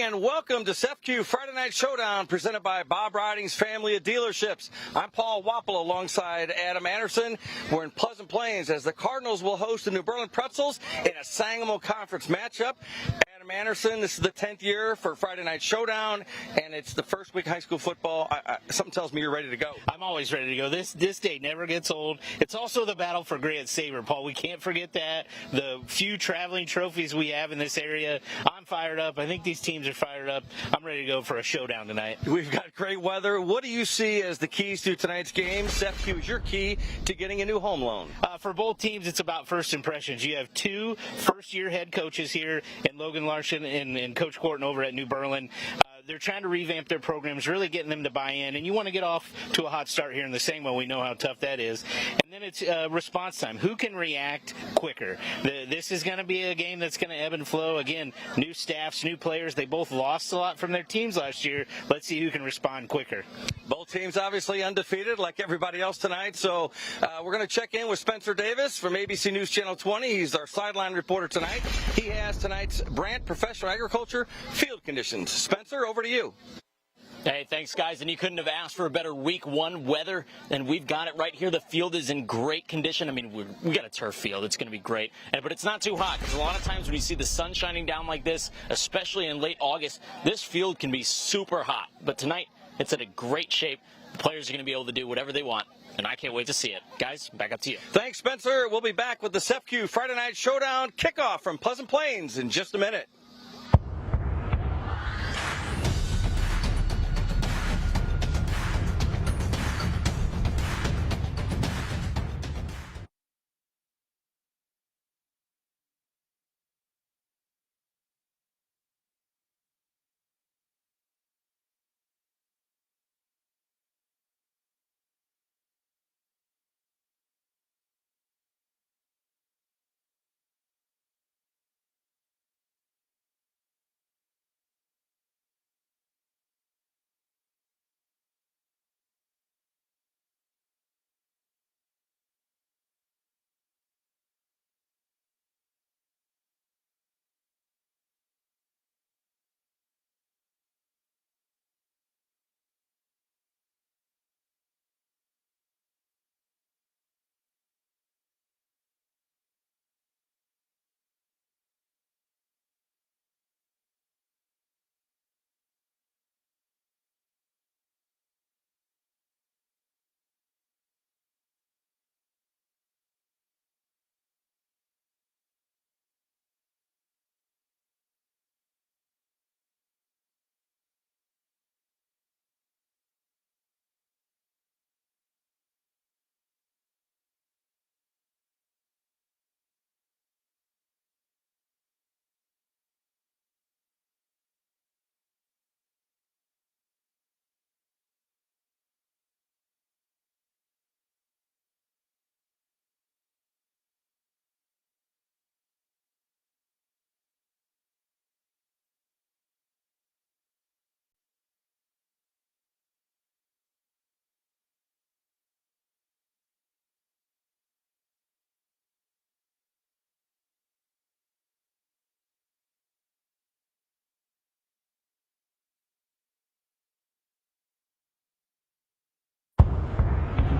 and welcome to CEFCU Friday Night Showdown, presented by Bob Riding's Family of Dealerships. I'm Paul Wappel alongside Adam Anderson. We're in Pleasant Plains as the Cardinals will host the New Berlin Pretzels in a Sangamo Conference matchup. Adam Anderson, this is the 10th year for Friday Night Showdown, and it's the first week of high school football. Something tells me you're ready to go. I'm always ready to go. This day never gets old. It's also the battle for Grand Saber, Paul. We can't forget that. The few traveling trophies we have in this area. I'm fired up. I think these teams are fired up. I'm ready to go for a showdown tonight. We've got great weather. What do you see as the keys to tonight's game? CEFCU is your key to getting a new home loan. For both teams, it's about first impressions. You have two first-year head coaches here in Logan Larson and Coach Corton over at New Berlin. They're trying to revamp their programs, really getting them to buy in. And you want to get off to a hot start here in the Sangamo. We know how tough that is. And then it's response time. Who can react quicker? This is going to be a game that's going to ebb and flow. Again, new staffs, new players. They both lost a lot from their teams last year. Let's see who can respond quicker. Both teams obviously undefeated like everybody else tonight. So we're going to check in with Spencer Davis from ABC News Channel 20. He's our sideline reporter tonight. He has tonight's Brant Professional Agriculture field conditions. Spencer, over to you. Hey, thanks, guys. And you couldn't have asked for a better week one weather, and we've got it right here. The field is in great condition. I mean, we got a turf field. It's going to be great. But it's not too hot, because a lot of times when you see the sun shining down like this, especially in late August, this field can be super hot. But tonight, it's in a great shape. The players are going to be able to do whatever they want, and I can't wait to see it. Guys, back up to you. Thanks, Spencer. We'll be back with the CEFCU Friday Night Showdown kickoff from Pleasant Plains in just a minute.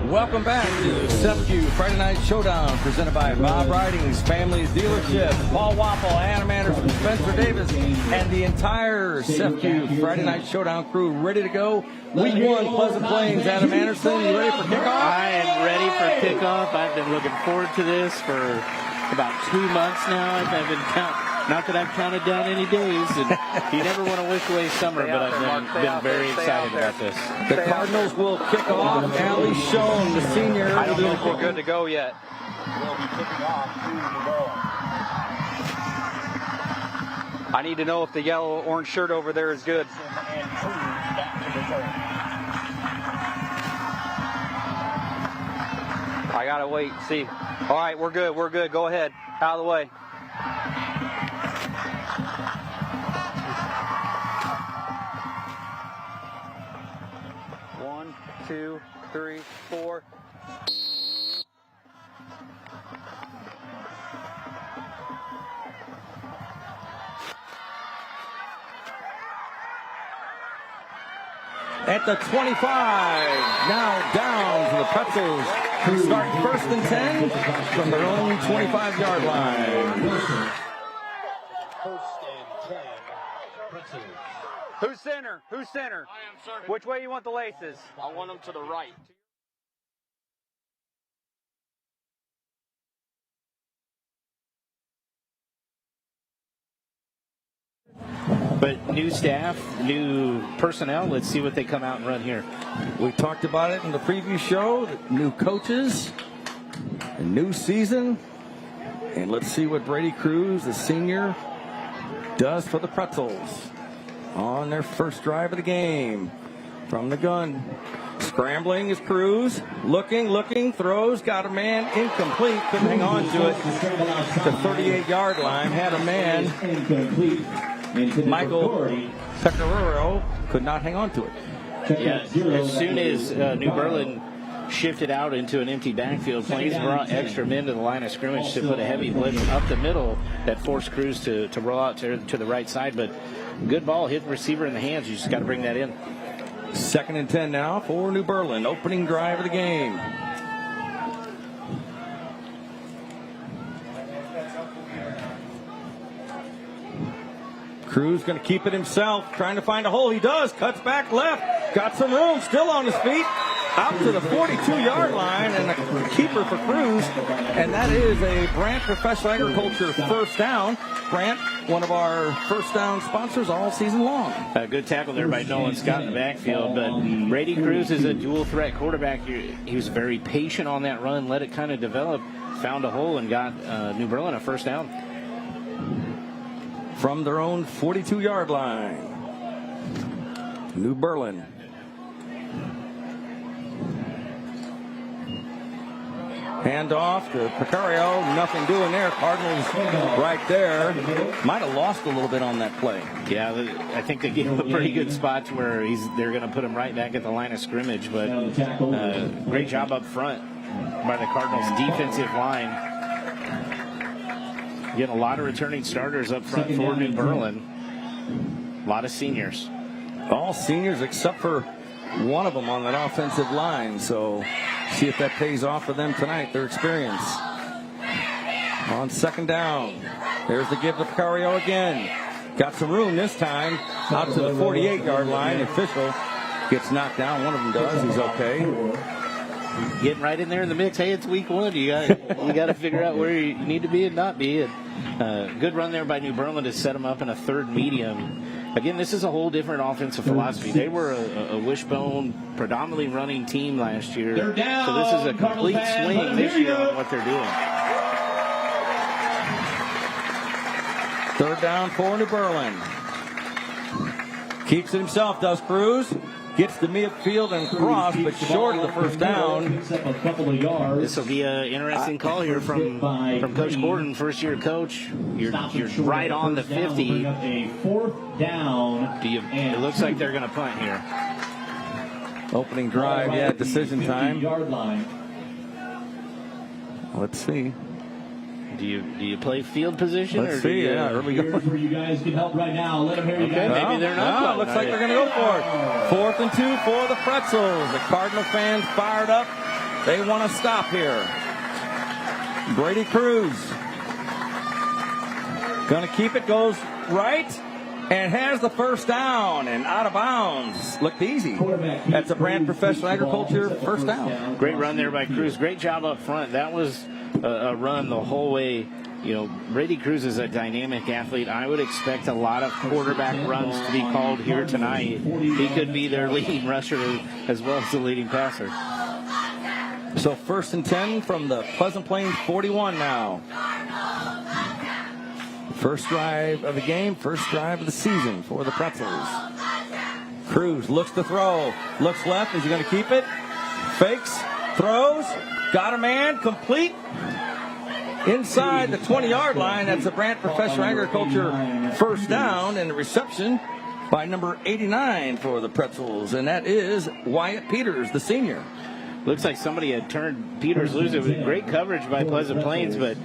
Welcome back to CEFCU Friday Night Showdown, presented by Bob Riding's Family Dealerships. Paul Wappel, Adam Anderson, Spencer Davis, and the entire CEFCU Friday Night Showdown crew ready to go. Week one, Pleasant Plains. Adam Anderson, you ready for kickoff? I am ready for kickoff. I've been looking forward to this for about 2 months now. I've been not that I've counted down any days, and you never want to wish away summer, but I've been very excited about this. The Cardinals will kick off. Allie Schoen, the senior. I don't know if we're good to go yet. We'll be kicking off 2 to go. I need to know if the yellow-orange shirt over there is good. And 2 back to return. I gotta wait, see. All right, we're good, we're good. Go ahead, out of the way. One, two, three, four. at the 25. Now down to the Pretzels, who start 1st and 10 from their own 25-yard line. 1st and 10. Pretzels. Who's center? Who's center? I am, sir. Which way you want the laces? I want them to the right. But new staff, new personnel. Let's see what they come out and run here. We talked about it in the preview show. New coaches, a new season. And let's see what Brady Cruz, the senior, does for the Pretzels on their first drive of the game. From the gun. Scrambling is Cruz. Looking, throws, got a man, incomplete. Couldn't hang on to it. The 38-yard line had a man. Michael Pecoraro could not hang on to it. Yeah, as soon as New Berlin shifted out into an empty backfield, Plains brought extra men to the line of scrimmage to put a heavy blitz up the middle that forced Cruz to roll out to the right side. But good ball, hit the receiver in the hands. You just got to bring that in. 2nd and 10 now for New Berlin. Opening drive of the game. Cruz going to keep it himself, trying to find a hole. He does. Cuts back left. Got some room. Still on his feet. Out to the 42-yard line, and a keeper for Cruz. And that is a Brandt Professional Agriculture first down. Brandt, one of our first down sponsors all season long. A good tackle there by Nolan Scott in the backfield. But Brady Cruz is a dual-threat quarterback. He was very patient on that run, let it kind of develop, found a hole, and got New Berlin a first down. From their own 42-yard line. New Berlin. Hand off to Pecario. Nothing doing there. Cardinals right there. Might have lost a little bit on that play. Yeah, I think they gave him a pretty good spot to where they're going to put him right back at the line of scrimmage. But great job up front by the Cardinals defensive line. Getting a lot of returning starters up front for New Berlin. A lot of seniors. All seniors except for one of them on that offensive line. So see if that pays off for them tonight, their experience. On 2nd down. There's the give to Pecario again. Got some room this time. Out to the 48-yard line. The official gets knocked down. One of them does. He's okay. Getting right in there in the mix. Hey, it's week 1. You got to figure out where you need to be and not be. And good run there by New Berlin to set them up in a 3rd medium. Again, this is a whole different offensive philosophy. They were a wishbone, predominantly running team last year. So this is a complete swing this year on what they're doing. 3rd down for New Berlin. Keeps it himself, does Cruz. Gets the midfield and cross, but short of the first down. This will be an interesting call here from Coach Gordon, first-year coach. You're right on the 50. A 4th down. It looks like they're going to punt here. Opening drive, yeah, decision time. Yard line. Let's see. Do you play field position? Let's see, yeah, early go. Here's where you guys can help right now. Let them hear you guys. Maybe they're not. No, looks like they're going to go for it. 4th and 2 for the Pretzels. The Cardinal fans fired up. They want to stop here. Brady Cruz. Going to keep it, goes right, and has the first down and out of bounds. Looked easy. That's a Brandt Professional Agriculture first down. Great run there by Cruz. Great job up front. That was a run the whole way. You know, Brady Cruz is a dynamic athlete. I would expect a lot of quarterback runs to be called here tonight. He could be their leading rusher as well as the leading passer. So 1st and 10 from the Pleasant Plains 41 now. First drive of the game, first drive of the season for the Pretzels. Cruz looks to throw, looks left. Is he going to keep it? Fakes, throws, got a man, complete. Inside the 20-yard line, that's a Brandt Professional Agriculture first down, and a reception by number 89 for the Pretzels, and that is Wyatt Peters, the senior. Looks like somebody had turned Peters loose. It was great coverage by Pleasant Plains, but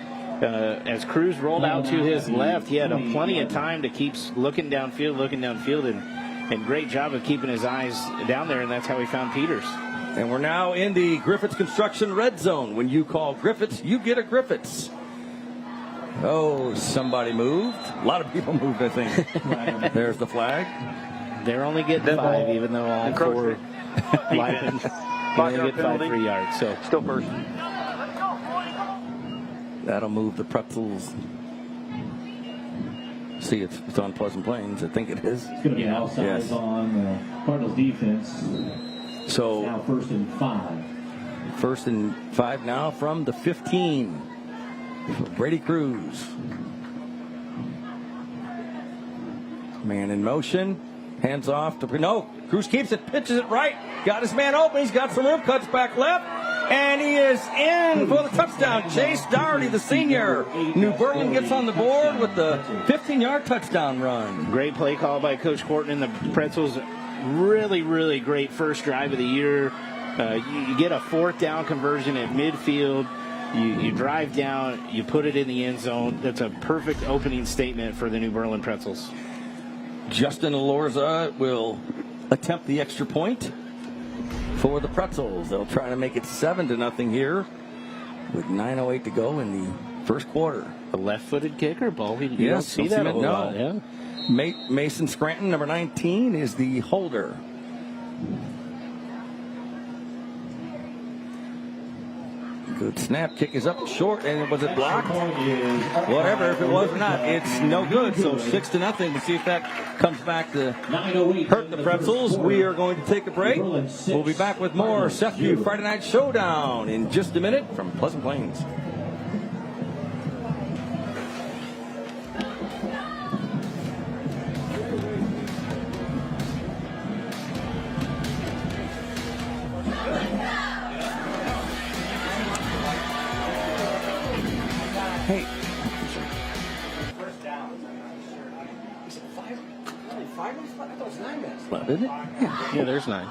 as Cruz rolled out to his left, he had plenty of time to keep looking downfield, and and great job of keeping his eyes down there, and that's how he found Peters. And we're now in the Griffiths Construction red zone. When you call Griffiths, you get a Griffiths. Oh, somebody moved. A lot of people moved, I think. There's the flag. They're only getting 5, even though all 4 linemen only get 5 free yards. So Still first. That'll move the Pretzels. See, it's on Pleasant Plains. I think it is. It's going to be offsides Yes. on Cardinals defense. So Now 1st and 5. 1st and 5 now from the 15. Brady Cruz. Man in motion. Hands off to no. Cruz keeps it, pitches it right. Got his man open. He's got some room. Cuts back left. And he is in for the touchdown. Chase Dougherty, the senior. New Berlin gets on the board with the 15-yard touchdown run. great play call by Coach Horton and the Pretzels. Really, really great first drive of the year. You get a 4th down conversion at midfield. You drive down, you put it in the end zone. That's a perfect opening statement for the New Berlin Pretzels. Justin Alorza will attempt the extra point for the Pretzels. They'll try to make it 7-0 here with 9:08 to go in the first quarter. A left-footed kicker, Paul. You don't Yes, see that a whole lot. Yeah. Mason Scranton, number 19, is the holder. Good snap. Kick is up short, and was it blocked? Whatever, if it was or not, it's no good. So 6-0. We'll see if that comes back to hurt the Pretzels. We are going to take a break. We'll be back with more CEFCU Friday Night Showdown in just a minute from Pleasant Plains. Hey. Is it 5? 5 minutes left? I thought it was 9 minutes left, isn't it? Yeah, there's 9.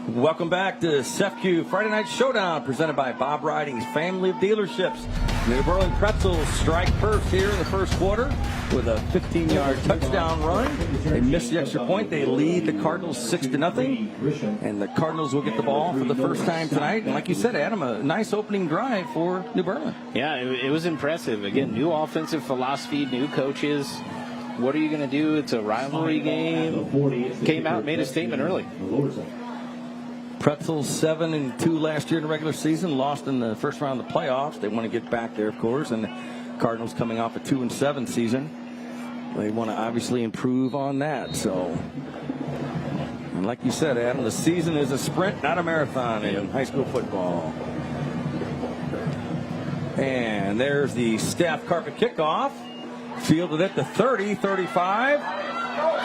Welcome back to CEFCU Friday Night Showdown, presented by Bob Riding's family of dealerships. New Berlin Pretzels strike first here in the first quarter with a 15-yard touchdown run. They miss the extra point. They lead the Cardinals 6-0, and the Cardinals will get the ball for the first time tonight. And like you said, Adam, a nice opening drive for New Berlin. Yeah, it was impressive. Again, new offensive philosophy, new coaches. What are you going to do? It's a rivalry game. Came out and made a statement early. Pretzels 7-2 last year in the regular season, lost in the first round of the playoffs. They want to get back there, of course, and the Cardinals coming off a 2-7 season. They want to obviously improve on that. So, and like you said, Adam, the season is a sprint, not a marathon in high school football. And there's the staff carpet kickoff. Fielded at the 30, 35,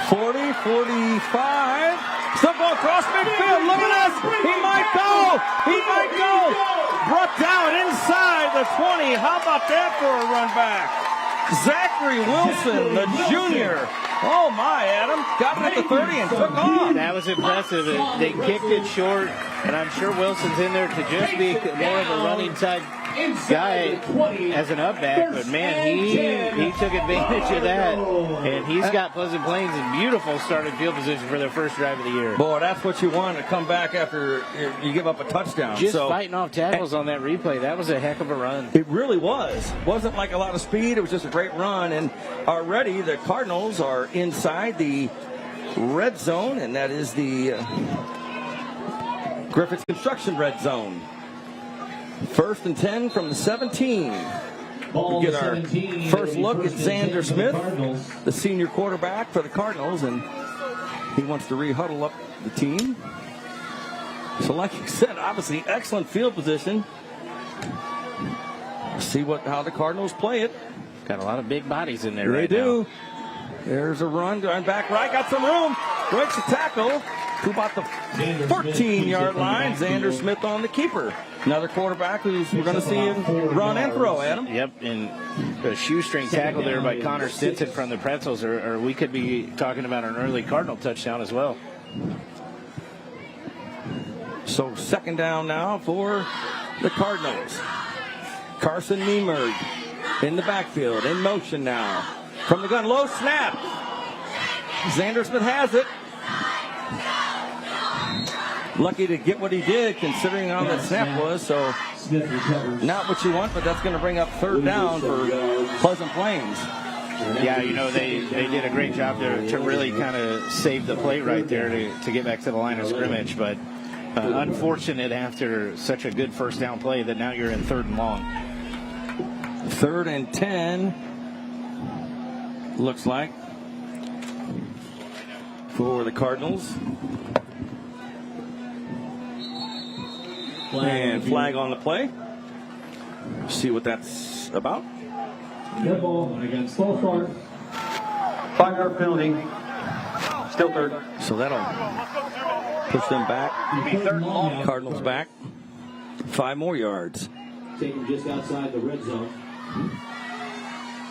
40, 45. Still going across midfield. Look at this. He might go. He might go. Brought down inside the 20. How about that for a run back? Zachary Wilson, the junior. Oh, my, Adam. Got it at the 30 and took off. That was impressive. They kicked it short, and I'm sure Wilson's in there to just be more of a running type guy as an up back, but man, he took advantage of that, and he's got Pleasant Plains in beautiful starting field position for their first drive of the year. Boy, that's what you want to come back after you give up a touchdown. Just fighting off tackles on that replay. That was a heck of a run. It really was. Wasn't like a lot of speed. It was just a great run, and already the Cardinals are inside the red zone, and that is the Griffiths Construction red zone. 1st and 10 from the 17. We get our first look at Xander Smith, the senior quarterback for the Cardinals, and he wants to re-huddle up the team. So like you said, obviously excellent field position. See how the Cardinals play it. Got a lot of big bodies in there They right do. now. There's a run going back right. Got some room. Breaks the tackle to about the 14-yard line. Xander Smith on the keeper. Another quarterback who's we're going to see him run and throw, Adam. Yep, and a shoestring tackle there by Connor Stinson from the Pretzels, or we could be talking about an early Cardinal touchdown as well. So second down now for the Cardinals. Carson Niemerg in the backfield, in motion now. From the gun, low snap. Xander Smith has it. Lucky to get what he did, considering how that snap was. So not what you want, but that's going to bring up third down for Pleasant Plains. Yeah, you know, they did a great job to really kind of save the play right there to get back to the line of scrimmage. But unfortunate after such a good first down play that now you're in third and long. 3rd and 10, looks like, for the Cardinals. And flag on the play. See what that's about. Dead ball against false start. 5-yard penalty. Still third. So that'll push them back. Cardinals back 5 more yards. Taken just outside the red zone.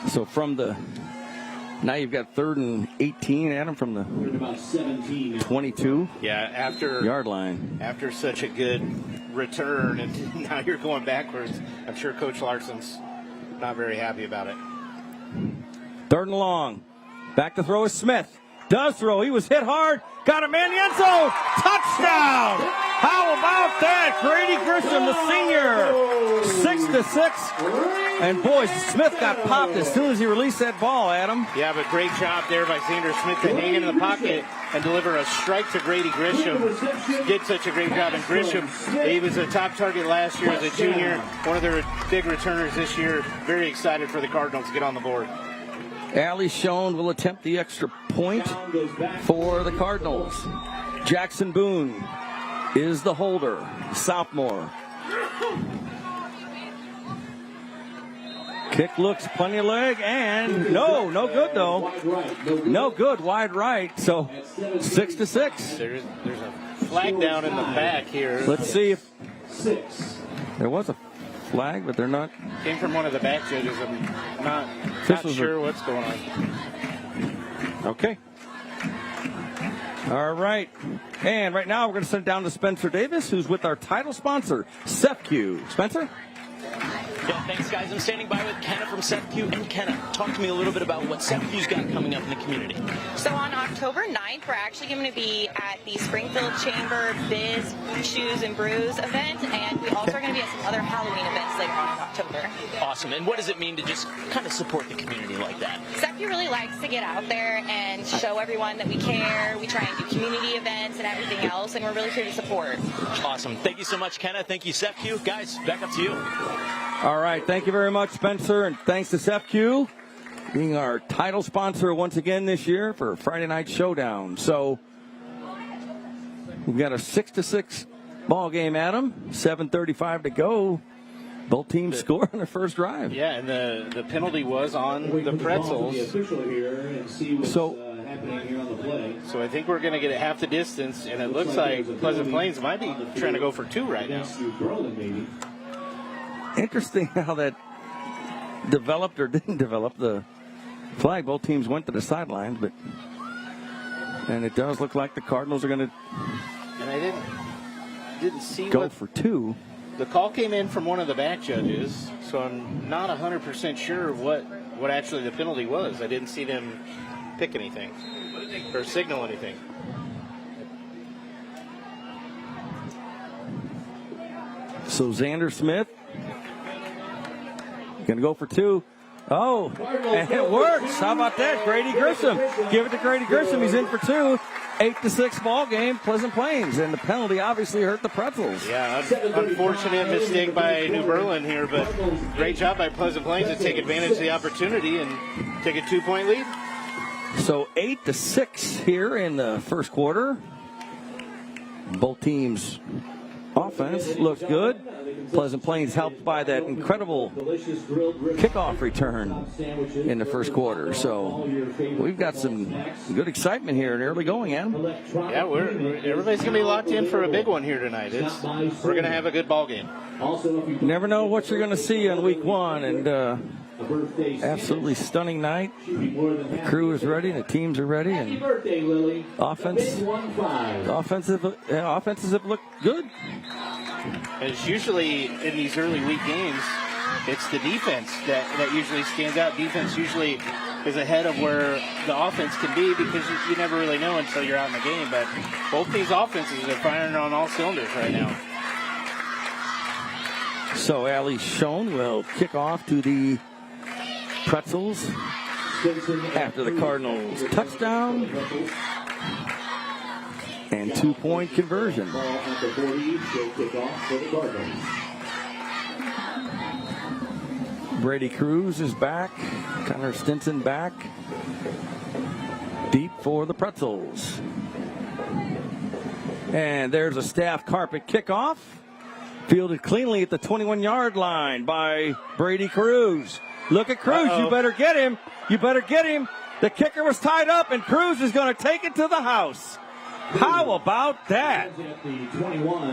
So from the, now you've got 3rd and 18, Adam, from the We're at about 17. 22 Yeah, after yard line. after such a good return, and now you're going backwards. I'm sure Coach Larson's not very happy about it. 3rd and long. Back to throw is Smith. Does throw. He was hit hard. Got him in the end zone. Touchdown. How about that? Grady Grisham, the senior. 6-6. And boy, Smith got popped as soon as he released that ball, Adam. Yeah, but great job there by Xander Smith to hang in the pocket and deliver a strike to Grady Grisham. Did such a great job. And Grisham, he was a top target last year as a junior. One of their big returners this year. Very excited for the Cardinals to get on the board. Allie Schoen will attempt the extra point for the Cardinals. Jackson Boone is the holder, sophomore. Kick looks plenty of leg, and no good though. No good, wide right. So 6-6. There's a flag down in the back here. Let's see if there was a flag, but they're not. Came from one of the back judges. I'm not sure what's going on. Okay. All right. And right now we're going to send it down to Spencer Davis, who's with our title sponsor, CEFCU. Spencer? Yeah, thanks, guys. I'm standing by with Kenna from CEFCU. And Kenna, talk to me a little bit about what CEFCU's got coming up in the community. So on October 9th, we're actually going to be at the Springfield Chamber Biz Shoes and Brews event, and we also are going to be at some other Halloween events later on in October. Awesome. And what does it mean to just kind of support the community like that? CEFCU really likes to get out there and show everyone that we care. We try and do community events and everything else, and we're really here to support. Awesome. Thank you so much, Kenna. Thank you, CEFCU. Guys, back up to you. All right. Thank you very much, Spencer, and thanks to CEFCU being our title sponsor once again this year for Friday Night Showdown. So we've got a 6-6 ball game, Adam. 7:35 to go. Both teams score on their first drive. Yeah, and the penalty was on the Pretzels. So I think we're going to get at half the distance, and it looks like Pleasant Plains might be trying to go for 2 right now. Interesting how that developed or didn't develop. The flag, both teams went to the sidelines, and it does look like the Cardinals are going to And I didn't see go for 2. The call came in from one of the back judges, so I'm not 100% sure what actually the penalty was. I didn't see them pick anything or signal anything. So Xander Smith going to go for 2. Oh, and it works. How about that? Grady Grisham. Give it to Grady Grisham. He's in for 2. 8-6 ball game, Pleasant Plains. And the penalty obviously hurt the Pretzels. Yeah, unfortunate mistake by New Berlin here, but great job by Pleasant Plains to take advantage of the opportunity and take a 2-point lead. So 8-6 here in the first quarter. Both teams offense looks good. Pleasant Plains helped by that incredible kickoff return in the first quarter. So we've got some good excitement here in early going, Adam. Yeah, everybody's going to be locked in for a big one here tonight. We're going to have a good ball game. You never know what you're going to see on week one, and absolutely stunning night. The crew is ready, and the teams are ready, and offenses have looked good. It's usually in these early week games, it's the defense that usually stands out. Defense usually is ahead of where the offense can be because you never really know until you're out in the game. But both these offenses are firing on all cylinders right now. So Allie Schoen will kick off to the Pretzels after the Cardinals touchdown and 2-point conversion. Brady Cruz is back. Connor Stinson back. Deep for the Pretzels. And there's a staff carpet kickoff. Fielded cleanly at the 21-yard line by Brady Cruz. Look at Cruz. You better get him. You better get him. The kicker was tied up, and Cruz is going to take it to the house. How about that?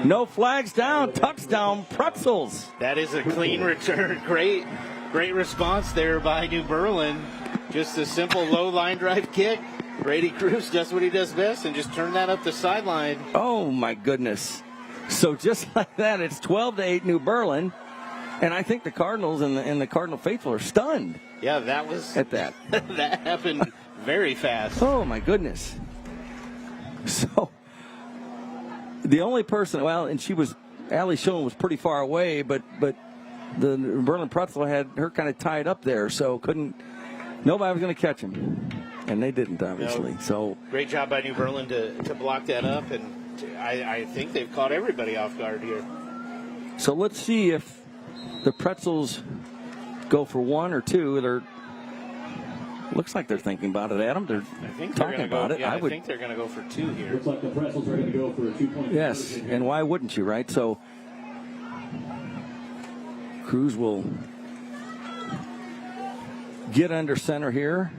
No flags down. Touchdown, Pretzels. That is a clean return. Great response there by New Berlin. Just a simple low line drive kick. Brady Cruz does what he does best and just turn that up the sideline. Oh, my goodness. So just like that, it's 12-8 New Berlin. And I think the Cardinals and the Cardinal faithful are stunned. Yeah, that was at that. That happened very fast. Oh, my goodness. So the only person, Allie Schoen was pretty far away, but the Berlin Pretzel had her kind of tied up there, so nobody was going to catch him. And they didn't, obviously. No. So great job by New Berlin to block that up, and I think they've caught everybody off guard here. So let's see if the Pretzels go for one or two. Looks like they're thinking about it, Adam. They're talking about it. Yeah, I think they're going to go for two here. Looks like the Pretzels are going to go for a 2-point. Yes, and why wouldn't you, right? So Cruz will get under center here.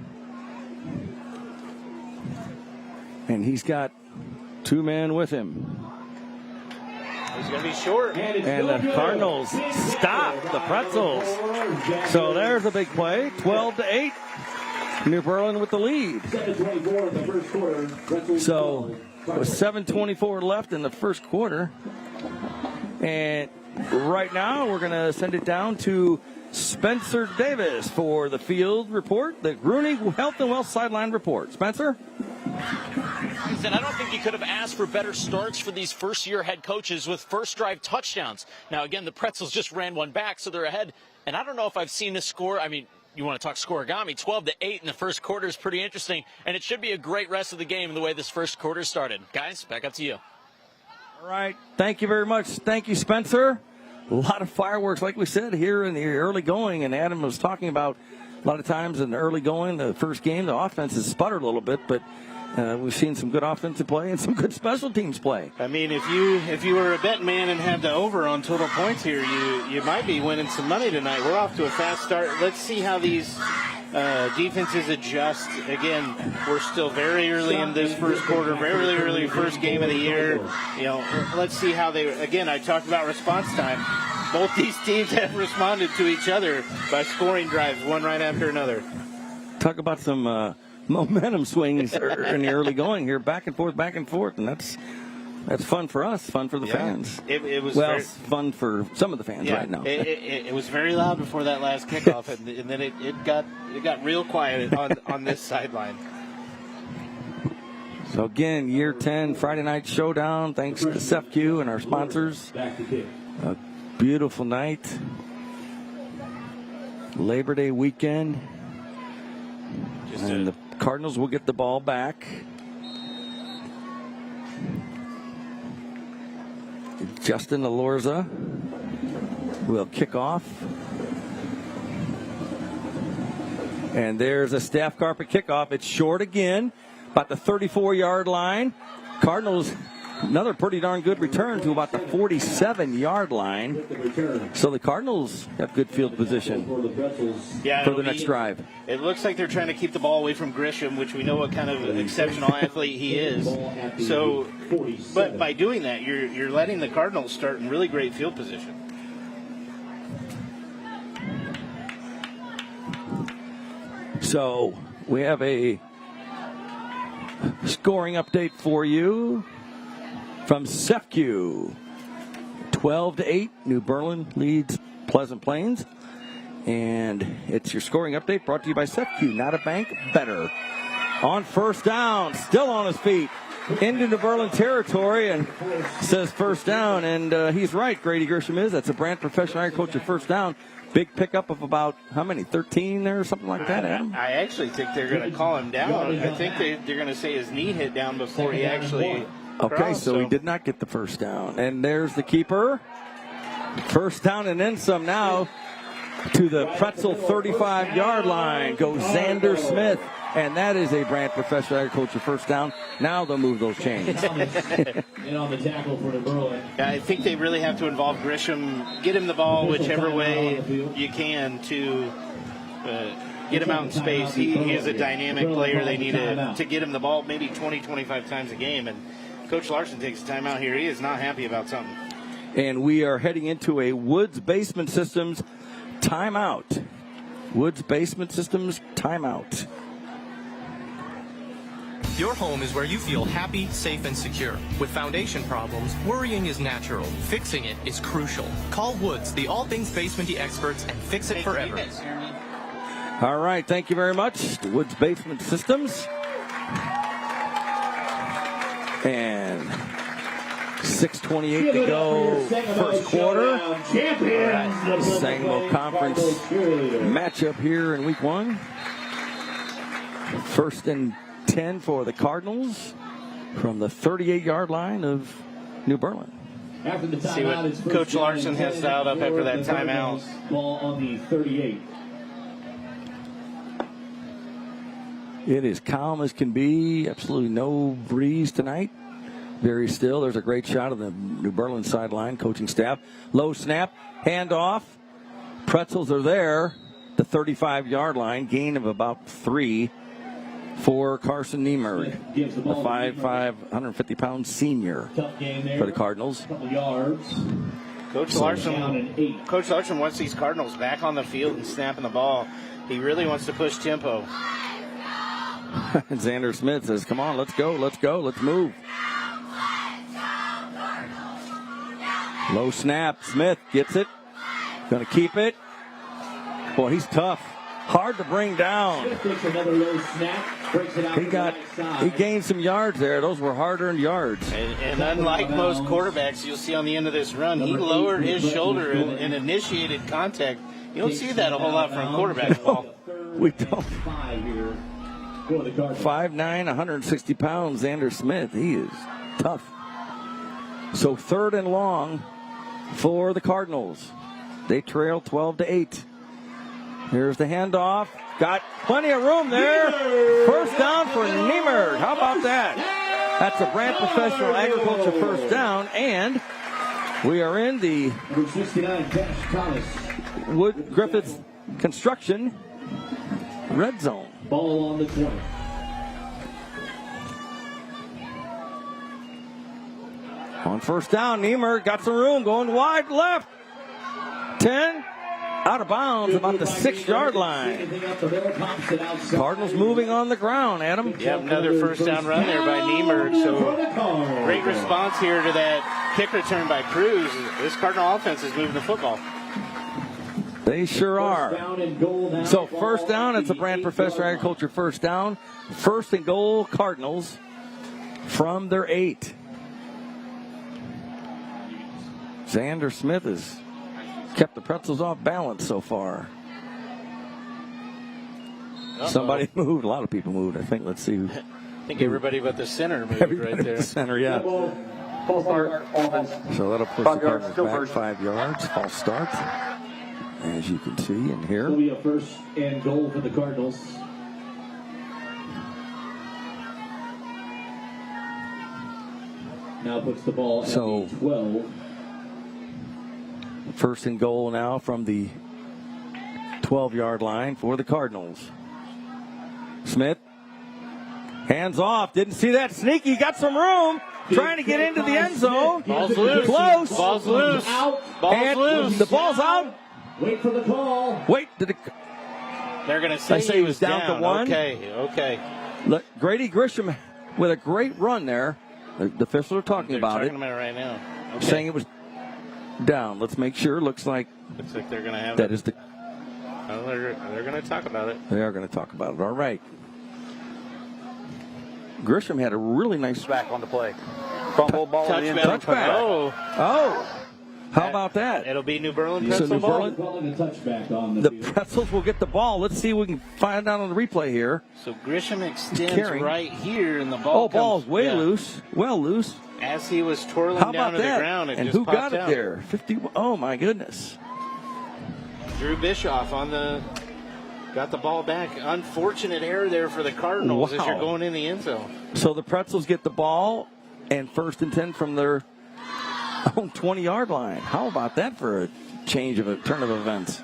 And he's got two men with him. He's going to be short. And the Cardinals stop the Pretzels. So there's a big play. 12-8. New Berlin with the lead. 7:24 in the first quarter. So with 7:24 left in the first quarter. And right now we're going to send it down to Spencer Davis for the field report, the Rooney Health and Wealth Sideline Report. Spencer? He said, I don't think you could have asked for better starts for these first-year head coaches with first-drive touchdowns. Now, again, the Pretzels just ran one back, so they're ahead. And I don't know if I've seen this score. I mean, you want to talk scoregami. 12-8 in the first quarter is pretty interesting. And it should be a great rest of the game the way this first quarter started. Guys, back up to you. All right. Thank you very much. Thank you, Spencer. A lot of fireworks, like we said, here in the early going. And Adam was talking about a lot of times in the early going, the first game, the offense has sputtered a little bit, but we've seen some good offensive play and some good special teams play. I mean, if you were a bet man and had the over on total points here, you might be winning some money tonight. We're off to a fast start. Let's see how these defenses adjust. Again, we're still very early in this first quarter, very early first game of the year. Let's see how they. Again, I talked about response time. Both these teams have responded to each other by scoring drives, one right after another. Talk about some momentum swings in the early going here, back and forth, and that's fun for us, fun for the fans. It was fun for some of the fans right now. It was very loud before that last kickoff, and then it got real quiet on this sideline. So again, year 10 Friday night showdown, thanks to CEFCU and our sponsors. A beautiful night, Labor Day weekend, and the Cardinals will get the ball back. Justin Alorza will kick off. And there's a staff carpet kickoff. It's short again, about the 34-yard line. Cardinals Another pretty darn good return to about the 47-yard line. So the Cardinals have good field position for the next drive. It looks like they're trying to keep the ball away from Grisham, which we know what kind of exceptional athlete he is. So, but by doing that, you're letting the Cardinals start in really great field position. So we have a scoring update for you from CEFCU. 12-8, New Berlin leads Pleasant Plains. And it's your scoring update brought to you by CEFCU. Not a bank, better. On first down, still on his feet. Into New Berlin territory and says first down. And he's right, Grady Grisham is. That's a Brand Professional Agriculture first down. Big pickup of about, how many, 13 there or something like that, Adam? I actually think they're going to call him down. I think they're going to say his knee hit down before he actually crossed, so he did not get the first down. And there's the keeper. First down and then some now to the Pretzel 35-yard line goes Xander Smith. And that is a Brand Professional Agriculture first down. Now they'll move those chains. And on the tackle for the Berlin. I think they really have to involve Grisham, get him the ball whichever way you can to get him out in space. He is a dynamic player. They need to get him the ball maybe 20, 25 times a game. And Coach Larson takes a timeout here. He is not happy about something. And we are heading into a Woods Basement Systems timeout. Woods Basement Systems timeout. Your home is where you feel happy, safe, and secure. With foundation problems, worrying is natural. Fixing it is crucial. Call Woods, the all things basementy experts, and fix it forever. All right, thank you very much. The Woods Basement Systems. And 6:28 to go, first quarter. Sangamo Conference matchup here in week 1. First and 10 for the Cardinals from the 38-yard line of New Berlin. After the See timeout, what Coach Larson has dialed up after that timeout. Ball on the 38. It is calm as can be. Absolutely no breeze tonight. Very still. There's a great shot of the New Berlin sideline, coaching staff. Low snap, handoff. Pretzels are there. The 35-yard line, gain of about 3 for Carson Niemerg, the 5'5", 150-pound senior for the Cardinals. Coach Larson wants these Cardinals back on the field and snapping the ball. He really wants to push tempo. Xander Smith says, come on, let's go, let's move. Low snap, Smith gets it, going to keep it. Boy, he's tough. Hard to bring down. He gained some yards there. Those were hard-earned yards. And unlike most quarterbacks you'll see on the end of this run, he lowered his shoulder and initiated contact. You don't see that a whole lot from quarterback ball. We don't. 5'9", 160 pounds, Xander Smith. He is tough. So 3rd and long for the Cardinals. They trail 12-8. Here's the handoff. Got plenty of room there. First down for Niemerg. How about that? That's a Brand Professional Agriculture first down. And we are in the Wood Griffiths Construction red zone. Ball on the 20. On first down, Niemerg got some room going wide left. 10. Out of bounds about the 6-yard line. Cardinals moving on the ground, Adam. Yeah, another first down run there by Niemerg. So great response here to that kick return by Cruz. This Cardinal offense is moving the football. They sure are. So first down, it's a Brand Professional Agriculture first down. First and goal, Cardinals from their 8. Xander Smith has kept the Pretzels off balance so far. Somebody moved. A lot of people moved, I think. Let's see. I think everybody but the center moved Everybody right there. but the center, yeah. So that'll push the Cardinals back 5 yards. False start, as you can see and hear. It'll be a first and goal for the Cardinals. Now puts the ball at So- the 12. First and goal now from the 12-yard line for the Cardinals. Smith, hands off. Didn't see that. Sneaky, got some room. Trying to get into the end zone. Ball's loose. Close. Ball's loose. Out. And loose. the ball's out. Wait for the call. Wait, did it? They're going to say, say he he was was down to one. Okay. Look, Grady Grisham with a great run there. The officials are talking They're about talking it, about it right now. Okay. saying it was down. Let's make sure. Looks like Looks like they're going to have that it. is the. Oh, they're going to talk about it. They are going to talk about it. All right. Grisham had a really nice Back on the play. Fumble ball in the end zone. touchback. Oh, how about that? It'll be New Berlin So Pretzel New ball. Berlin, Calling a touchback on the the field. Pretzels will get the ball. Let's see if we can find out on the replay here. So Grisham extends Carrying. right here, and the ball Oh, ball's comes, way yeah. loose. Well loose. As he was twirling How down about to that? the ground, it And just who popped got it out. there? 50. Oh my goodness. Drew Bischoff got the ball back. Unfortunate error there for the Cardinals as Wow. you're going in the end zone. So the Pretzels get the ball and 1st and 10 from their own 20-yard line. How about that for a turn of events?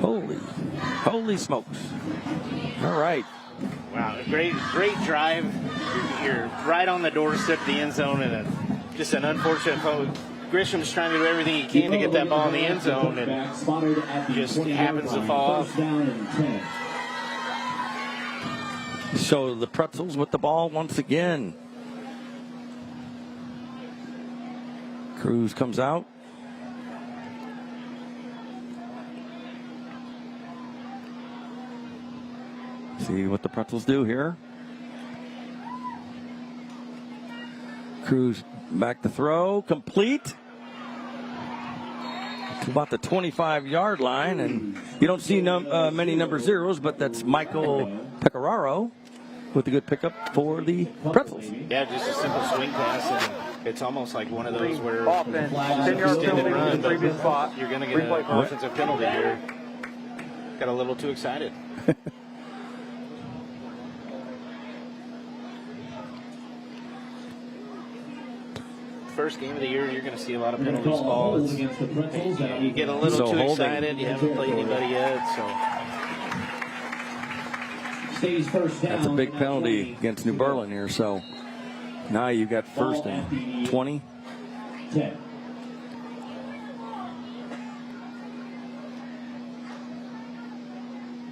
Holy smokes. All right. Wow, great drive. You're right on the doorstep of the end zone, and just an unfortunate foul. Grisham's trying to do everything he can to get that ball in the end zone, and Spotted at the just 20-yard happens to line. fall off. First down and 10. So the Pretzels with the ball once again. Cruz comes out. See what the Pretzels do here. Cruz back to throw, complete to about the 25-yard line, and you don't see many number zeros, but that's Michael Pecoraro with a good pickup for the Pretzels. Yeah, just a simple swing pass, and it's almost like one of those where Offense, 10-yard extended penalty run, in the previous but spot. you're going to get Replay an offensive penalty here. Got a little too excited. First game of the year, you're going to see a lot of We're gonna penalties call a hold calls. against the Pretzels. That'll be You get a little So too holding. excited. You haven't played anybody yet, so Stays first down. That's a big penalty against New Berlin here. So now you got 1st and 20. 10.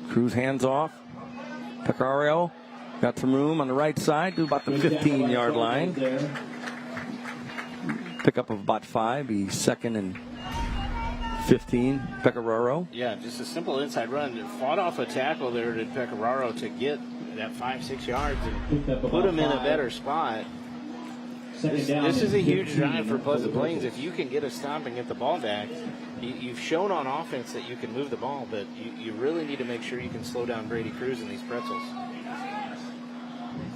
Cruz hands off. Pecoraro got some room on the right side to about the 15-yard line. Pickup of about 5. He's 2nd and 15. Pecoraro. yeah, just a simple inside run. Fought off a tackle there to Pecoraro to get that 5-6 yards and put him in a better spot. This is a huge drive for Pleasant Plains. If you can get a stop and get the ball back, you've shown on offense that you can move the ball, but you really need to make sure you can slow down Brady Cruz and these Pretzels.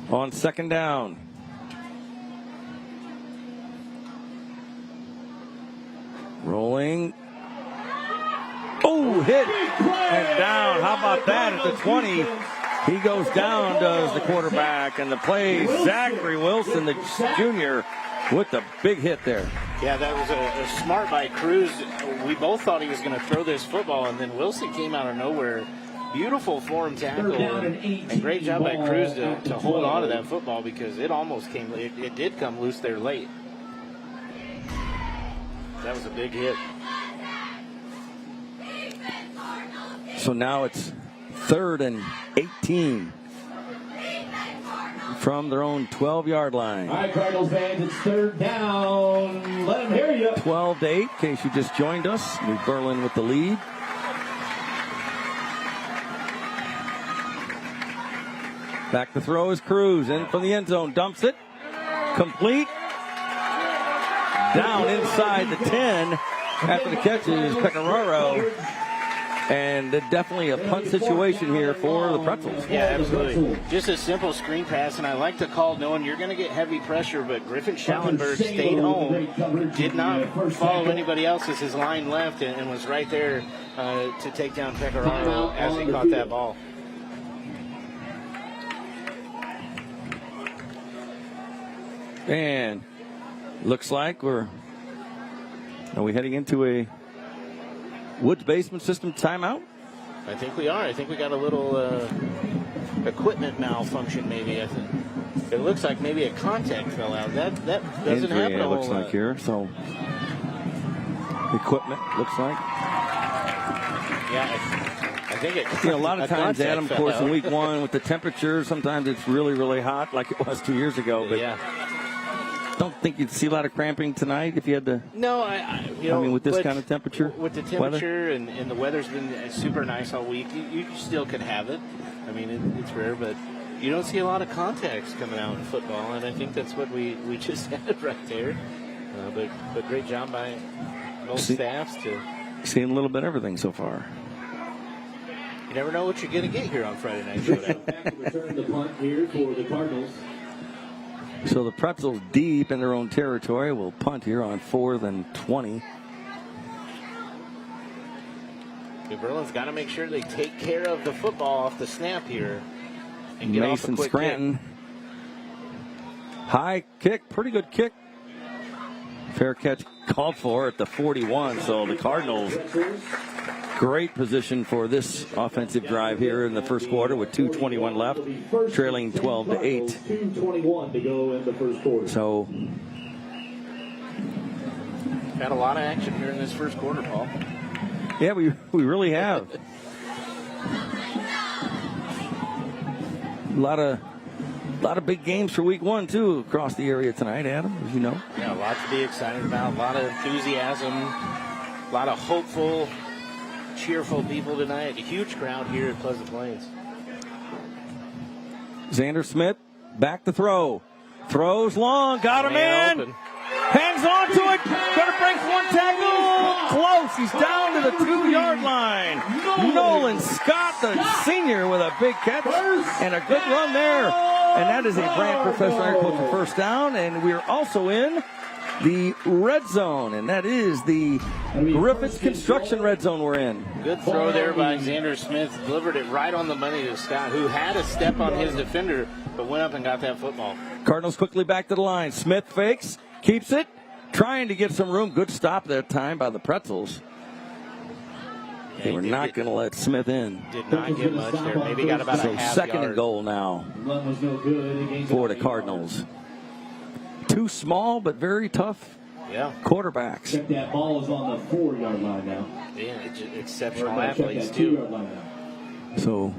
On 2nd down. Rolling. Oh, hit and down. How about that at the 20? He goes down, does the quarterback, and the play, Zachary Wilson, the junior, with the big hit there. Yeah, that was a smart by Cruz. We both thought he was going to throw this football, and then Wilson came out of nowhere. Beautiful form tackle, and great job by Cruz to hold on to that football because it almost came, it did come loose there late. That was a big hit. So now it's 3rd and 18 from their own 12-yard line. All right, Cardinals fans, it's 3rd down. Let them hear you. 12-8, in case you just joined us. New Berlin with the lead. Back to throw is Cruz. In from the end zone. Dumps it. Complete. Down inside the 10. After the catch is Pecoraro. And definitely a punt situation here for the Pretzels. Yeah, absolutely. Just a simple screen pass, and I like the call knowing you're going to get heavy pressure, but Griffin Schallenberg stayed home, did not follow anybody else as his line left, and was right there to take down Pecoraro as he caught that ball. And looks like are we heading into a Woods Basement System timeout? I think we are. I think we got a little equipment malfunction maybe. I think it looks like maybe a contact fell out. That doesn't Injury, happen. It looks like here. So equipment looks like. Yeah, I think it. A lot of times, Adam, of course, in week one with the temperature, sometimes it's really, really hot, like it was 2 years ago. But don't think you'd see a lot of cramping tonight if you had to. No, I mean, with this kind of temperature. With the temperature and the weather's been super nice all week, you still could have it. I mean, it's rare, but you don't see a lot of contacts coming out in football, and I think that's what we just had right there. But great job by both staffs to. Seeing a little bit of everything so far. You never know what you're going to get here on Friday Night Showdown. Return the punt here for the Cardinals. So the Pretzels, deep in their own territory, will punt here on 4th and 20. New Berlin's got to make sure they take care of the football off the snap here. And get Mason off a quick Scranton. kick. High kick, pretty good kick. Fair catch called for at the 41. So the Cardinals, great position for this offensive drive here in the first quarter with 2:21 left, trailing 12-8. 2:21 to go in the first quarter. So Had a lot of action here in this first quarter, Paul. yeah, we really have. A lot of big games for week one, too, across the area tonight, Adam, as you know. Yeah, a lot to be excited about. A lot of enthusiasm. A lot of hopeful, cheerful people tonight. A huge crowd here at Pleasant Plains. Xander Smith, back to throw. Throws long, got him Man in. open. Hangs on to it. Gonna break one tackle. Close. He's down to the 2-yard line. Nolan Scott, the senior, with a big catch and a good run there. And that is a brand professional agriculture first down. And we're also in the red zone. And that is the Griffiths Construction red zone we're in. Good throw there by Xander Smith. Delivered it right on the money to Scott, who had a step on his defender, but went up and got that football. Cardinals quickly back to the line. Smith fakes, keeps it, trying to get some room. Good stop that time by the Pretzels. They were not going to let Smith in. Did not get much there. Maybe got about a half second yard. and goal now Run was no good. for the Cardinals. Two small but very tough quarterbacks. Check that ball is on the 4-yard line now. Yeah, exceptional Check athletes, that too. 2-yard line now. So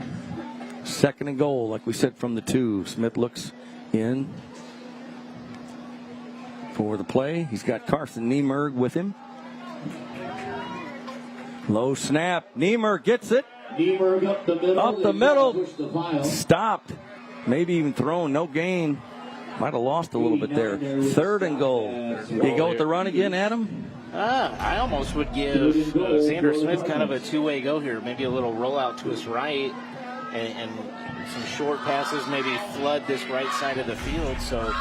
second and goal, like we said, from the 2. Smith looks in for the play. He's got Carson Niemerg with him. Low snap. Niemerg gets it. Niemerg up the middle. Up the middle. Push the file. Stopped. Maybe even thrown. No gain. Might have lost a little bit there. Third and goal. Do you go with the run again, Adam? I almost would give Xander Smith kind of a two-way go here. Maybe a little rollout to his right and some short passes, maybe flood this right side of the field. So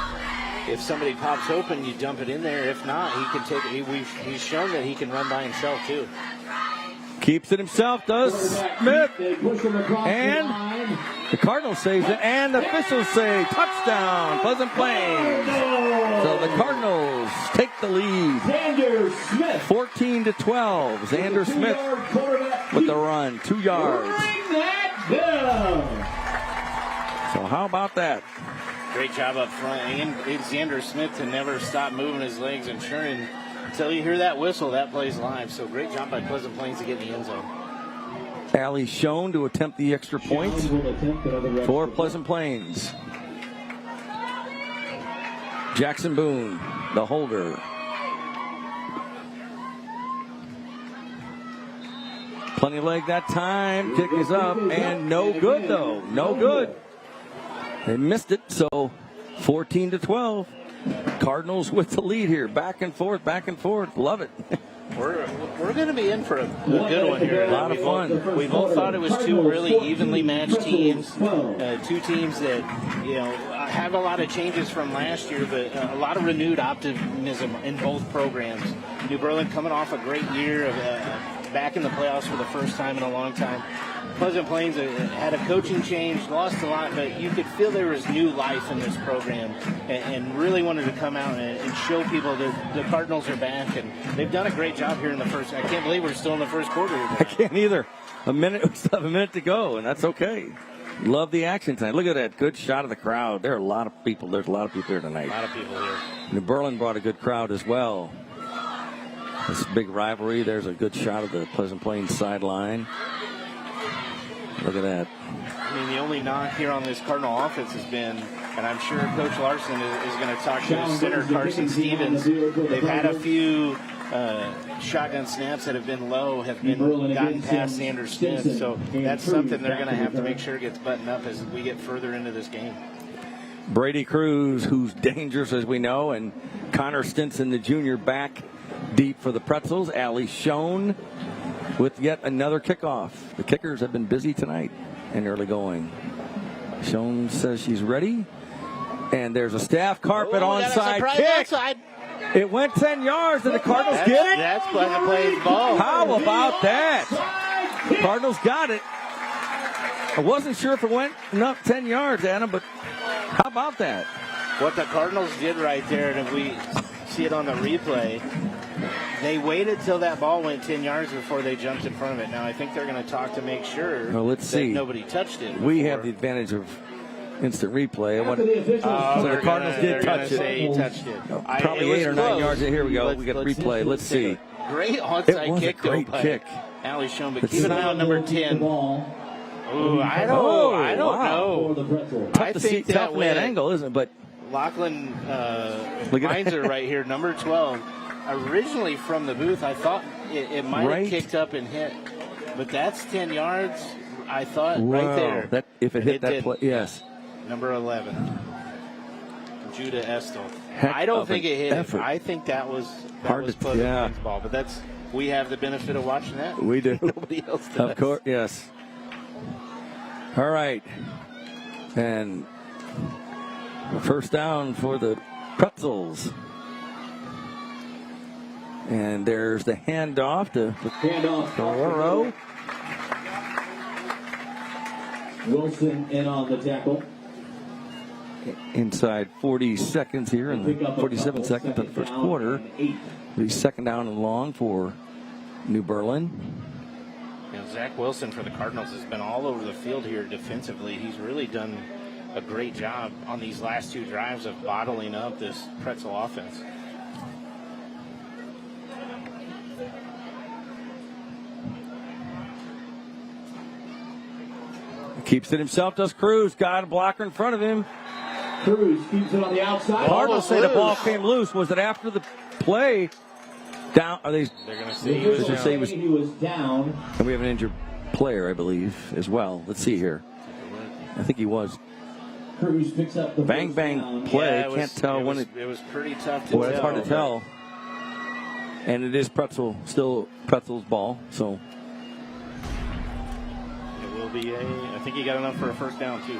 if somebody pops open, you dump it in there. If not, he can take it. He's shown that he can run by himself, too. Keeps it himself, does Smith. And the Cardinals saves it, and the officials say touchdown, Pleasant Plains. So the Cardinals take the lead. Xander Smith. 14-12. Xander Smith with the run, 2 yards. Bring that down. So how about that? Great job up front. And Xander Smith to never stop moving his legs and churning. Until you hear that whistle, that plays live. So great job by Pleasant Plains to get in the end zone. Allie Schoen to attempt the extra point for Pleasant Plains. Jackson Boone, the holder. Plenty of leg that time. Kick is up and no good though. No good. They missed it, so 14-12. Cardinals with the lead here. Back and forth, back and forth. Love it. We're going to be in for a good one here. A lot of fun. We both thought it was two really evenly matched teams. Two teams that, have a lot of changes from last year, but a lot of renewed optimism in both programs. New Berlin coming off a great year of back in the playoffs for the first time in a long time. Pleasant Plains had a coaching change, lost a lot, but you could feel there was new life in this program and really wanted to come out and show people that the Cardinals are back. And they've done a great job here in the first. I can't believe we're still in the first quarter. I can't either. We still have a minute to go, and that's okay. Love the action tonight. Look at that good shot of the crowd. There are a lot of people. There's a lot of people here tonight. A lot of people here. New Berlin brought a good crowd as well. This big rivalry. There's a good shot of the Pleasant Plains sideline. Look at that. I mean, the only knock here on this Cardinal offense has been, and I'm sure Coach Larson is going to talk to his center, Carson Stevens. They've had a few shotgun snaps that have been low, have been gotten past Sanders Smith. So that's something they're going to have to make sure gets buttoned up as we get further into this game. Brady Cruz, who's dangerous as we know, and Connor Stinson, the junior, back deep for the Pretzels. Allie Schoen with yet another kickoff. The kickers have been busy tonight and early going. Schoen says she's ready. And there's a staff carpet onside kick. Outside. It went 10 yards. Did the Cardinals get it? That's Pleasant Plains ball. How about that? The Cardinals got it. I wasn't sure if it went enough 10 yards, Adam, but how about that? What the Cardinals did right there, and if we see it on the replay, they waited till that ball went 10 yards before they jumped in front of it. Now, I think they're going to talk to make sure that nobody touched it. We have the advantage of instant replay. So the Cardinals did touch it. Say he touched it. Probably 8 or 9 yards. Here we go. We got replay. Let's see. Great onside kick. It was a great kick. Allie Schoen, but keep an eye on number 10. Ooh, I don't know. Tough to see that angle, isn't it? But Lachlan Meinzer right here, number 12. Originally from the booth, I thought it might have kicked up and hit, but that's 10 yards. I thought right there. That if it hit that play, yes. Number 11, Judah Estel. I don't think it hit it. I think that was Pleasant Plains ball, but we have the benefit of watching that. We do. Nobody else does. Of course, yes. All right, and first down for the Pretzels. And there's the handoff to Ferraro. Wilson in on the tackle. Inside 40 seconds here, and 47 seconds of the first quarter. The second down and long for New Berlin. Zach Wilson for the Cardinals has been all over the field here defensively. He's really done a great job on these last two drives of bottling up this Pretzel offense. Keeps it himself, does Cruz. Got a blocker in front of him. Cruz keeps it on the outside. Cardinals say the ball came loose. Was it after the play? Down? Are they? They're going to say he was down. And we have an injured player, I believe, as well. Let's see here. I think he was. Cruz picks up the bang bang play. Yeah, can't tell when it. It was pretty tough to tell. It's hard to tell. And it is still Pretzel's ball. So. I think he got enough for a first down too.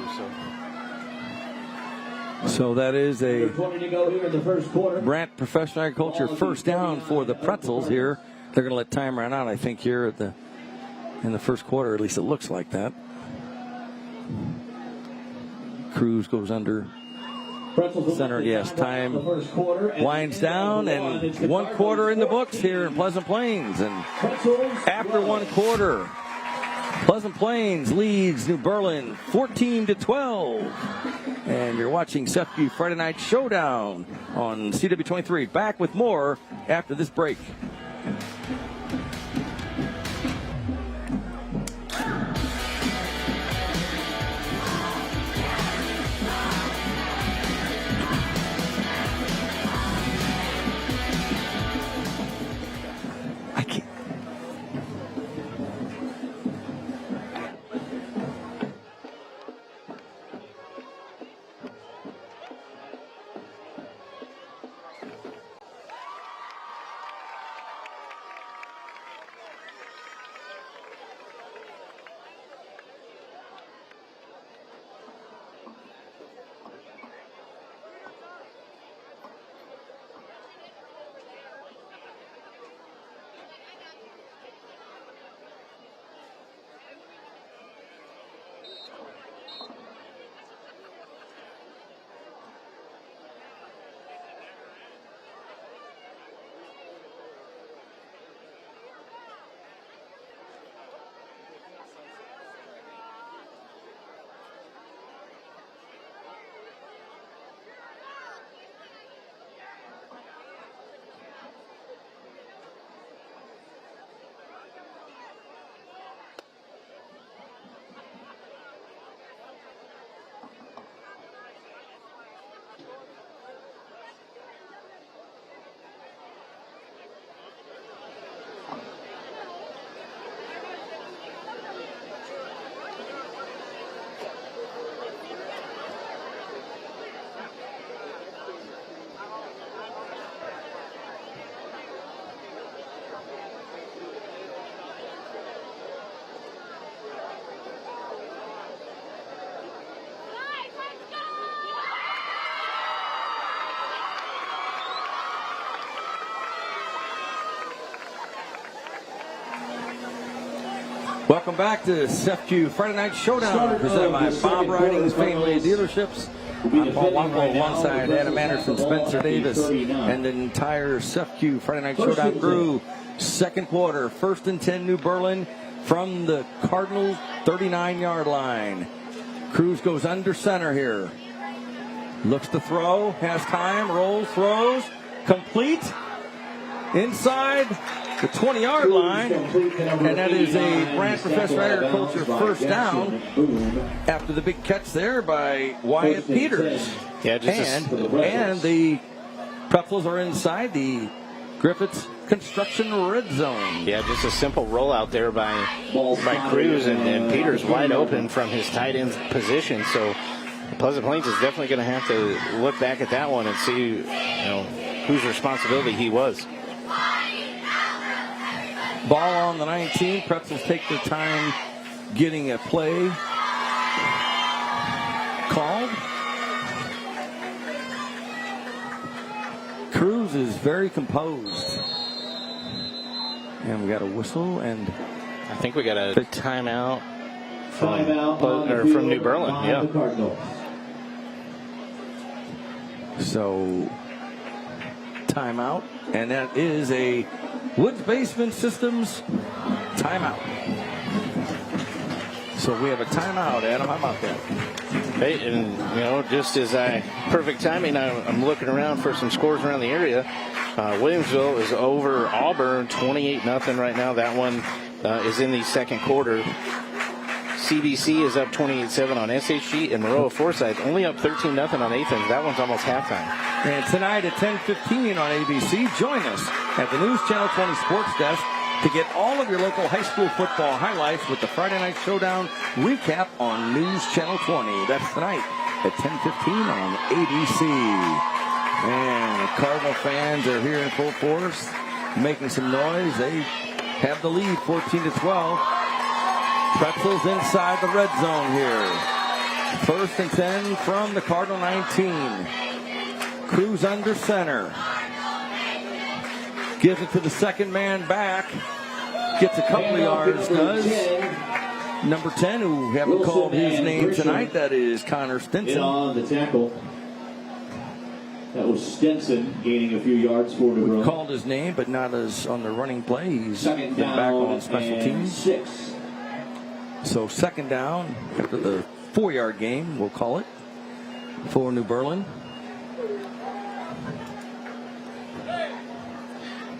So that is a 20 to go here in the first quarter. Brant Professional Agriculture first down for the Pretzels here. They're going to let time run out, I think, here in the first quarter. At least it looks like that. Cruz goes under center. Yes, time winds down, and 1 quarter in the books here in Pleasant Plains. And after 1 quarter, Pleasant Plains leads New Berlin 14-12. And you're watching CEFCU Friday Night Showdown on CW23. Back with more after this break. Welcome back to CEFCU Friday Night Showdown, presented by Bob Riding's Family Dealerships. I'm Paul Wample alongside Adam Anderson, Spencer Davis, and the entire CEFCU Friday Night Showdown crew. Second quarter, 1st and 10 New Berlin from the Cardinals 39-yard line. Cruz goes under center here. Looks to throw, has time, rolls, throws, complete, inside the 20-yard line, and that is a Brand Professor Agriculture first down after the big catch there by Wyatt Peters. Yeah, and the Pretzels are inside the Griffiths Construction red zone. Yeah, just a simple rollout there by Cruz, and Peters wide open from his tight end position. So Pleasant Plains is definitely going to have to look back at that one and see, whose responsibility he was. Ball on the 19. Pretzels take their time getting a play called. Cruz is very composed. And we got a whistle, and I think we got a timeout from New Berlin. Yeah. So timeout, and that is a Woods Basement Systems timeout. So we have a timeout, Adam. How about that? Hey, and just as perfect timing, I'm looking around for some scores around the area. Williamsville is over Auburn 28-0 right now. That one is in the second quarter. CBC is up 28-7 on SHG, and Maroa Forsyth only up 13-0 on Athens. That one's almost halftime. And tonight at 10:15 on ABC, join us at the News Channel 20 Sports Desk to get all of your local high school football highlights with the Friday Night Showdown recap on News Channel 20. That's tonight at 10:15 on ABC. And the Cardinal fans are here in full force, making some noise. They have the lead, 14-12. Pretzels inside the red zone here. 1st and 10 from the Cardinal 19. Cruz under center. Gives it to the second man back. Gets a couple of yards, does. Number 10, who haven't called his name tonight, that is Connor Stinson. On the tackle. That was Stinson gaining a few yards for New Berlin. Called his name, but not as on the running play. He's back on special teams. 6. So second down after the 4-yard game, we'll call it, for New Berlin.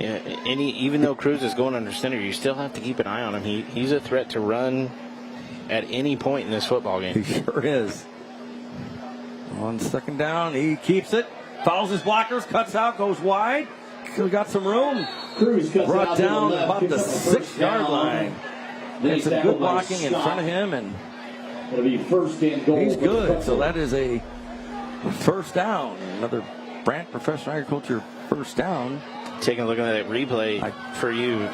Yeah, and even though Cruz is going under center, you still have to keep an eye on him. He's a threat to run at any point in this football game. He sure is. On second down, he keeps it, fouls his blockers, cuts out, goes wide. We got some room. Cruz cuts brought down about the 6-yard line. It's some good blocking in front of him, and it'll be 1st and goal. He's good. So that is a first down. Another Brand Professional Agriculture first down. Taking a look at that replay for you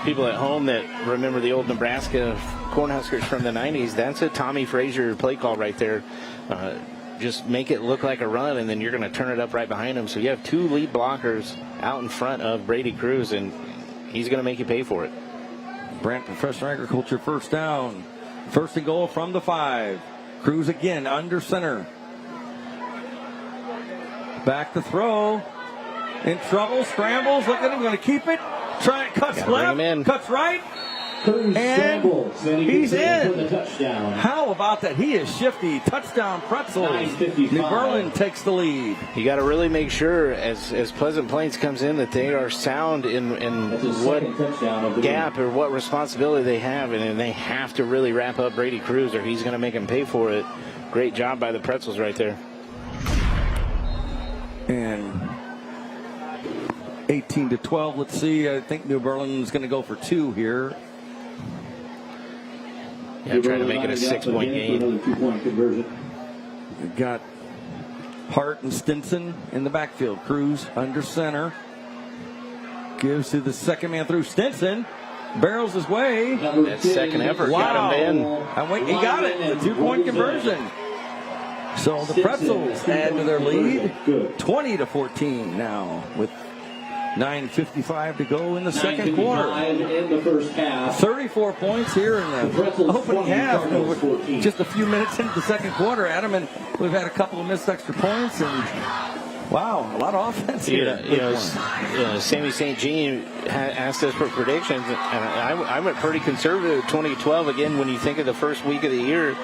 people at home that remember the old Nebraska Cornhuskers from the 90s. That's a Tommy Frazier play call right there. Just make it look like a run, and then you're going to turn it up right behind him. So you have 2 lead blockers out in front of Brady Cruz, and he's going to make you pay for it. Brand Professional Agriculture first down. 1st and goal from the 5. Cruz again under center. Back to throw. In trouble, scrambles, look at him, going to keep it. Cuts left, cuts right, and he's in. How about that? He is shifty. Touchdown, Pretzels. New Berlin takes the lead. You got to really make sure as Pleasant Plains comes in that they are sound in what gap or what responsibility they have, and they have to really wrap up Brady Cruz or he's going to make him pay for it. Great job by the Pretzels right there. And 18-12. Let's see. I think New Berlin's going to go for 2 here. Yeah, trying to make it a 6-point game. Another 2-point conversion. We've got Hart and Stinson in the backfield. Cruz under center. Gives to the second man through. Stinson barrels his way. That second effort got him in. He got it. The 2-point conversion. So the Pretzels add to their lead. 20-14 now with 9:55 to go in the second quarter. In the first half. 34 points here in the Pretzels opening 20, half. Cardinals 14. Just a few minutes into the second quarter, Adam, and we've had a couple of missed extra points. And wow, a lot of offense here. Sammy St. Jean asked us for predictions, and I went pretty conservative. 2012 again. When you think of the first week of the year,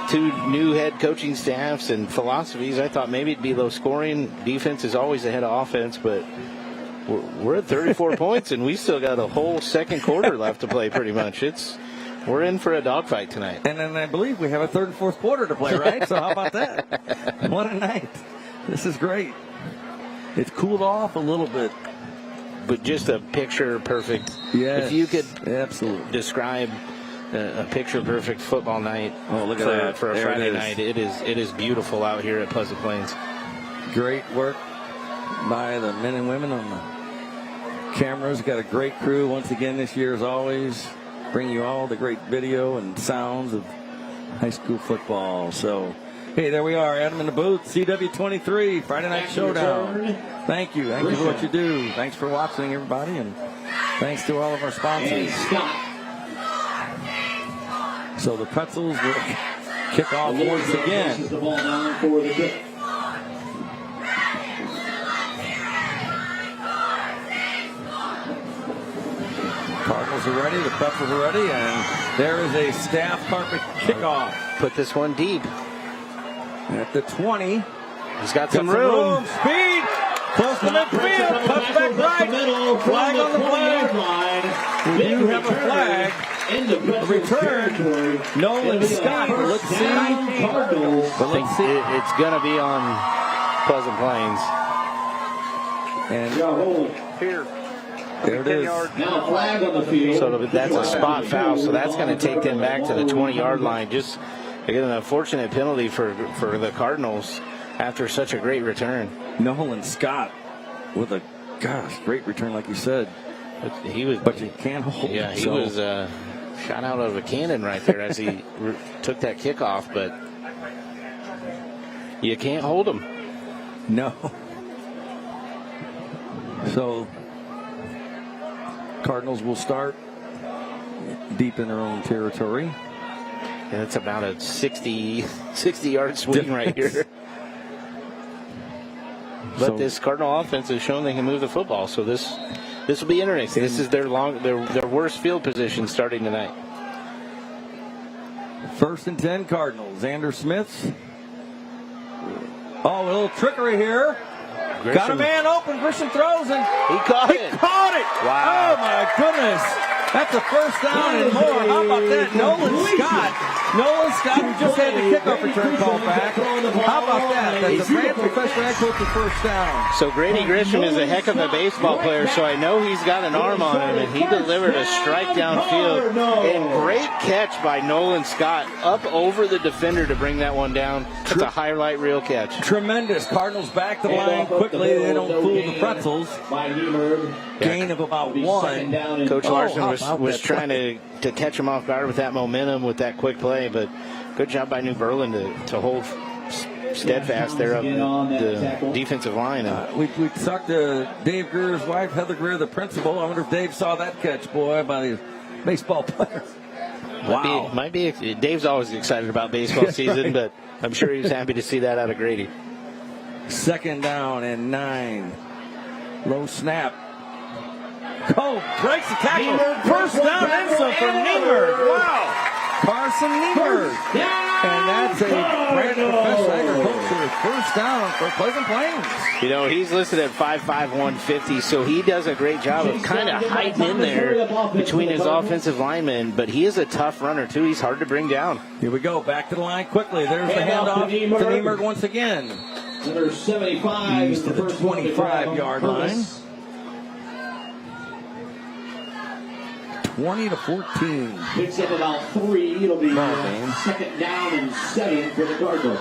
2 new head coaching staffs and philosophies, I thought maybe it'd be low scoring. Defense is always ahead of offense, but we're at 34 points, and we still got a whole second quarter left to play. Pretty much, we're in for a dogfight tonight. And then I believe we have a third and fourth quarter to play, right? So how about that? What a night! This is great. It's cooled off a little bit, but just a picture perfect. Yes, if you could absolutely describe a picture perfect football night. Oh, look at that for a Friday night! It is beautiful out here at Pleasant Plains. Great work by the men and women on the cameras. Got a great crew once again this year, as always. Bring you all the great video and sounds of high school football. So, hey, there we are, Adam in the booth. CW23 Friday Night Showdown. Thank you. Thank you for what you do. Thanks for watching, everybody, and thanks to all of our sponsors. So the Pretzels will kick off once again. The ball down for the kick. Cardinals are ready, the Pretzels are ready, and there is a staff carpet kickoff. Put this one deep. At the 20. He's got some room. Speed. Close to midfield. Cuts back right. Flag on the flag. We do have a flag. A return. Nolan Scott. Let's see. But let's see. It's going to be on Pleasant Plains. And here. There it is. Now flag on the field. So that's a spot foul. So that's going to take them back to the 20-yard line. Just again, an unfortunate penalty for the Cardinals after such a great return. Nolan Scott with a great return, like you said. But you can't hold. Yeah, he was shot out of a cannon right there as he took that kickoff. But you can't hold him. No. So Cardinals will start deep in their own territory. And it's about a 60-yard swing right here. But this Cardinal offense has shown they can move the football, so this will be interesting. This is their worst field position starting tonight. 1st and 10 Cardinals. Xander Smiths. Oh, a little trickery here. Grisham. Got a man open. Grisham throws and he caught it. Wow. Oh my goodness. That's a first down and more. How about that? Nolan Scott, who just had the kickoff return call back. How about that? That's a man professional head coach for first down. So Grady Grisham is a heck of a baseball player, so I know he's got an arm on him, and he delivered a strike downfield. And great catch by Nolan Scott up over the defender to bring that one down. That's a highlight reel catch. Tremendous. Cardinals back to the line quickly. They don't fool the Pretzels. Gain of about 1. Coach Larson was trying to catch him off guard with that momentum, with that quick play, but good job by New Berlin to hold steadfast there up the defensive line. We talked to Dave Greer's wife, Heather Greer, the principal. I wonder if Dave saw that catch, boy, by the baseball player. Wow. Might be. Dave's always excited about baseball season, but I'm sure he was happy to see that out of Grady. 2nd down and 9. Low snap. Oh, breaks the tackle. First down and some for Niemer. Wow. Carson Niemer. And that's a brand professional agriculture first down for Pleasant Plains. You know, he's listed at 5'5", 150, so he does a great job of kind of hiding in there between his offensive linemen, but he is a tough runner, too. He's hard to bring down. Here we go. Back to the line quickly. There's the handoff to Niemer once again. Number 75 is the 25-yard line. 20-14. Picks up about 3. It'll be 2nd down and 7 for the Cardinals.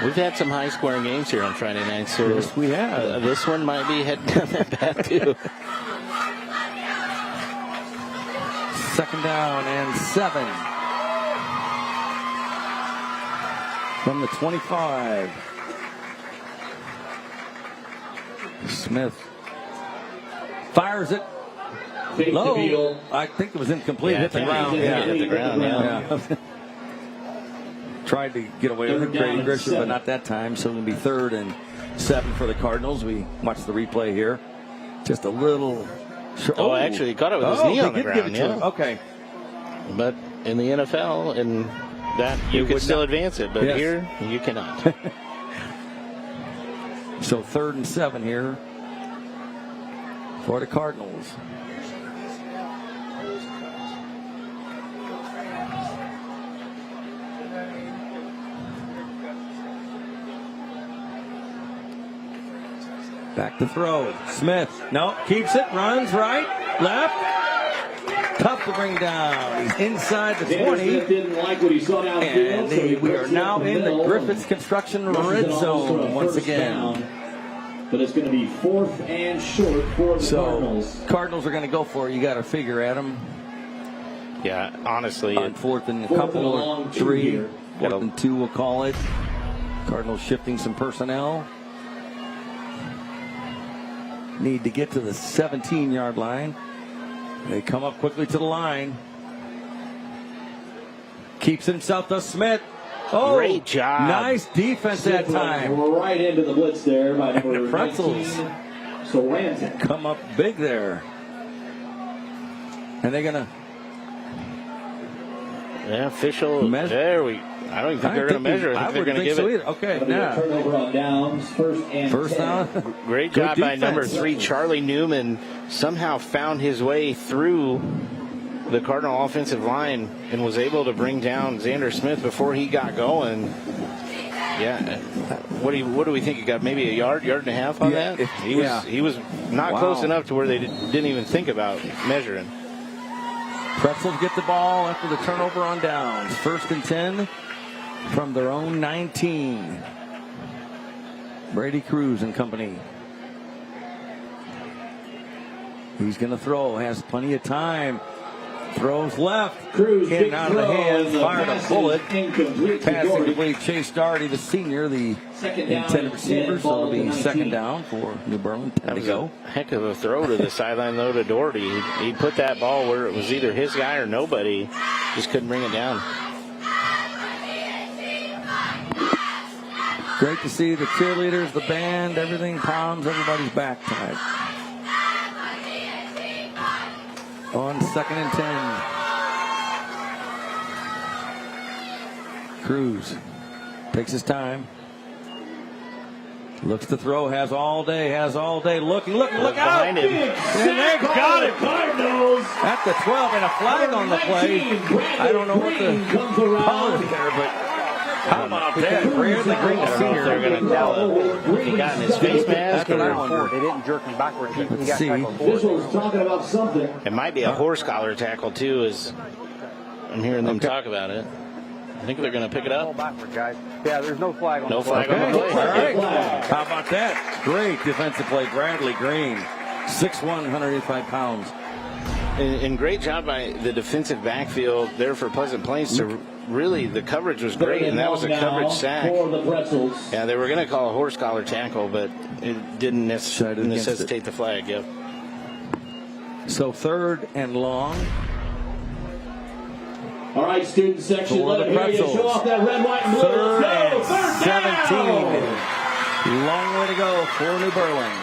We've had some high-scoring games here on Friday night, so yes, we have. This one might be heading down that path, too. 2nd down and 7. From the 25. Smith fires it low. I think it was incomplete. Hit the ground. Yeah, hit the ground. Yeah. Tried to get away with it, Grady Grisher, but not that time. So it'll be 3rd and 7 for the Cardinals. We watched the replay here. Just a little. Oh, actually, he caught it with his knee on the ground. Yeah. Okay. But in the NFL, and that you could still advance it, but here you cannot. So 3rd and 7 here for the Cardinals. Back to throw. Smith. No, keeps it, runs right, left. Tough to bring down. He's inside the 20. Didn't like what he saw downfield, and we are now in the Griffiths Construction red zone once again. But it's going to be 4th and short for the Cardinals. Cardinals are going to go for it. You got to figure at them. Yeah, honestly. On 4th and a couple or 3. 4th and 2, we'll call it. Cardinals shifting some personnel. Need to get to the 17-yard line. They come up quickly to the line. Keeps himself to Smith. Oh, great job. Nice defense that time. Right into the blitz there by number Pretzels. 19. So Ranton. Come up big there. And they're going to. Yeah, official. There we I don't think they're going to measure. I think they're going to give it. Either. Okay, now. Turnover on downs, first down. Great job by number 3, Charlie Newman. Somehow found his way through the Cardinal offensive line and was able to bring down Xander Smith before he got going. Yeah. What do we think? He got maybe a yard and a half on that? He was not close enough to where they didn't even think about measuring. Pretzels get the ball after the turnover on downs. 1st and 10 from their own 19. Brady Cruz and company. He's going to throw. Has plenty of time. Throws left. Cruz in out of the hands. Fired a bullet. Incomplete. Pass incomplete. Chase Doherty, the senior, the intended receiver. So it'll be 2nd down for New Berlin. 10 to go. Heck of a throw to the sideline, though, to Doherty. He put that ball where it was either his guy or nobody. Just couldn't bring it down. Great to see the cheerleaders, the band, everything, palms, everybody's back tonight. On 2nd and 10. Cruz takes his time. Looks to throw, has all day, looking, look out! Behind him. And they got him! Cardinals at the 12, and a flag on the play. I don't know what the call is there, but how about that? Brandon Green Sr. They're going to tell if he got in his face mask They didn't jerk him backwards. He got tackled forward. Officials talking about something. It might be a horse collar tackle, too, as I'm hearing them talk about it. I think they're going to pick it up. Backward, guys. Yeah, there's no flag on no the play. flag on the play. All right. How about that? Great defensive play. Bradley Green, 6'1", 185 pounds. And great job by the defensive backfield there for Pleasant Plains to really, the coverage was great, and that was a coverage sack. For the Pretzels. Yeah, they were going to call a horse collar tackle, but it didn't necessitate the flag. Yep. So 3rd and long. All right, student section, For let the it hear you. Pretzels. Show off that red, white, and blue. 3rd and Third 17. down. Long way to go for New Berlin.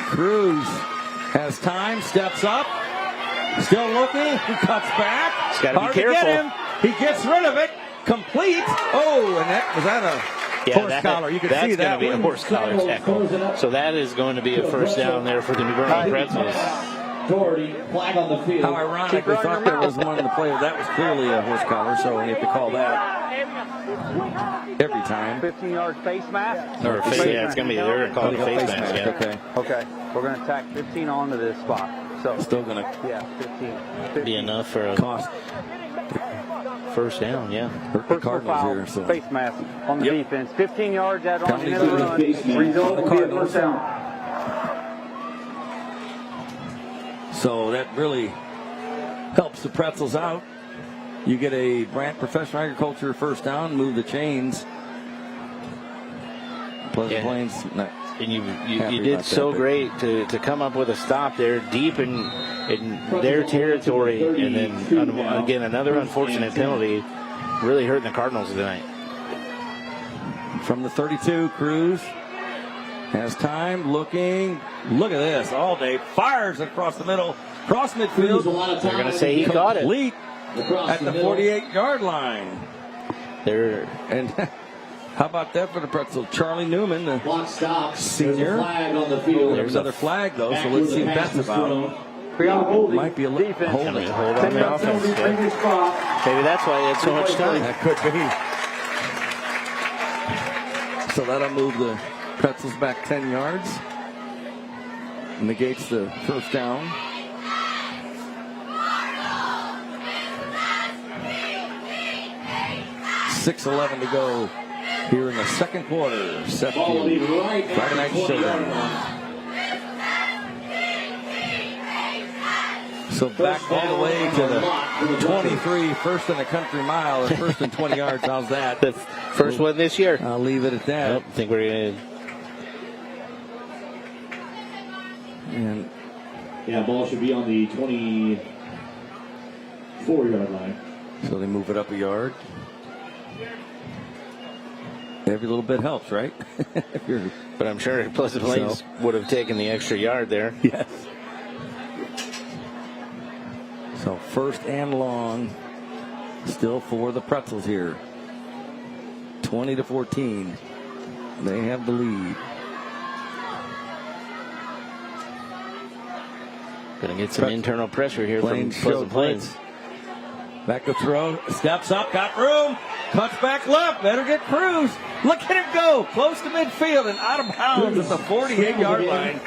Cruz has time, steps up, still looking, he cuts back. He's got to be careful. To get him. He gets rid of it, complete. Oh, and was that a horse collar? You can see that. That's going to be a horse collar tackle. So that is going to be a first down there for the New Berlin Pretzels. Doherty, flag on the field. How ironic, we thought there was one in the play. That was clearly a horse collar, so we have to call that every time. 15-yard face mask? Or face, yeah, it's going to be, they're going to call it a face mask. Yeah. Okay. We're going to tack 15 onto this spot. So Still going to 15. Be enough for a cost first down, yeah. the Cardinals here. So. Face mask on the defense. 15 yards out on the end of the run. Face mask. Result will be a first down. So that really helps the Pretzels out. You get a Brant Professional Agriculture first down, move the chains. Pleasant Plains. And you did so great to come up with a stop there deep in their territory, and then again another unfortunate penalty, really hurting the Cardinals tonight. From the 32, Cruz has time, looking. Look at this, all day fires across the middle, cross midfield. They're going to say he caught it. Complete at the 48-yard line. And how about that for the Pretzels? Charlie Newman, the senior. There's another flag, though, so let's see what that's about. Might be a hold on the offense. Maybe that's why he had so much time. That could be. So that'll move the Pretzels back 10 yards. Negates the first down. 6:11 to go here in the second quarter. CEFCU Friday Night Showdown. So back all the way to the 23, first in the country mile, or first and 20 yards. How's that? The first one this year. I'll leave it at that. I think we're going to. And yeah, ball should be on the 24-yard line. So they move it up a yard. Every little bit helps, right? But I'm sure Pleasant Plains would have taken the extra yard there. Yes. So first and long, still for the Pretzels here. 20-14. They have the lead. Going to get some internal pressure here from Pleasant Plains. Back to throw. Steps up. Got room. Cuts back left. Better get Cruz. Look at him go. Close to midfield and out of bounds at the 48-yard line.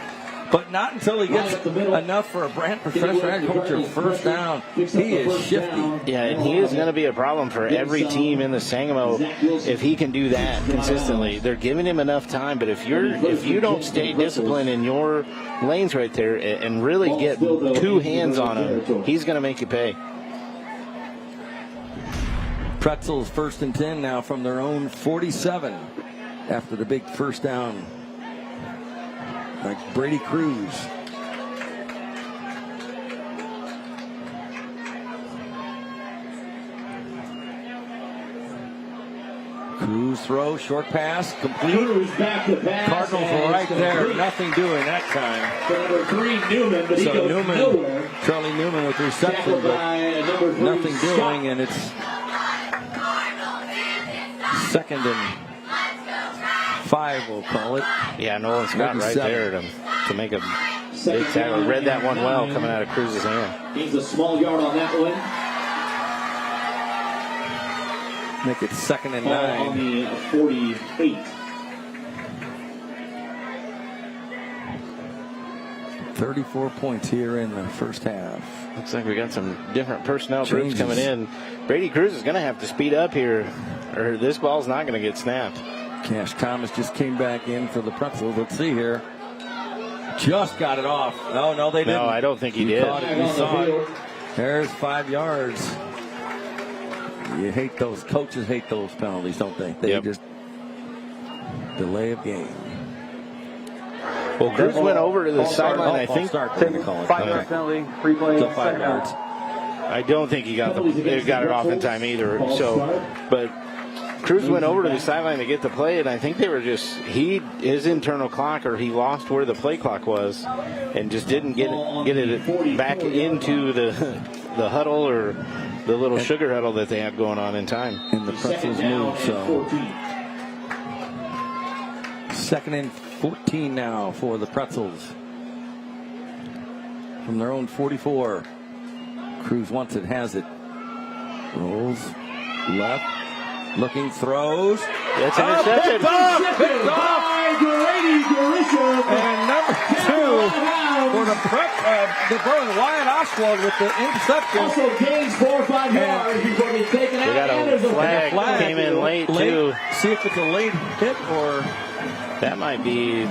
But not until he gets enough for a Brant Professor Agriculture first down. He is shifty. Yeah, and he is going to be a problem for every team in the Sangamo if he can do that consistently. They're giving him enough time, but if you don't stay disciplined in your lanes right there and really get two hands on him, he's going to make you pay. Pretzels first and 10 now from their own 47 after the big first down. Like Brady Cruz. Cruz throw, short pass, complete. Cruz back to pass. Cardinals were right there. Complete. Nothing doing that time. So number 3, Newman, but he goes nowhere. Charlie Newman with reception, but nothing doing, and it's second and 5, we'll call it. Yeah, Nolan Scott right there to make a big tackle. Read that one well coming out of Cruz's hand. Gains a small yard on that one. Make it second and 9. On the 48. 34 points here in the first half. Looks like we got some different personnel groups coming in. Brady Cruz is going to have to speed up here, or this ball's not going to get snapped. Cash Thomas just came back in for the Pretzels. Let's see here. Just got it off. No, they didn't. No, I don't think he did. We saw it. There's 5 yards. You hate those. Coaches hate those penalties, don't they? They just delay of game. Well, Cruz went over to the sideline, I think. 5-yard penalty, free play, so 5 yards. I don't think he got it off in time either. So, but Cruz went over to the sideline to get the play, and I think they were his internal clock, or he lost where the play clock was, and just didn't get it back into the huddle or the little sugar huddle that they have going on in time. And the Pretzels move, so second and 14 now for the Pretzels from their own 44. Cruz wants it, has it, rolls left, looking, throws. That's an interception. Picked off. And number 2 for the Berlin, Wyatt Oswald with the interception. Also gains 4 or 5 yards before he's taken out. We got a flag came in late too. See if it's a late hit or that might be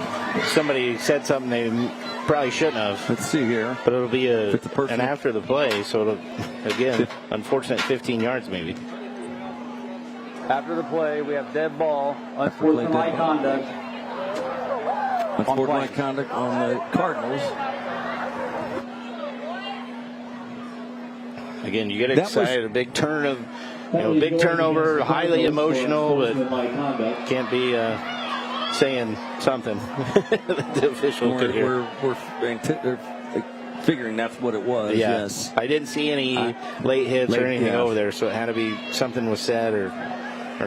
somebody said something they probably shouldn't have. Let's see here. But it'll be an after the play, so it'll, again, unfortunate 15 yards maybe. After the play, we have dead ball, unsportsmanlike conduct. Unsportsmanlike conduct on the Cardinals. Again, you get excited. A big big turnover, highly emotional, but can't be saying something. The official could hear. We're figuring that's what it was. Yeah. Yes. I didn't see any late hits or anything over there, so it had to be something was said or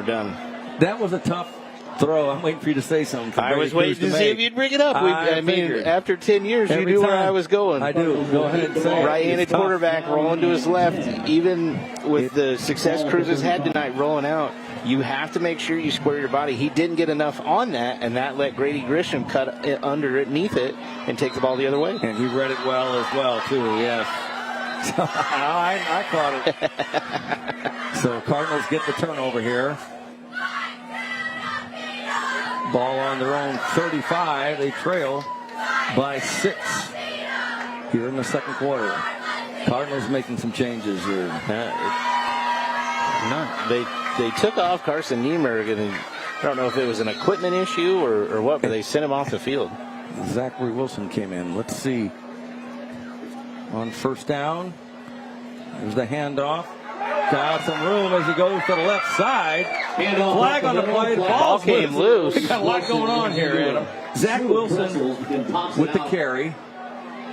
done. That was a tough throw. I'm waiting for you to say something. I was waiting to see if you'd bring it up. I mean, after 10 years, you knew where I was going. I do. Go ahead and say it. Right-handed quarterback rolling to his left. Even with the success Cruz has had tonight rolling out, you have to make sure you square your body. He didn't get enough on that, and that let Grady Grisham cut it underneath it and take the ball the other way. And he read it well as well, too, yes. So, I caught it. So Cardinals get the turnover here. Ball on their own 35. They trail by 6 here in the second quarter. Cardinals making some changes here. They took off Carson Niemerg, and I don't know if it was an equipment issue or what, but they sent him off the field. Zachary Wilson came in. Let's see. On first down, there's the handoff. Got some room as he goes to the left side. Flag on the play. The ball came loose. We got a lot going on here, Adam. Zach Wilson with the carry.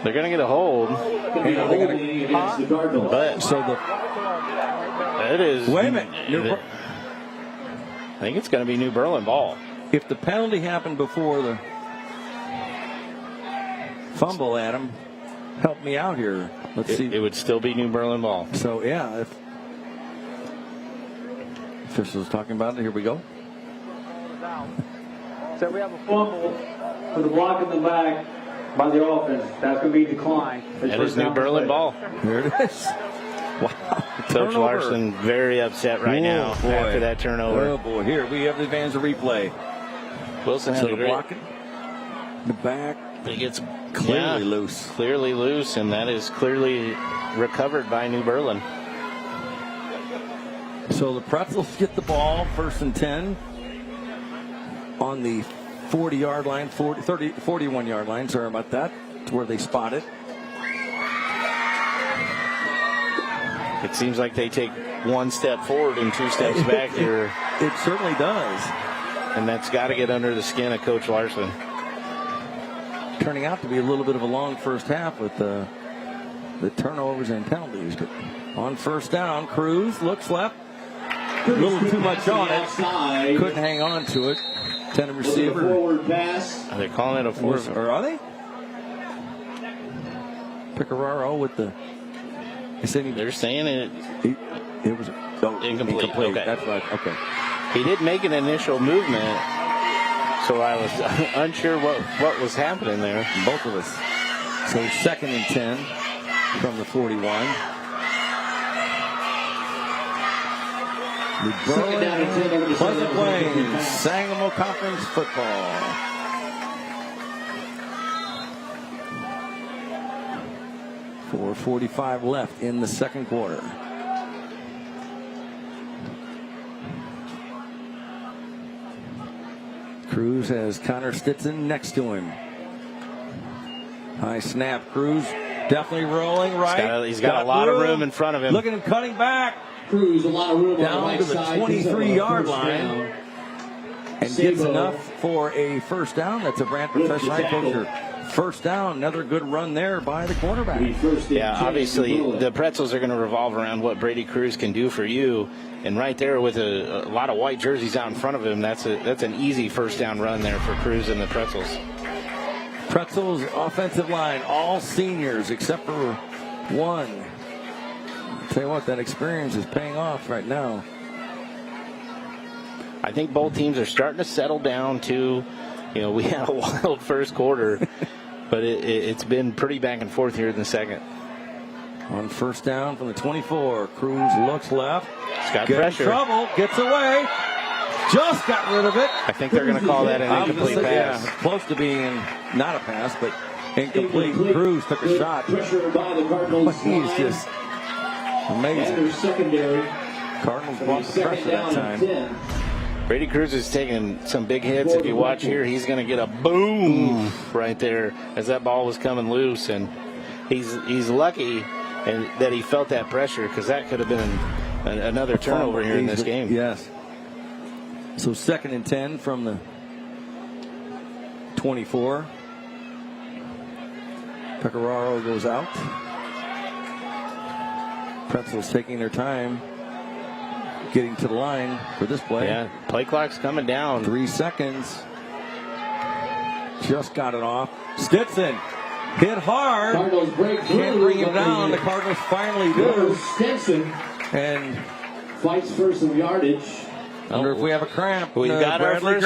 They're going to get a hold. But so it is. Wait a minute. I think it's going to be New Berlin ball. If the penalty happened before the fumble, Adam, help me out here. Let's see. It would still be New Berlin ball. So, yeah. If officials talking about it, here we go. So we have a fumble for the block in the back by the offense. That's going to be declined. That is New Berlin ball. There it is. Wow. Coach Larson very upset right now after that turnover. Oh, boy. Here we have the advantage of replay. Wilson had a great blocking. The back. It gets clearly loose. Clearly loose, and that is clearly recovered by New Berlin. So the Pretzels get the ball, 1st and 10 on the 40-yard line, 41-yard line. Sorry about that. It's where they spot it. It seems like they take 1 step forward and 2 steps back here. It certainly does. And that's got to get under the skin of Coach Larson. Turning out to be a little bit of a long first half with the turnovers and penalties. But on first down, Cruz looks left. A little too much on it. Couldn't hang on to it. 10 receiver. Forward pass. Are they calling it a forward? Or are they? Pecoraro with the. They're saying it. It was incomplete. Okay. That's right. Okay. He did make an initial movement, so I was unsure what was happening there. Both of us. So 2nd and 10 from the 41. The Berlin Pleasant Plains Sangamo Conference football. .445 left in the second quarter. Cruz has Connor Stinson next to him. High snap. Cruz definitely rolling right. He's got a lot of room in front of him. Look at him cutting back. Cruz, a lot of room down on the right to the side. 23-yard line. And gets enough for a first down. That's a Brantford touchdown poster. First down, another good run there by the cornerback. Yeah, obviously the Pretzels are going to revolve around what Brady Cruz can do for you. And right there with a lot of white jerseys out in front of him, that's an easy first down run there for Cruz and the Pretzels. Pretzels offensive line, all seniors except for one. I'll tell you what, that experience is paying off right now. I think both teams are starting to settle down too. You know, we had a wild first quarter, but it's been pretty back and forth here in the second. On first down from the 24, Cruz looks left. He's got pressure. Trouble, gets away. Just got rid of it. I think they're going to call that an incomplete pass. Yeah, close to being not a pass, but incomplete. Cruz took a shot. Pressure by the Cardinals. He's just amazing. Secondary. Cardinals brought the pressure that time. Brady Cruz is taking some big hits. If you watch here, he's going to get a boom right there as that ball was coming loose. And he's lucky that he felt that pressure, because that could have been another turnover here in this game. Yes. So 2nd and 10 from the 24. Pecoraro goes out. Pretzels taking their time getting to the line for this play. Yeah, play clock's coming down. 3 seconds. Just got it off. Stetson hit hard. Cardinals break through. Can't bring him down. The Cardinals finally do. Stetson And fights for some yardage. I wonder if we have a cramp. We've got our first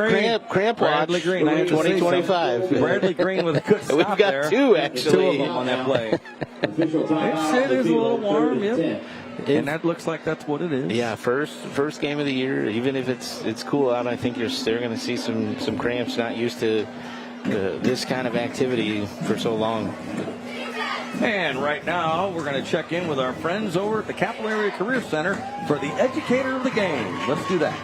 cramp watch. Bradley Green, 2025. Bradley Green with a good stop. We've got there. 2 actually. 2 of them on that play. Official timeout. It is a little warm, yep. 10. And that looks like that's what it is. Yeah, first game of the year. Even if it's cool out, I think they're going to see some cramps. Not used to this kind of activity for so long. And right now, we're going to check in with our friends over at the Capillary Career Center for the educator of the game. Let's do that.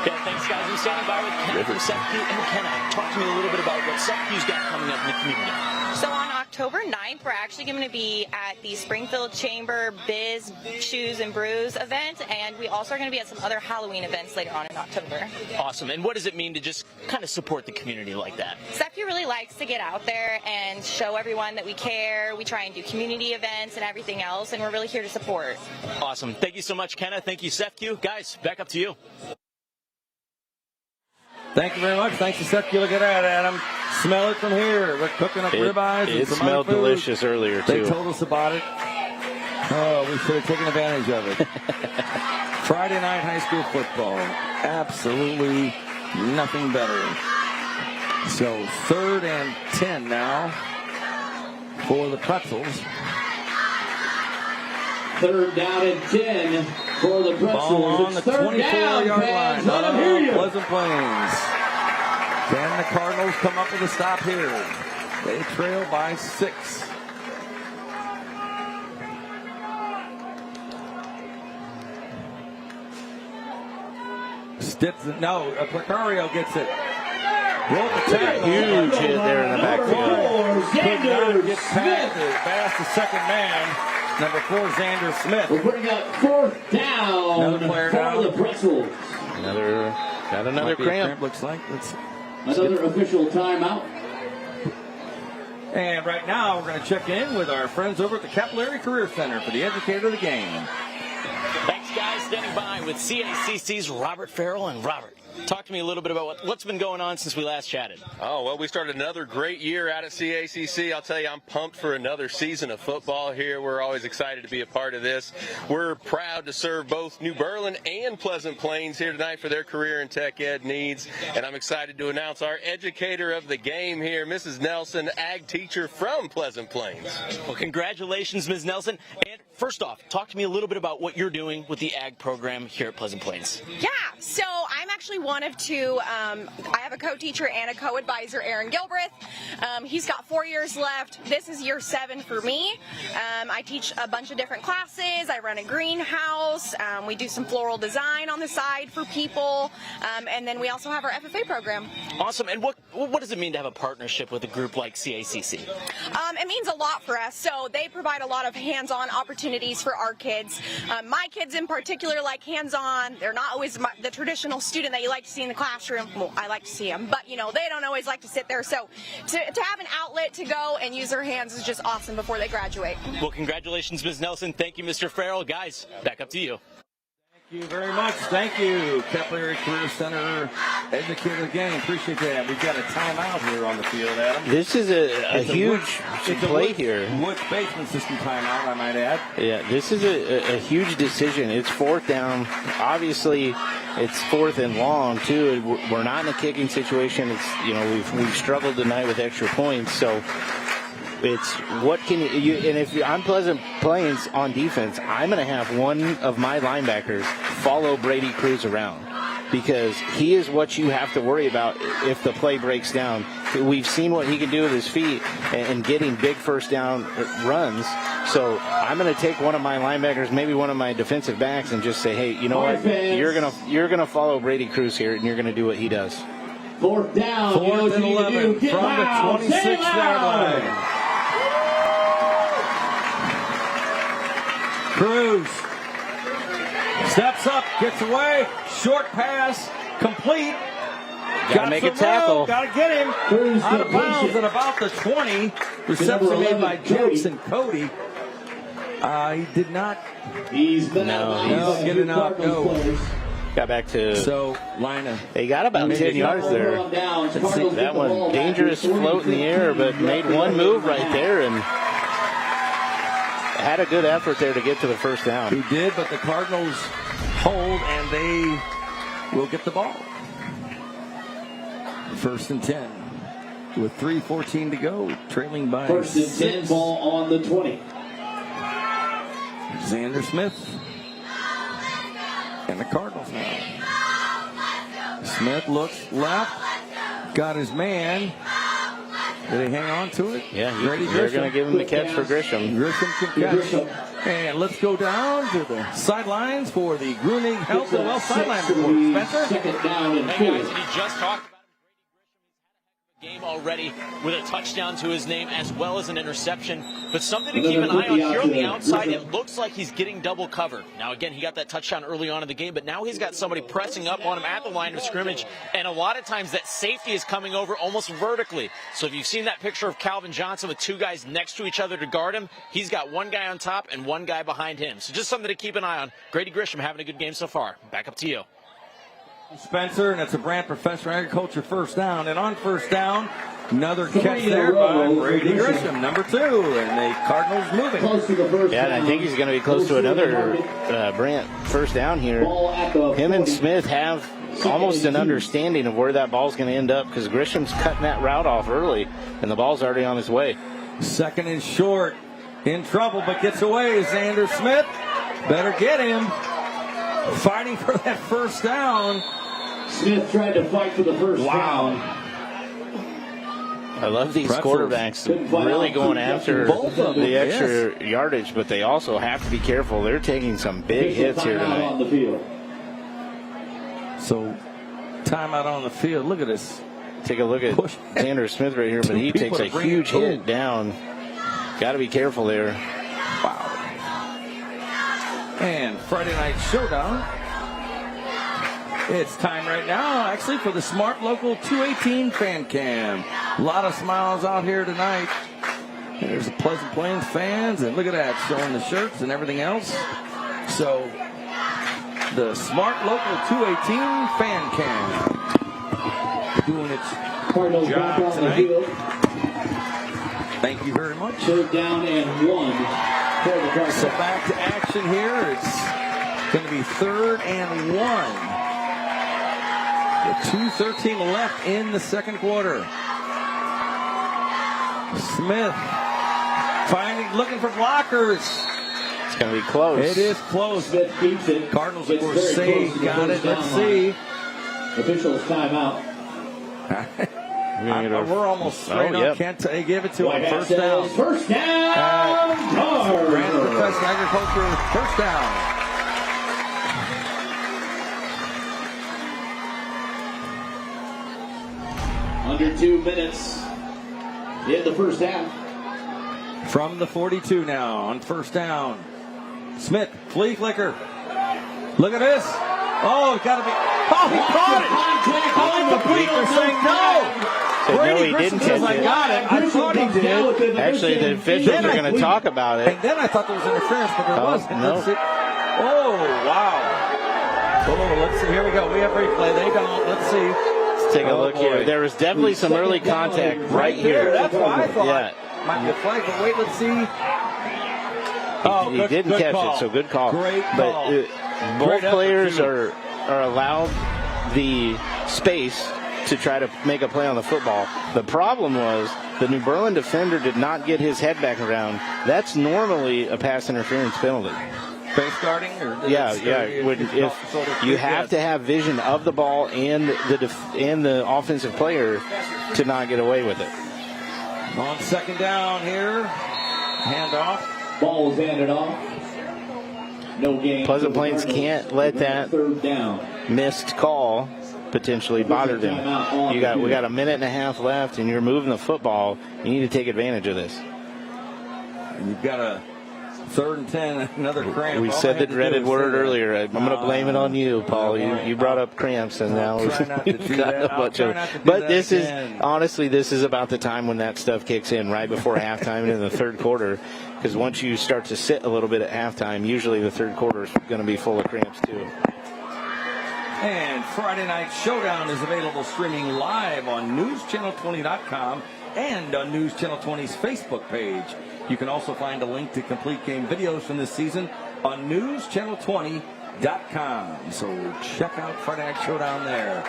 Okay, thanks, guys. I'm standing by with Kenna from CEFCU. And Kenna, talk to me a little bit about what CEFCU's got coming up in the community. So on October 9th, we're actually going to be at the Springfield Chamber Biz, Shoes, and Brews event, and we also are going to be at some other Halloween events later on in October. Awesome. And what does it mean to just kind of support the community like that? CEFCU really likes to get out there and show everyone that we care. We try and do community events and everything else, and we're really here to support. Awesome. Thank you so much, Kenna. Thank you, CEFCU. Guys, back up to you. Thank you very much. Thanks to CEFCU. Look at that, Adam. Smell it from here. We're cooking up ribeyes. It and some smelled other food. delicious earlier, too. They told us about it. Oh, we should have taken advantage of it. Friday night high school football. Absolutely nothing better. So 3rd and 10 now for the Pretzels. 3rd down and 10 for the Pretzels. Ball on the 24-yard line. Let them hear you. Pleasant Plains. Can the Cardinals come up with a stop here? They trail by 6. Stetson, no, Precario gets it. Broke the tackle. Huge hit there in the backfield. Could not get past the second man. Number 4, Xander Smith. We're putting up 4th down Another player for down. the Pretzels. Got another cramp. Looks like. Another official timeout. And right now, we're going to check in with our friends over at the Capillary Career Center for the educator of the game. Thanks, guys. Standing by with CACC's Robert Farrell. And Robert, talk to me a little bit about what's been going on since we last chatted. Oh, well, we started another great year out at CACC. I'll tell you, I'm pumped for another season of football here. We're always excited to be a part of this. We're proud to serve both New Berlin and Pleasant Plains here tonight for their career and tech ed needs. And I'm excited to announce our educator of the game here, Mrs. Nelson, ag teacher from Pleasant Plains. Well, congratulations, Ms. Nelson. And first off, talk to me a little bit about what you're doing with the ag program here at Pleasant Plains. Yeah, so I'm actually one of 2. I have a co-teacher and a co-advisor, Aaron Gilbreth. He's got 4 years left. This is year 7 for me. I teach a bunch of different classes. I run a greenhouse. We do some floral design on the side for people. And then we also have our FFA program. Awesome. And what does it mean to have a partnership with a group like CACC? It means a lot for us. So they provide a lot of hands-on opportunities for our kids. My kids in particular like hands-on. They're not always the traditional student that you like to see in the classroom. Well, I like to see them, but they don't always like to sit there. So to have an outlet to go and use their hands is just awesome before they graduate. Well, congratulations, Ms. Nelson. Thank you, Mr. Farrell. Guys, back up to you. Thank you very much. Thank you, Capillary Career Center educator again. Appreciate that. We've got a timeout here on the field, Adam. This is a huge play here. Woods basement system timeout, I might add. Yeah, this is a huge decision. It's 4th down. Obviously, it's 4th and long too. We're not in a kicking situation. It's we've struggled tonight with extra points, so. It's what can you and if I'm Pleasant Plains on defense, I'm going to have one of my linebackers follow Brady Cruz around because he is what you have to worry about if the play breaks down. We've seen what he can do with his feet and getting big first down runs. So I'm going to take one of my linebackers, maybe one of my defensive backs, and just say, hey, you know what? You're gonna follow Brady Cruz here, and you're going to do what he does. 4th down. 4th and 11 from the 26-yard line. Cruz steps up, gets away, short pass, complete. Got to make a tackle. Got to get him out of bounds at about the 20. Reception made by Jackson Cody. He did not. He's been get it out. No. Got back to. So, Lina. They got about 10 yards there. That one, dangerous float in the air, but made one move right there and had a good effort there to get to the first down. He did, but the Cardinals hold, and they will get the ball. 1st and 10 with 3:14 to go, trailing by 1st and 10, 6. ball on the 20. Xander Smith and the Cardinals now. Smith looks left, got his man. Did he hang on to it? Yeah, they're going to give him the catch for Grisham. Grisham can catch. And let's go down to the sidelines for the Grunig Health and Wealth sideline report. Spencer? 2nd down and 4. Hey guys, he just talked about game already with a touchdown to his name as well as an interception. But something to keep an eye on here on the outside, it looks like he's getting double covered. Now again, he got that touchdown early on in the game, but now he's got somebody pressing up on him at the line of scrimmage, and a lot of times that safety is coming over almost vertically. So if you've seen that picture of Calvin Johnson with 2 guys next to each other to guard him, he's got 1 guy on top and 1 guy behind him. So just something to keep an eye on. Grady Grisham having a good game so far. Back up to you. Spencer, and it's a Brand Professional Agriculture 1st down. And on 1st down, another catch there by Brady Grisham, number 2, and the Cardinals moving. Yeah, and I think he's going to be close to another Brant 1st down here. Him and Smith have almost an understanding of where that ball's going to end up because Grisham's cutting that route off early, and the ball's already on his way. 2nd and short, in trouble, but gets away. Xander Smith, better get him. Fighting for that 1st down. Smith tried to fight for the 1st down. I love these Pretzels. quarterbacks really going after the extra yardage, but they also have to be careful. They're taking some big hits here tonight. On the field. So, timeout on the field. Look at this. Take a look at Xander Smith right here, but he takes a huge hit down. Got to be careful there. Wow. And Friday Night Showdown. It's time right now, actually, for the Smart Local 218 Fan Cam. A lot of smiles out here tonight. There's the Pleasant Plains fans, and look at that, showing the shirts and everything else. So, the Smart Local 218 Fan Cam doing its job tonight. Thank you very much. 3rd down and 1. So back to action here. It's going to be 3rd and 1. With 2:13 left in the 2nd quarter. Smith looking for blockers. It's going to be close. It is close. Smith beats it. Cardinals, of course, say got it. Let's see. Officials timeout. We're almost straight on. Can't give it to him. 1st down. 1st down. Brand Professional Agriculture 1st down. Under 2 minutes in the 1st half. From the 42 now on 1st down. Smith, flea flicker. Look at this. Oh, it's got to be. Oh, he caught it. Incomplete. They're saying no. No, he didn't catch it. I got it. I thought he did. Actually, the officials are going to talk about it. And then I thought there was interference, but there wasn't. No. Oh, wow. Oh, let's see. Here we go. We have replay. They don't. Let's see. Let's take a look here. There was definitely some early contact right here. That's what I thought. Yeah. Might be a flag, but wait, let's see. He didn't catch it, so good call. Great call. But both players are allowed the space to try to make a play on the football. The problem was the New Berlin defender did not get his head back around. That's normally a pass interference penalty. Face guarding? Yeah. If you have to have vision of the ball and the offensive player to not get away with it. On 2nd down here. Handoff. Ball is handed off. No gain. Pleasant Plains can't let that third down. missed call potentially bother them. We got a minute and a half left, and you're moving the football. You need to take advantage of this. You've got a 3rd and 10, another cramp. We said the dreaded word earlier. I'm going to blame it on you, Paul. You brought up cramps, and now we've got a bunch of. But this is honestly, this is about the time when that stuff kicks in, right before halftime and in the third quarter. Because once you start to sit a little bit at halftime, usually the third quarter is going to be full of cramps too. And Friday Night Showdown is available streaming live on newschannel20.com and on News Channel 20's Facebook page. You can also find a link to complete game videos from this season on newschannel20.com. So check out Friday Night Showdown there.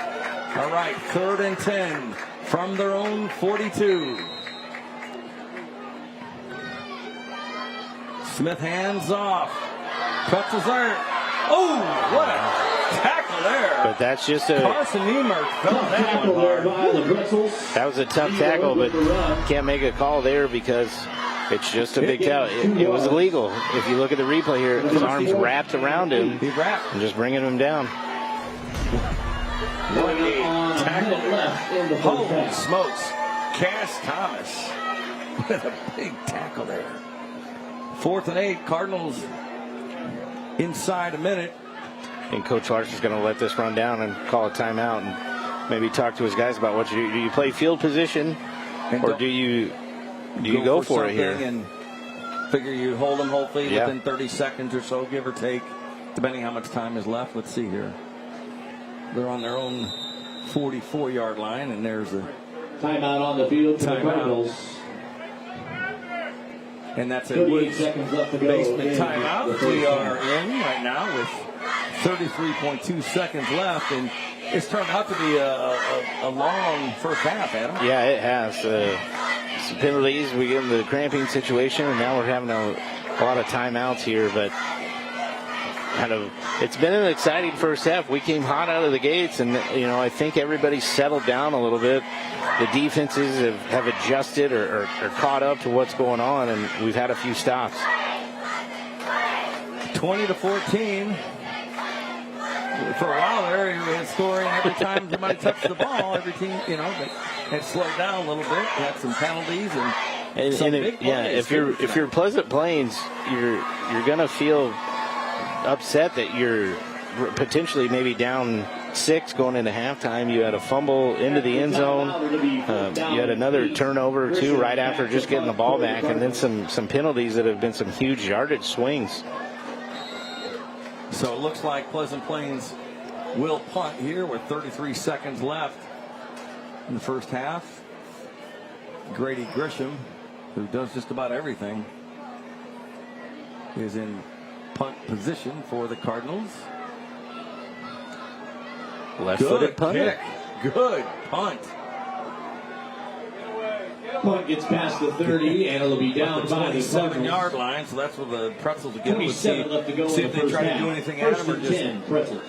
All right, 3rd and 10 from their own 42. Smith hands off. Pretzels there. Oh, what a tackle there. But that's just a Carson Niemer felt that one hard. That was a tough tackle, but can't make a call there because it's just a big tackle. It was illegal. If you look at the replay here, his arms wrapped around him and just bringing him down. What a tackle. Holy smokes. Cass Thomas with a big tackle there. 4th and 8, Cardinals inside a minute. And Coach Larson's going to let this run down and call a timeout and maybe talk to his guys about what you do. Do you play field position or do you go for it here? And figure you hold them hopefully within 30 seconds or so, give or take, depending how much time is left. Let's see here. They're on their own 44-yard line, and there's a timeout on the field for the Cardinals. And that's a 38 seconds left to go. basement timeout. We are in right now with 33.2 seconds left, and it's turned out to be a long first half, Adam. Yeah, it has. Some penalties, we get into the cramping situation, and now we're having a lot of timeouts here, but it's been an exciting first half. We came hot out of the gates, and I think everybody's settled down a little bit. The defenses have adjusted or caught up to what's going on, and we've had a few stops. 20-14. For a while there, you had scoring every time somebody touched the ball. Every team, had slowed down a little bit. Had some penalties and some big plays. If you're Pleasant Plains, you're gonna feel upset that you're potentially maybe down 6 going into halftime. You had a fumble into the end zone. You had another turnover or 2 right after just getting the ball back, and then some penalties that have been some huge yardage swings. So it looks like Pleasant Plains will punt here with 33 seconds left in the first half. Grady Grisham, who does just about everything, is in punt position for the Cardinals. Left-footed punt. Good punt. Punt gets past the 30, and it'll be down by the 7-yard line, so that's where the Pretzels will get. 27 left to go. See if they try to do anything at them or just 10, Pretzels.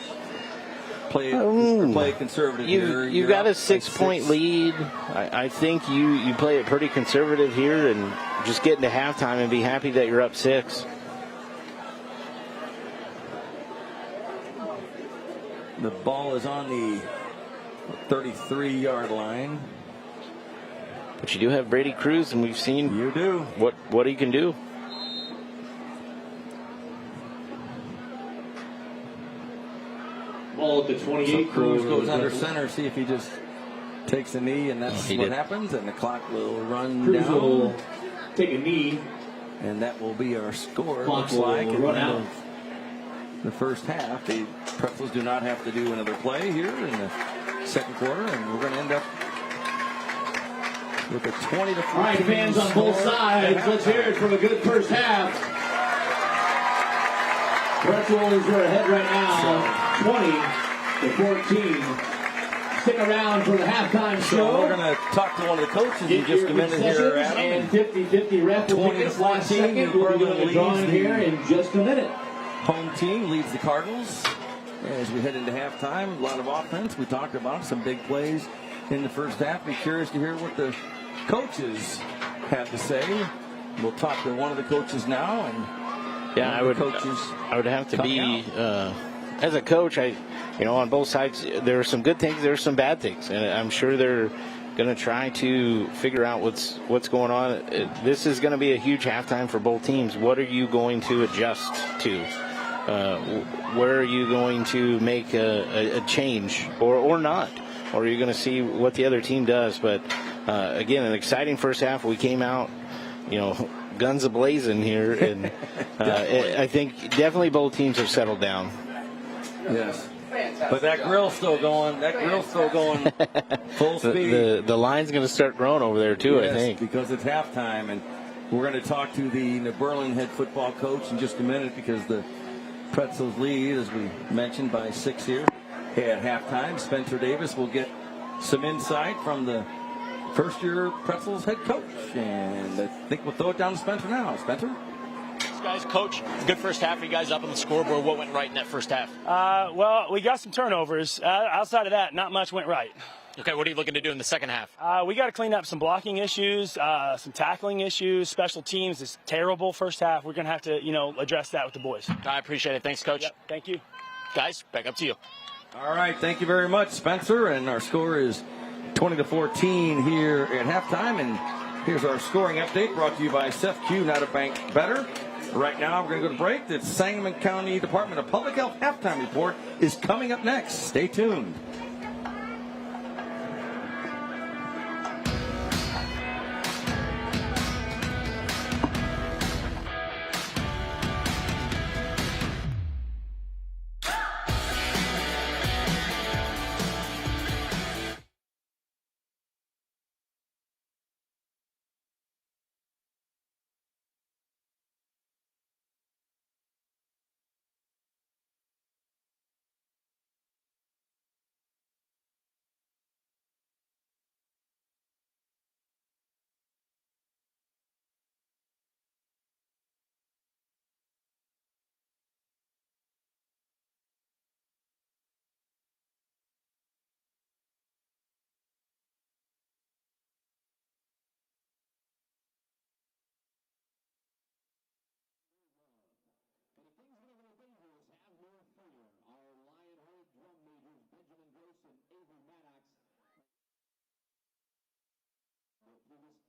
play conservative here. You got a 6-point lead. I think you play it pretty conservative here and just get into halftime and be happy that you're up 6. The ball is on the 33-yard line. But you do have Brady Cruz, and we've seen what he can do. Ball at the 28. So Cruz goes under center, see if he just takes a knee, and that's what happens, and the clock will run Cruz down. will take a knee. And that will be our score, Clock looks like. will run out. The first half. The Pretzels do not have to do another play here in the second quarter, and we're going to end up with a 20-14. All right, fans on both sides, let's hear it from a good first half. Pretzels are ahead right now, 20-14. Stick around for the halftime show. So we're going to talk to one of the coaches in just a minute here, Adam. And 50-50 ref will pick us last second. We'll be doing a drawing here in just a minute. Home team leads the Cardinals as we head into halftime. A lot of offense. We talked about some big plays in the first half. Be curious to hear what the coaches have to say We'll talk to one of the coaches now, and yeah, I would have to be as a coach. On both sides, there are some good things, there are some bad things, and I'm sure they're going to try to figure out what's going on. This is going to be a huge halftime for both teams. What are you going to adjust to? Where are you going to make a change or not? Or are you going to see what the other team does? But again, an exciting first half. We came out, guns a-blazing here, and I think definitely both teams have settled down. Yes. But that grill's still going. Full speed. The line's going to start growing over there, too, yes, I think. because it's halftime. And we're going to talk to the New Berlin head football coach in just a minute, because the Pretzels lead, as we mentioned, by 6 here at halftime. Spencer Davis will get some insight from the first-year Pretzels head coach. And I think we'll throw it down to Spencer now. Spencer? Guys, Coach, good first half for you guys up on the scoreboard. What went right in that first half? Well, we got some turnovers. Outside of that, not much went right. Okay, what are you looking to do in the second half? We got to clean up some blocking issues, some tackling issues. Special teams is terrible first half. We're going to have to, address that with the boys. I appreciate it. Thanks, Coach. Yep, thank you. Guys, back up to you. All right, thank you very much, Spencer. And our score is 20-14 here at halftime. And here's our scoring update brought to you by CEFCU, Not a Bank Better. Right now, we're going to go to break. The Sangamon County Department of Public Health halftime report is coming up next. Stay tuned.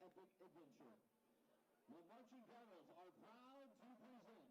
Epic adventure. The marching Cardinals are proud to present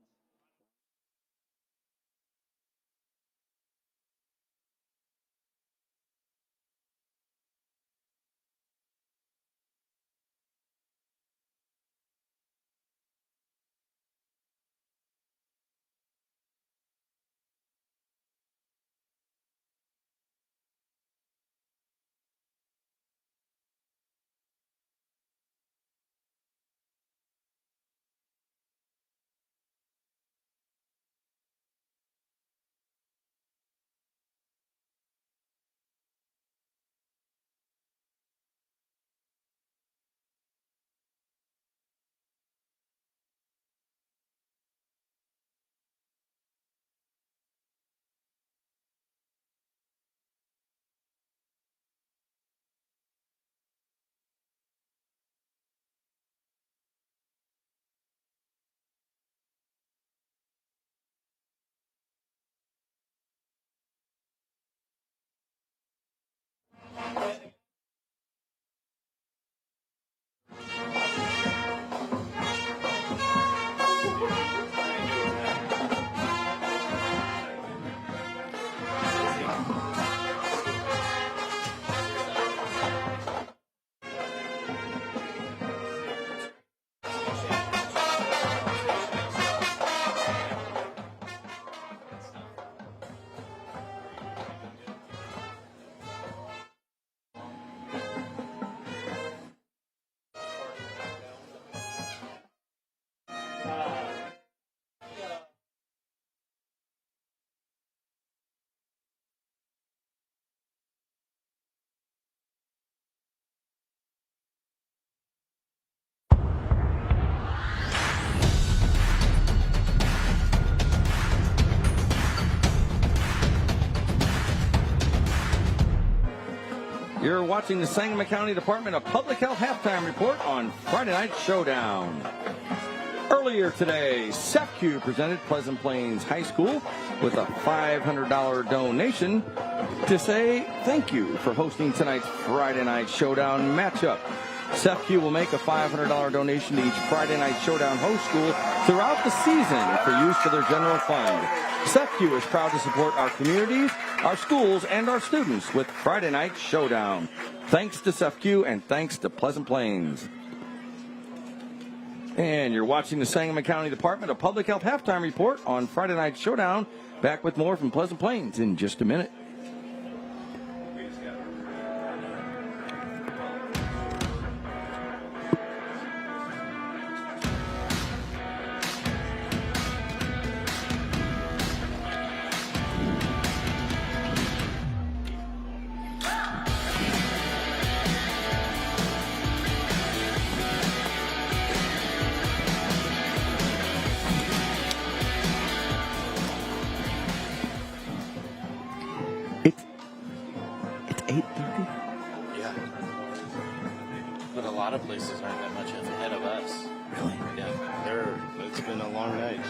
You're watching the Sangamon County Department of Public Health halftime report on Friday Night Showdown. Earlier today, CEFCU presented Pleasant Plains High School with a $500 donation to say thank you for hosting tonight's Friday Night Showdown matchup. CEFCU will make a $500 donation to each Friday Night Showdown host school throughout the season for use for their general fund. CEFCU is proud to support our communities, our schools, and our students with Friday Night Showdown. Thanks to CEFCU and thanks to Pleasant Plains. And you're watching the Sangamon County Department of Public Health Halftime Report on Friday Night Showdown. Back with more from Pleasant Plains in just a minute. It's 8:30. Yeah. But a lot of places aren't that much ahead of us. Really? Yeah. It's been a long night.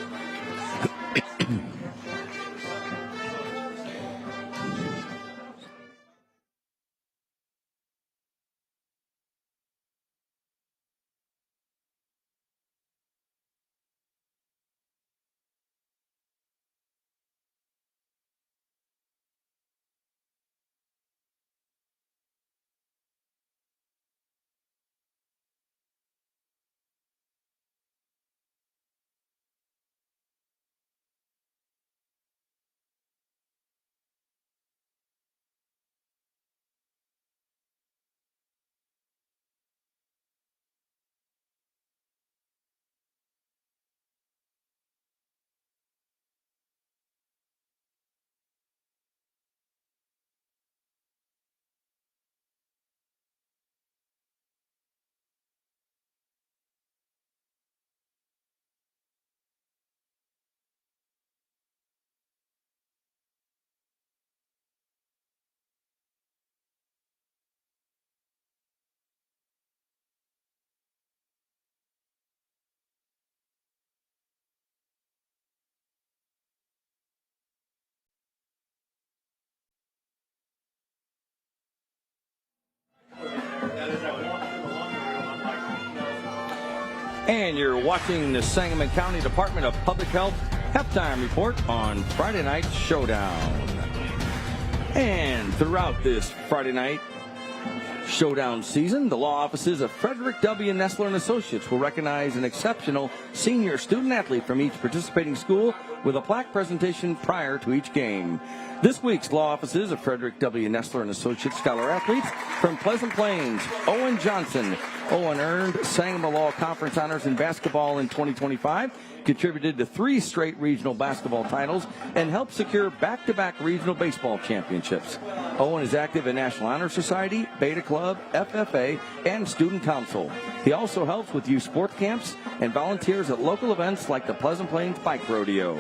And you're watching the Sangamon County Department of Public Health Halftime Report on Friday Night Showdown. And throughout this Friday Night Showdown season, the law offices of Frederick W. Nestler and Associates will recognize an exceptional senior student athlete from each participating school with a plaque presentation prior to each game. This week's law offices of Frederick W. Nestler and Associates scholar athletes from Pleasant Plains, Owen Johnson. Owen earned Sangamon Law Conference honors in basketball in 2025, contributed to 3 straight regional basketball titles, and helped secure back-to-back regional baseball championships. Owen is active in National Honor Society, Beta Club, FFA, and Student Council. He also helps with youth sport camps and volunteers at local events like the Pleasant Plains Bike Rodeo.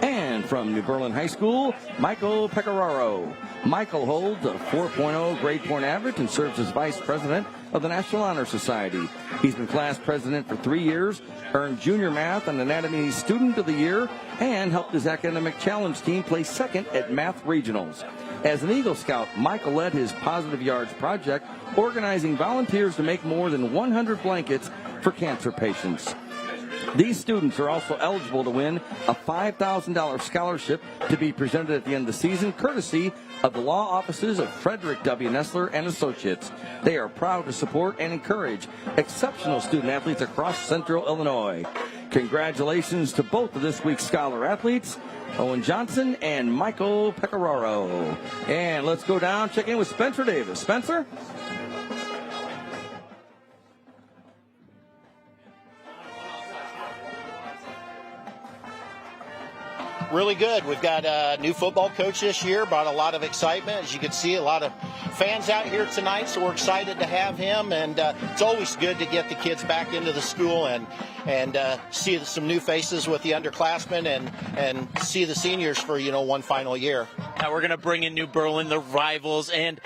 And from New Berlin High School, Michael Pecoraro. Michael holds a 4.0 grade point average and serves as vice president of the National Honor Society. He's been class president for 3 years, earned junior math and anatomy student of the year, and helped his academic challenge team place second at math regionals. As an Eagle Scout, Michael led his Positive Yards project, organizing volunteers to make more than 100 blankets for cancer patients. These students are also eligible to win a $5,000 scholarship to be presented at the end of the season, courtesy of the law offices of Frederick W. Nestler and Associates. They are proud to support and encourage exceptional student athletes across Central Illinois. Congratulations to both of this week's scholar athletes, Owen Johnson and Michael Pecoraro. And let's go down, check in with Spencer Davis. Spencer? Really good. We've got a new football coach this year, brought a lot of excitement. As you can see, a lot of fans out here tonight, so we're excited to have him. And it's always good to get the kids back into the school and see some new faces with the underclassmen and see the seniors for, one final year. Now we're going to bring in New Berlin, the rivals, and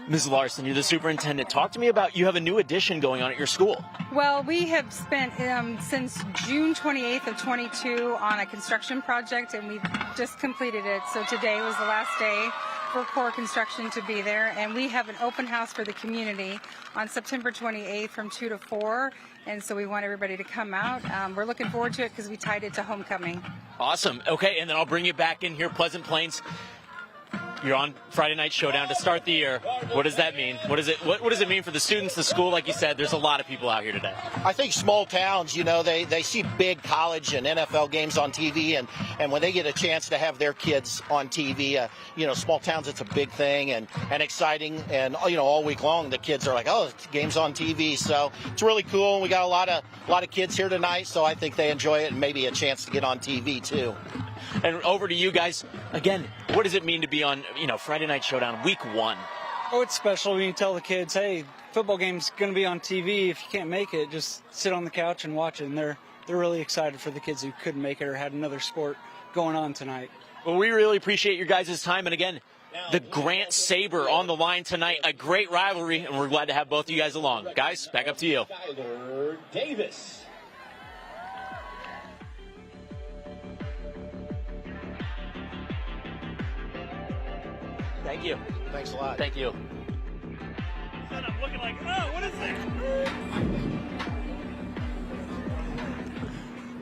Ms. Larson, you're the superintendent. Talk to me about, you have a new addition going on at your school. Well, we have spent since June 28th of 22 on a construction project, and we've just completed it. So today was the last day for core construction to be there, and we have an open house for the community on September 28th from 2 to 4, and so we want everybody to come out. We're looking forward to it because we tied it to homecoming. Awesome. Okay, and then I'll bring you back in here, Pleasant Plains. You're on Friday Night Showdown to start the year. What does that mean? What does it mean for the students, the school? Like you said, there's a lot of people out here today. I think small towns, they see big college and NFL games on TV, and when they get a chance to have their kids on TV, small towns, it's a big thing and exciting. And all week long, the kids are like, oh, game's on TV. So it's really cool. And we got a lot of kids here tonight, so I think they enjoy it and maybe a chance to get on TV too. And over to you guys again. What does it mean to be on, Friday Night Showdown week 1? Oh, it's special when you tell the kids, hey, football game's going to be on TV. If you can't make it, just sit on the couch and watch it. And they're really excited for the kids who couldn't make it or had another sport going on tonight. Well, we really appreciate your guys' time. And again, the Grant Sabre on the line tonight. A great rivalry, and we're glad to have both of you guys along. Guys, back up to you. Skyler Davis. Thank you. Thanks a lot. Thank you. And I'm looking like, oh, what is this?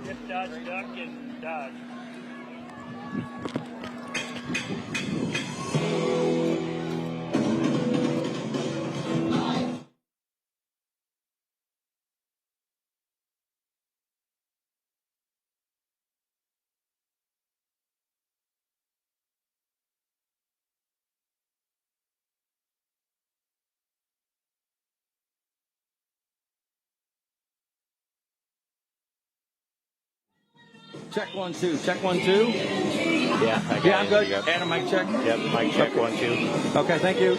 Dip, dodge, duck, and dodge. Check 1 2. Check 1 2. Yeah, I'm good. Adam, mic check. Yep, mic check 1 2. Okay, thank you.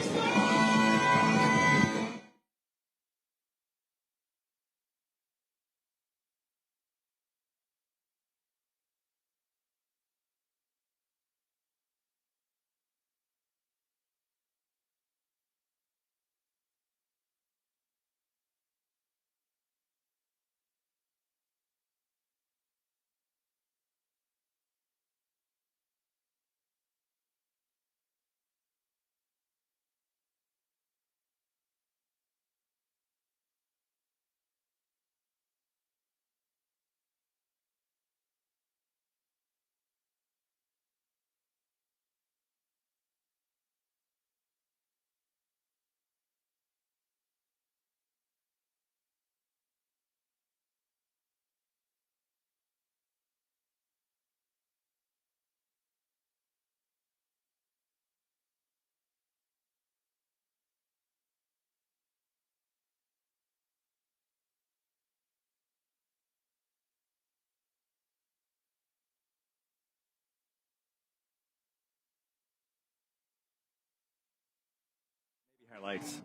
Highlights.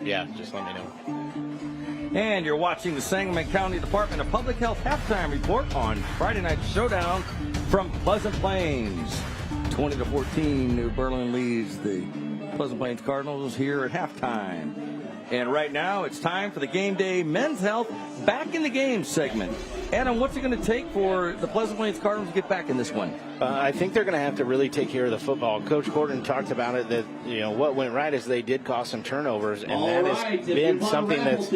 Yeah, just let me know. And you're watching the Sangamon County Department of Public Health halftime report on Friday Night Showdown from Pleasant Plains. 20-14, New Berlin leads the Pleasant Plains Cardinals here at halftime. And right now, it's time for the Game Day Men's Health Back in the Game segment. Adam, what's it going to take for the Pleasant Plains Cardinals to get back in this one? I think they're going to have to really take care of the football. Coach Gordon talked about it, that what went right is they did cause some turnovers, and that has been something that's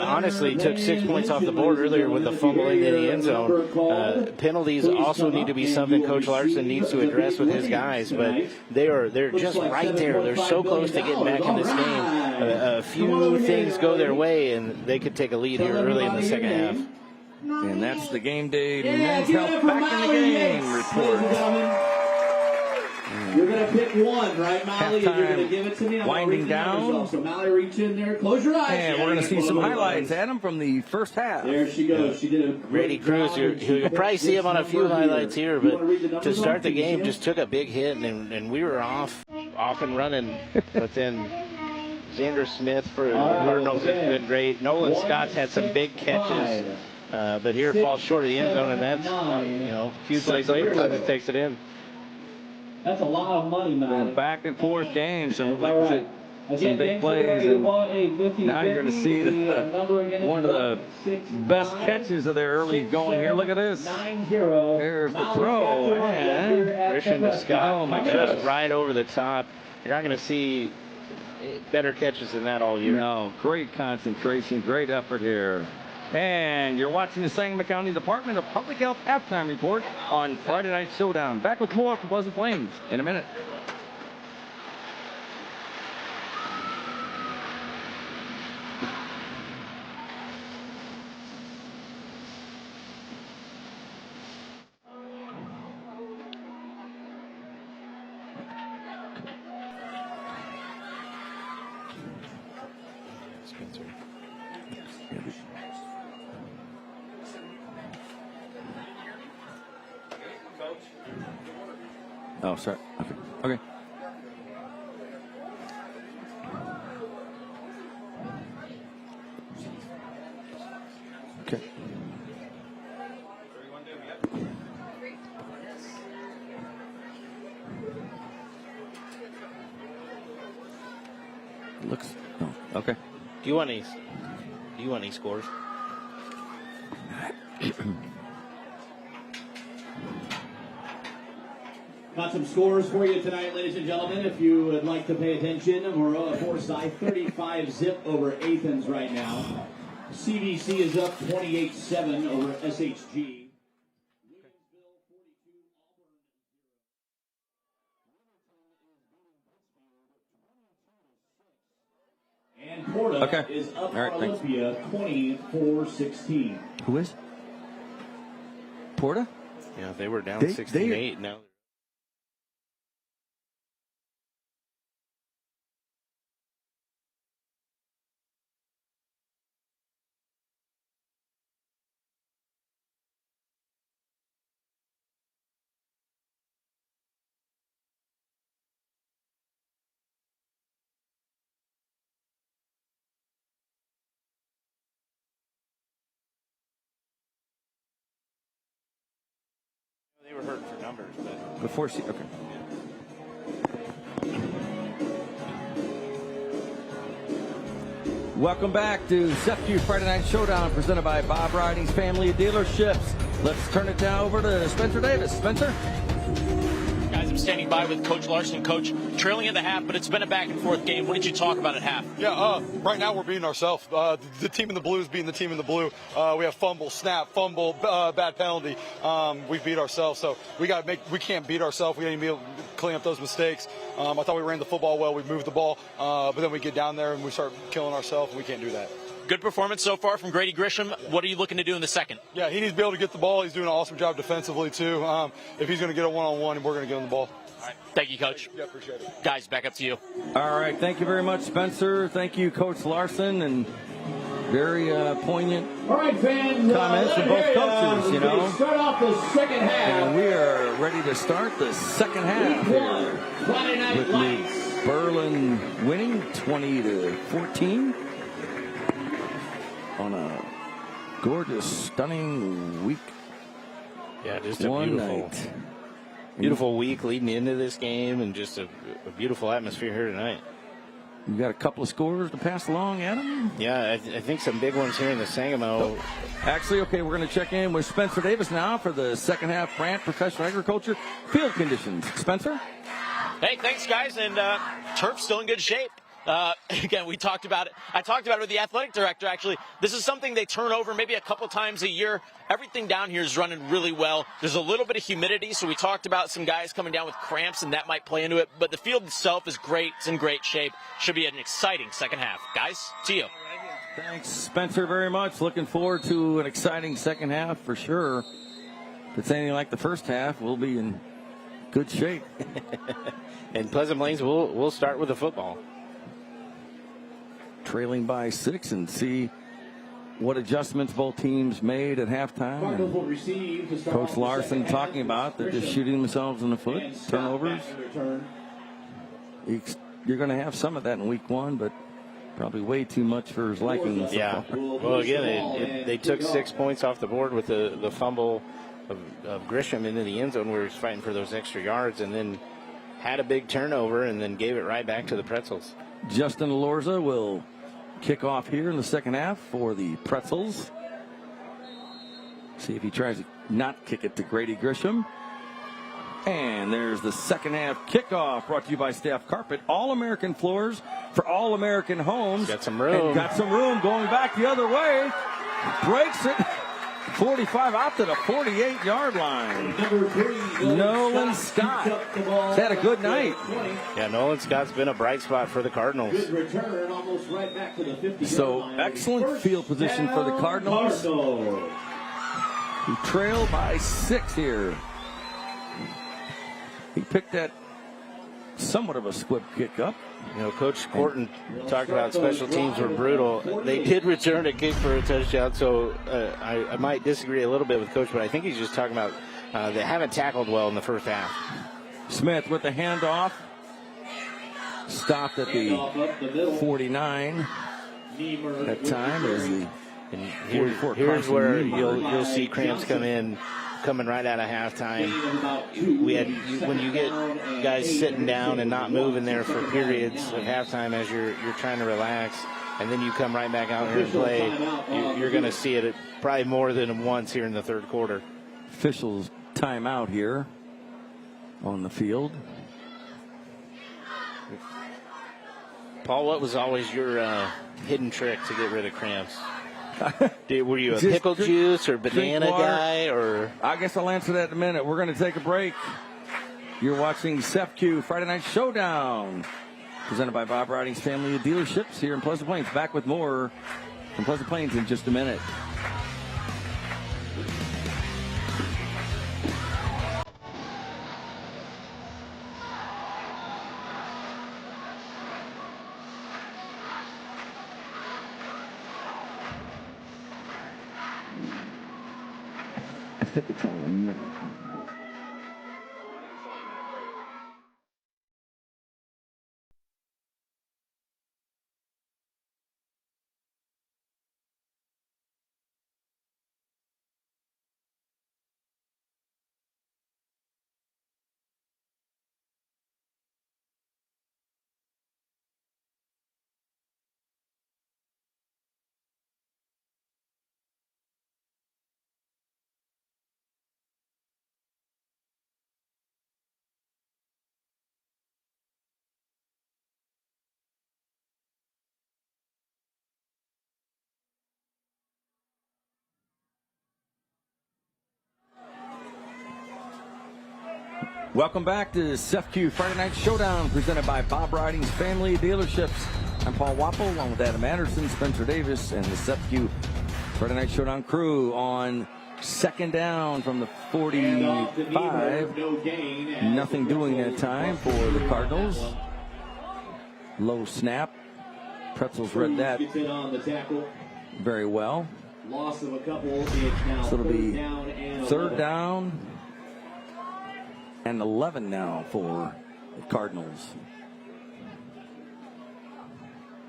honestly took 6 points off the board earlier with the fumble into the end zone. Penalties also need to be something Coach Larson needs to address with his guys, but they're just right there. They're so close to getting back in this game. A few things go their way, and they could take a lead here early in the second half. And that's the Game Day Men's Health Back in the Game report. You're going to pick one, right, Molly? And you're going to give it to me. I'm winding down. So Molly, reach in there. Close your eyes. And we're going to see some highlights, Adam, from the first half. There she goes. She did a Brady Cruz, you'll probably see him on a few highlights here, but to start the game, just took a big hit, and we were off and running. But then Xander Smith for Cardinals has been great. Nolan Scott's had some big catches. But here it falls short of the end zone, and that's, a few plays later, Pleasant takes it in. That's a lot of money, man. Back and forth games. So All right. some big plays. And now you're going to see one of the best catches of their early going here. Look at this. There's the throw. And Grisham to Scott. Oh, my Just goodness. right over the top. You're not going to see better catches than that all year. No, great concentration, great effort here. And you're watching the Sangamon County Department of Public Health halftime report on Friday Night Showdown. Back with more from Pleasant Plains in a minute. Oh, sorry. Okay. Okay. Okay. Looks. Oh, okay. Do you want any scores? Got some scores for you tonight, ladies and gentlemen. If you would like to pay attention, Moroa Forsyth 35-zip over Athens right now. CVC is up 28-7 over SHG. And Porta is up for Olympia 24-16. Who is? Porta? Yeah, they were down 16-8 now. They were hurting for numbers, but Before she. Okay. Welcome back to CEFCU Friday Night Showdown presented by Bob Riding's Family of Dealerships. Let's turn it now over to Spencer Davis. Spencer? Guys, I'm standing by with Coach Larson. Coach, trailing in the half, but it's been a back-and-forth game. What did you talk about at half? Yeah, right now we're beating ourselves. The team in the blue is beating the team in the blue. We have fumble, snap, fumble, bad penalty. We beat ourselves, so we can't beat ourselves. We got to be able to clean up those mistakes. I thought we ran the football well. We moved the ball, but then we get down there and we start killing ourselves, and we can't do that. Good performance so far from Grady Grisham. What are you looking to do in the second? Yeah, he needs to be able to get the ball. He's doing an awesome job defensively, too. If he's going to get a one-on-one, we're going to get him the ball. All right. Thank you, Coach. Yeah, appreciate it. Guys, back up to you. All right. Thank you very much, Spencer. Thank you, Coach Larson, and very poignant comments from both coaches, you know. Start off the second half. And we are ready to start the second half here with New Berlin winning 20-14 on a gorgeous, stunning week. yeah, just a One beautiful, night. beautiful week leading into this game, and just a beautiful atmosphere here tonight. You got a couple of scores to pass along, Adam? Yeah, I think some big ones here in the Sangamo. Actually, okay, we're going to check in with Spencer Davis now for the second half Brant Professional Agriculture field conditions. Spencer? Hey, thanks, guys. And turf's still in good shape. Again, we talked about it. I talked about it with the athletic director, actually. This is something they turn over maybe a couple times a year. Everything down here is running really well. There's a little bit of humidity, so we talked about some guys coming down with cramps, and that might play into it. But the field itself is great. It's in great shape. Should be an exciting second half. Guys, to you. Thanks, Spencer, very much. Looking forward to an exciting second half for sure. If it's anything like the first half, we'll be in good shape. And Pleasant Plains, we'll start with the football. Trailing by 6 and see what adjustments both teams made at halftime. Cardinals will receive to start Coach off the Larson second talking half. about they're just shooting themselves in the foot, And Scott turnovers. back in return. You're going to have some of that in week one, but probably way too much for his liking. Yeah. Well, again, they took 6 points off the board with the fumble of Grisham into the end zone where he's fighting for those extra yards, and then had a big turnover and then gave it right back to the Pretzels. Justin Lorza will kick off here in the second half for the Pretzels. See if he tries to not kick it to Grady Grisham. And there's the second half kickoff, brought to you by Staff Carpet. All-American floors for all-American homes. Got some room. And got some room going back the other way. Breaks it. 45 out to the 48-yard line. Nolan Scott had a good night. Yeah, Nolan Scott's been a bright spot for the Cardinals. Good return, almost right back to the 50-yard So line. excellent field position for the Cardinals. Who trail by 6 here. He picked that somewhat of a squib kick up. You know, Coach Corton talked about special teams were brutal. They did return a kick for a touchdown, so I might disagree a little bit with Coach, but I think he's just talking about they haven't tackled well in the first half. Smith with the handoff. Stopped at the 49. That time is the and 44. Here's where you'll see cramps coming right out of halftime. When you get guys sitting down and not moving there for periods of halftime as you're trying to relax, and then you come right back out here and play, you're going to see it probably more than once here in the third quarter. Officials timeout here on the field. Paul, what was always your hidden trick to get rid of cramps? Were you a pickle juice or banana guy? Or I guess I'll answer that in a minute. We're going to take a break. You're watching CEFCU Friday Night Showdown, presented by Bob Riding's family of dealerships here in Pleasant Plains. Back with more from Pleasant Plains in just a minute. Welcome back to CEFCU Friday Night Showdown, presented by Bob Riding's family of dealerships. I'm Paul Wappel, along with Adam Anderson, Spencer Davis, and the CEFCU Friday Night Showdown crew on second down from the 45. Nothing doing that time for the Cardinals. Low snap. Pretzels read that very well. Loss of a couple. So it'll be third down and 11 now for the Cardinals.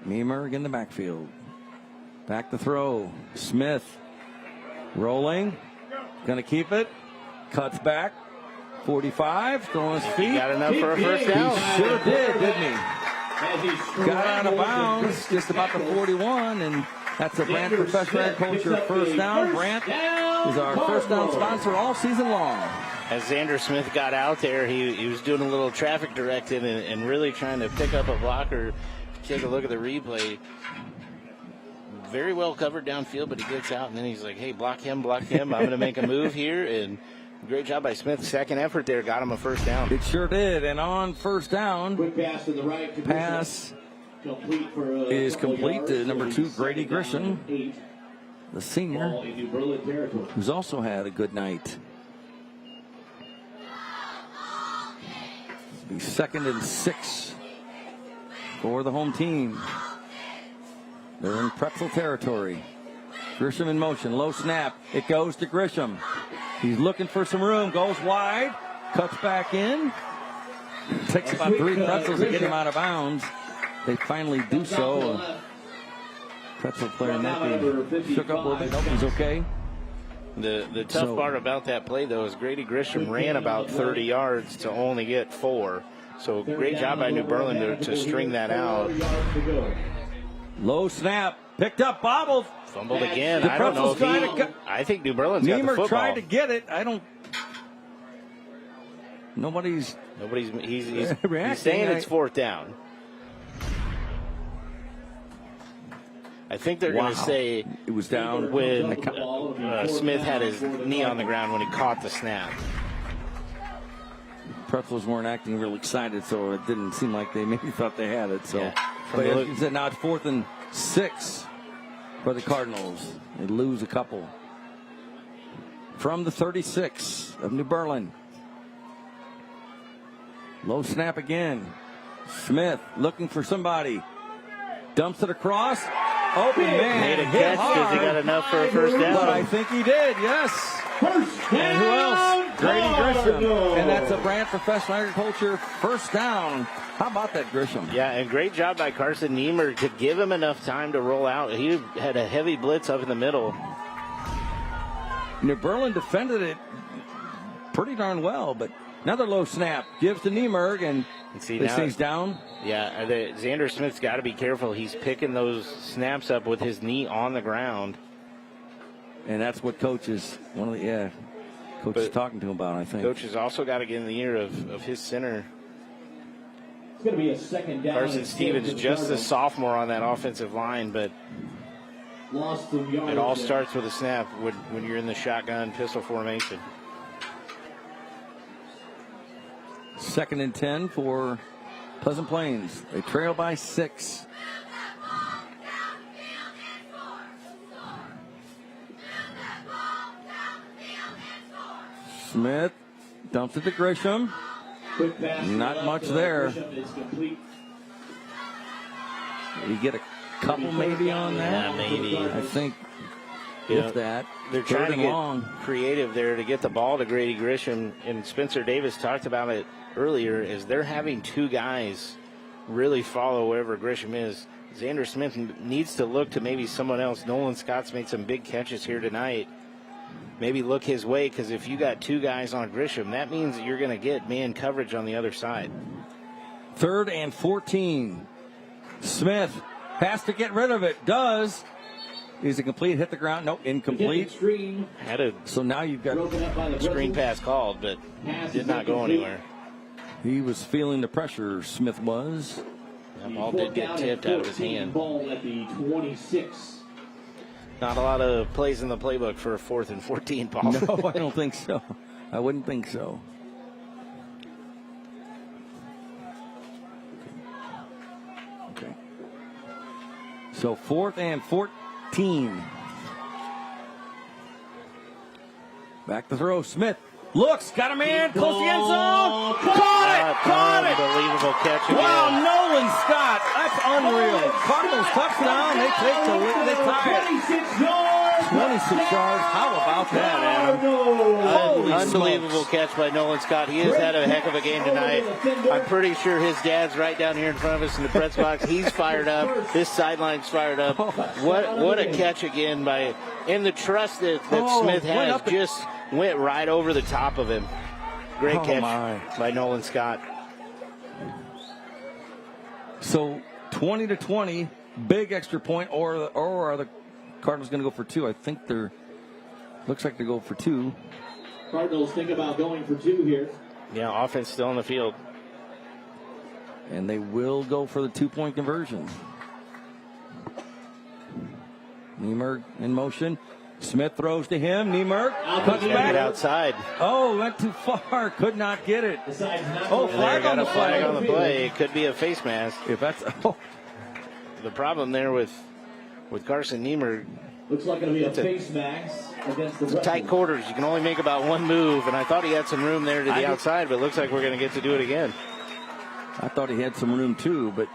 Meemer in the backfield. Back to throw. Smith rolling. Going to keep it. Cuts back. 45. Throwing his feet. Got enough for a first down. He sure did, didn't he? Got out of bounds just about the 41, and that's a Brandt Professional Agriculture first down. Brandt is our first down sponsor all season long. As Xander Smith got out there, he was doing a little traffic directing and really trying to pick up a blocker. Take a look at the replay. Very well covered downfield, but he gets out, and then he's like, hey, block him. I'm going to make a move here. And great job by Smith. Second effort there got him a first down. It sure did. And on first down, quick pass to the right. Pass is complete to number 2, Grady Grisham, the senior, who's also had a good night. Be 2nd and 6 for the home team. They're in Pretzel territory. Grisham in motion, low snap. It goes to Grisham. He's looking for some room, goes wide, cuts back in. Takes about 3 Pretzels to get him out of bounds. They finally do so. Pretzel player might be shook up a little bit. Hope he's okay. The tough part about that play, though, is Grady Grisham ran about 30 yards to only get 4. So great job by New Berlin to string that out. Low snap, picked up, bobbled. Fumbled again. The I don't know Pretzels if I think New Berlin's got the Niemer football. tried to get it. Nobody's he's reacting. saying it's fourth down. I think they're going to say it was down when Smith had his knee on the ground when he caught the snap. Pretzels weren't acting real excited, so it didn't seem like they maybe thought they had it. So, Yeah. but as you said, now it's 4th and 6 for the Cardinals. They lose a couple from the 36 of New Berlin. Low snap again. Smith looking for somebody. Dumps it across. Open man. Made a hit catch. hard. Does he got enough for a first down? But I think he did, yes. And who else? Grady Grisham. And that's a Brant Professional Agriculture first down. How about that, Grisham? Yeah, and great job by Carson Niemer to give him enough time to roll out. He had a heavy blitz up in the middle. New Berlin defended it pretty darn well, but another low snap. Gives to Niemer, and this thing's down. Yeah, Xander Smith's got to be careful. He's picking those snaps up with his knee on the ground. And that's what coach is talking to him about, I think. Coach has also got to get in the ear of his center. It's going to be a second down. Carson Stevens, just a sophomore on that offensive line, but lost some yards. It all starts with a snap when you're in the shotgun pistol formation. 2nd and 10 for Pleasant Plains. They trail by 6. Smith dumps it to Grisham. Not much there. You get a couple maybe on that? Yeah, maybe. I think that. They're trying to get creative there to get the ball to Grady Grisham. And Spencer Davis talked about it earlier, is they're having two guys really follow wherever Grisham is. Xander Smith needs to look to maybe someone else. Nolan Scott's made some big catches here tonight. Maybe look his way, because if you got two guys on Grisham, that means that you're going to get man coverage on the other side. 3rd and 14. Smith has to get rid of it. Does. Is it complete? Hit the ground? Nope, incomplete. So now you've got screen pass called, but did not go anywhere. He was feeling the pressure, Smith was. That ball did get tipped out of his hand. Ball at the 26. Not a lot of plays in the playbook for a 4th and 14, Paul. No, I don't think so. I wouldn't think so. Okay. So 4th and 14. Back to throw. Smith looks, got a man, close to the end zone. Caught it! Unbelievable catch again. Wow, Nolan Scott, that's unreal. Cardinals touchdown, they take the lead, they tie it. 26 yards, how about that, Adam? Unbelievable catch by Nolan Scott. He has had a heck of a game tonight. I'm pretty sure his dad's right down here in front of us in the press box. He's fired up. This sideline's fired up. What a catch again by, and the trust that Smith has just went right over the top of him. Great catch by Nolan Scott. So 20-20, big extra point, or are the Cardinals going to go for 2? I think looks like they go for 2. Cardinals think about going for 2 here. Yeah, offense still on the field. And they will go for the 2-point conversion. Niemer in motion. Smith throws to him. Niemer cuts back outside. Oh, went too far. Could not get it. Oh, flag on the flag on the play. It could be a face mask. If that's the problem there with Carson Niemer. Looks like it'll be a face mask against the tight quarters. You can only make about one move, and I thought he had some room there to the outside, but it looks like we're going to get to do it again. I thought he had some room too, but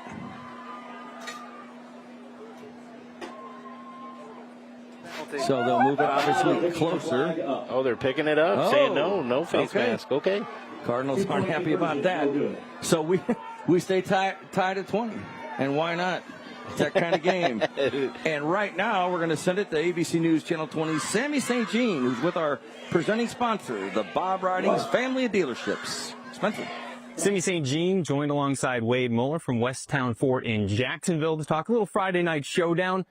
so they'll move it obviously closer. Oh, they're picking it up, saying no face mask. Okay. Cardinals aren't happy about that. So we stay tied at 20, and why not? It's that kind of game. And right now, we're going to send it to ABC News Channel 20. Sammy St. Jean, who's with our presenting sponsor, the Bob Ridings Family of Dealerships. Spencer. Simi St. Jean joined alongside Wade Muller from Westtown Fort in Jacksonville to talk a little Friday night showdown.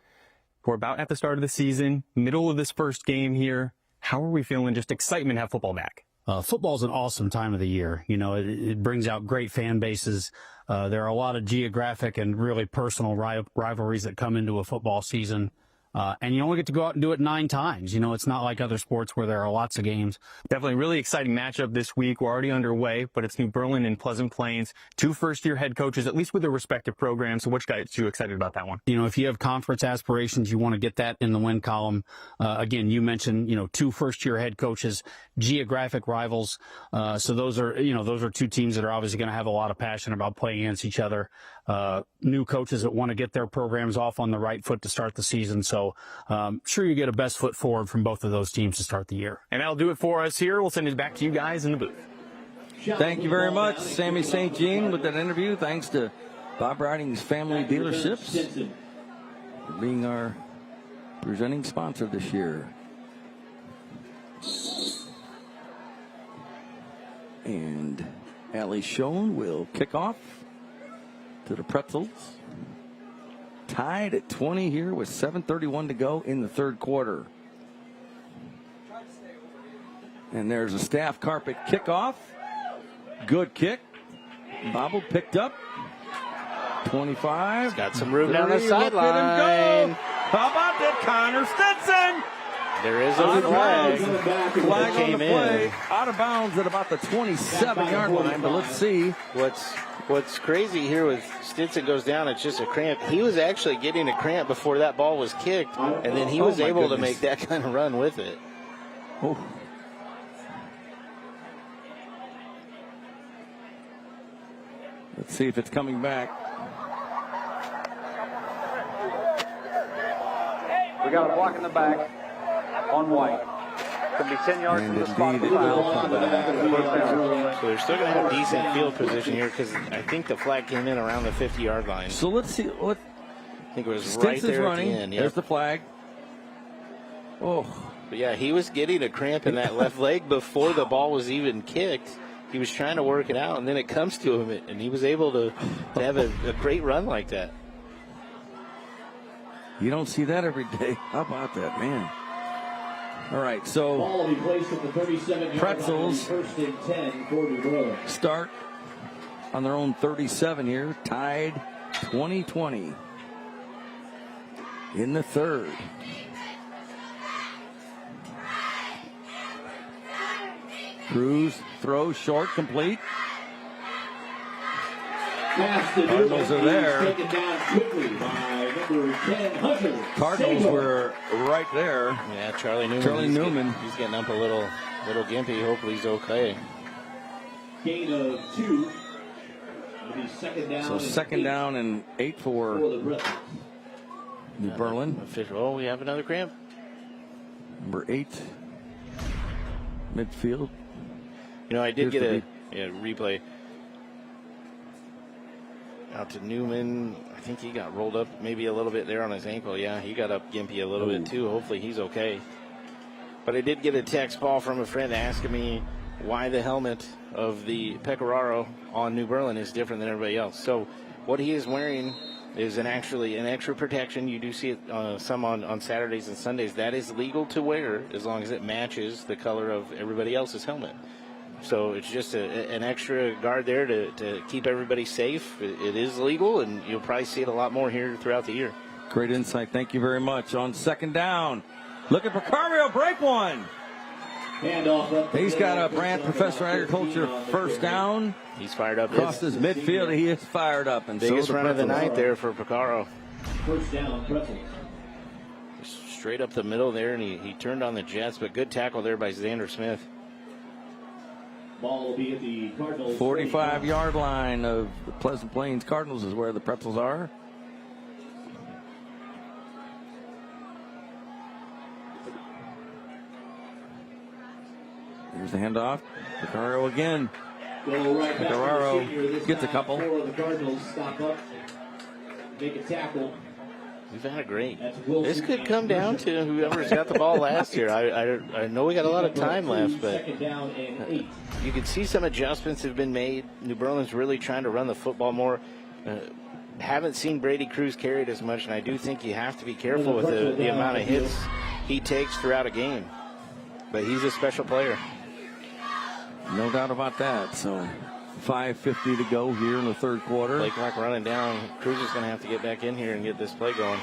We're about at the start of the season, middle of this first game here. How are we feeling? Just excitement to have football back. Football's an awesome time of the year. You know, it brings out great fan bases. There are a lot of geographic and really personal rivalries that come into a football season. And you only get to go out and do it 9 times. You know, it's not like other sports where there are lots of games. Definitely a really exciting matchup this week. We're already underway, but it's New Berlin and Pleasant Plains. 2 first-year head coaches, at least with their respective programs. So which gets you excited about that one? You know, if you have conference aspirations, you want to get that in the win column. Again, you mentioned, 2 first-year head coaches, geographic rivals. So those are 2 teams that are obviously going to have a lot of passion about playing against each other. New coaches that want to get their programs off on the right foot to start the season. So sure you get a best foot forward from both of those teams to start the year. And that'll do it for us here. We'll send it back to you guys in the booth. Thank you very much, Sammy St. Jean, with that interview. Thanks to Bob Riding's Family Dealerships for being our presenting sponsor this year. And Allie Schoen will kick off to the Pretzels. Tied at 20 here with 7:31 to go in the third quarter. And there's a staff carpet kickoff. Good kick. Bobble picked up. 25. He's got some room down the 30, sideline. How about that, Connor Stetson? There is a flag. Flag came on the play. Out of bounds at about the 27-yard line, but let's see. What's crazy here with Stetson goes down, it's just a cramp. He was actually getting a cramp before that ball was kicked, and then he was able to make that kind of run with it. Oh. Let's see if it's coming back. We got a block in the back on White. Could be 10 yards from the spot. So they're still going to have decent field position here because I think the flag came in around the 50-yard line. So let's see what. I think it was Stints right there running. at the end. Yep. There's the flag. Oh. But yeah, he was getting a cramp in that left leg before the ball was even kicked. He was trying to work it out, and then it comes to him, and he was able to have a great run like that. You don't see that every day. How about that, man? All right, so Ball will be placed at the 37-yard Pretzels first and 10 for New Berlin. Start on their own 37 here, tied 20-20 in the third. Cruz throws short, complete. Cardinals are there. Taken down quickly by number 10, Hunter. Cardinals were right there. Yeah, Charlie Newman. He's getting up a little gimpy. Hopefully he's okay. Gain of 2. It'll be second down. So second down and 8 for the New Berlin. Oh, we have another cramp. Number 8, midfield. You know, I did get a replay out to Newman. I think he got rolled up maybe a little bit there on his ankle. Yeah, he got up gimpy a little bit too. Hopefully he's okay. But I did get a text, Paul, from a friend asking me why the helmet of the Pecoraro on New Berlin is different than everybody else. So what he is wearing is an extra protection. You do see it some on Saturdays and Sundays. That is legal to wear as long as it matches the color of everybody else's helmet. So it's just an extra guard there to keep everybody safe. It is legal, and you'll probably see it a lot more here throughout the year. Great insight. Thank you very much. On second down, look at Picario break one. He's got a Brand Professor Agriculture first down. He's fired up. Across his midfield, he is fired up. And biggest so run of the night there for Picaro. First down, Pretzels. Straight up the middle there, and he turned on the Jets, but good tackle there by Xander Smith. Ball will be at the Cardinals. 45-yard line of the Pleasant Plains Cardinals is where the Pretzels are. Here's the handoff. Picario again. Picario gets a couple. Four of the Cardinals stop up, make a tackle. We've had a great. This could come down to whoever's got the ball last year. I know we got a lot of time left, but you can see some adjustments have been made. New Berlin's really trying to run the football more. Haven't seen Brady Cruz carried as much, and I do think you have to be careful with the amount of hits he takes throughout a game. But he's a special player. No doubt about that. So 5:50 to go here in the third quarter. Play clock running down. Cruz is going to have to get back in here and get this play going.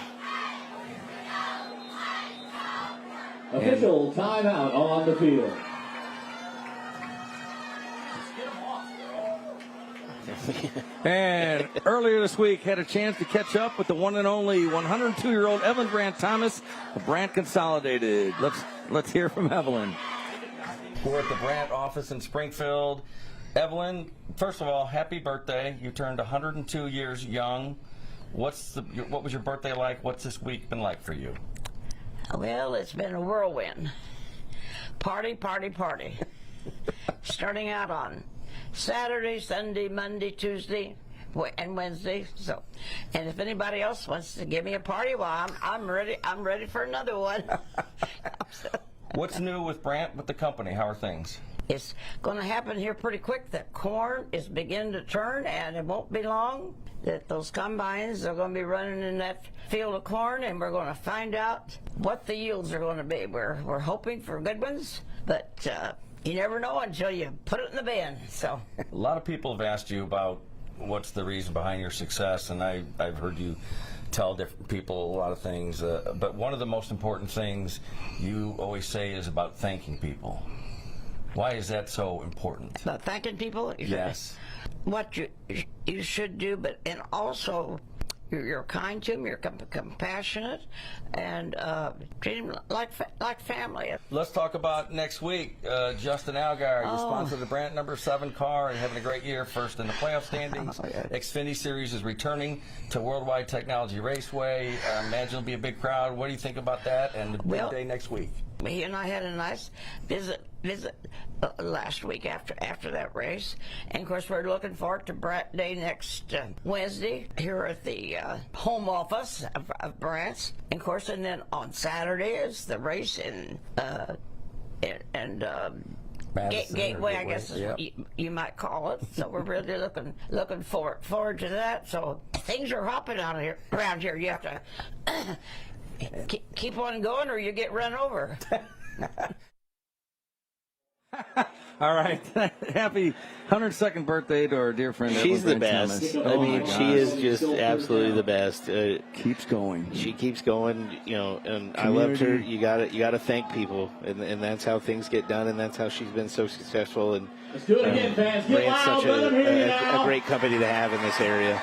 Official timeout on the field. And earlier this week had a chance to catch up with the one and only 102-year-old Evelyn Brandt Thomas of Brandt Consolidated. Let's hear from Evelyn. We're at the Brandt office in Springfield. Evelyn, first of all, happy birthday. You turned 102 years young. What was your birthday like? What's this week been like for you? Well, it's been a whirlwind. Party, party, party. Starting out on Saturday, Sunday, Monday, Tuesday, and Wednesday. So, and if anybody else wants to give me a party, well, I'm ready. I'm ready for another one. What's new with Brandt, with the company? How are things? It's going to happen here pretty quick. The corn is beginning to turn, and it won't be long that those combines are going to be running in that field of corn, and we're going to find out what the yields are going to be. We're hoping for good ones, but you never know until you put it in the bin. So a lot of people have asked you about what's the reason behind your success, and I've heard you tell different people a lot of things. But one of the most important things you always say is about thanking people. Why is that so important? About thanking people? Yes. What you should do, but and also you're kind to them, you're compassionate, and treat them like family. Let's talk about next week. Justin Allgaier, you sponsored the Brandt number 7 car and having a great year, first in the playoff standings. Xfinity Series is returning to Worldwide Technology Raceway. I imagine it'll be a big crowd. What do you think about that and the big day next week? He and I had a nice visit last week after that race, and of course we're looking forward to Brandt Day next Wednesday here at the home office of Brandt's, and of course, and then on Saturday is the race in Gateway, I guess is what you might call it. So we're really looking forward to that. So things are hopping around here. You have to keep on going, or you get run over. All right. Happy 102nd birthday to our dear friend. She's the Evelyn best. Thomas. I mean, she is just absolutely the best. Keeps going. She keeps going, you know, and I loved her. You got to thank people, and that's how things get done, and that's how she's been so successful. And let's do it again, fans. Get loud, such a great company to have in this area.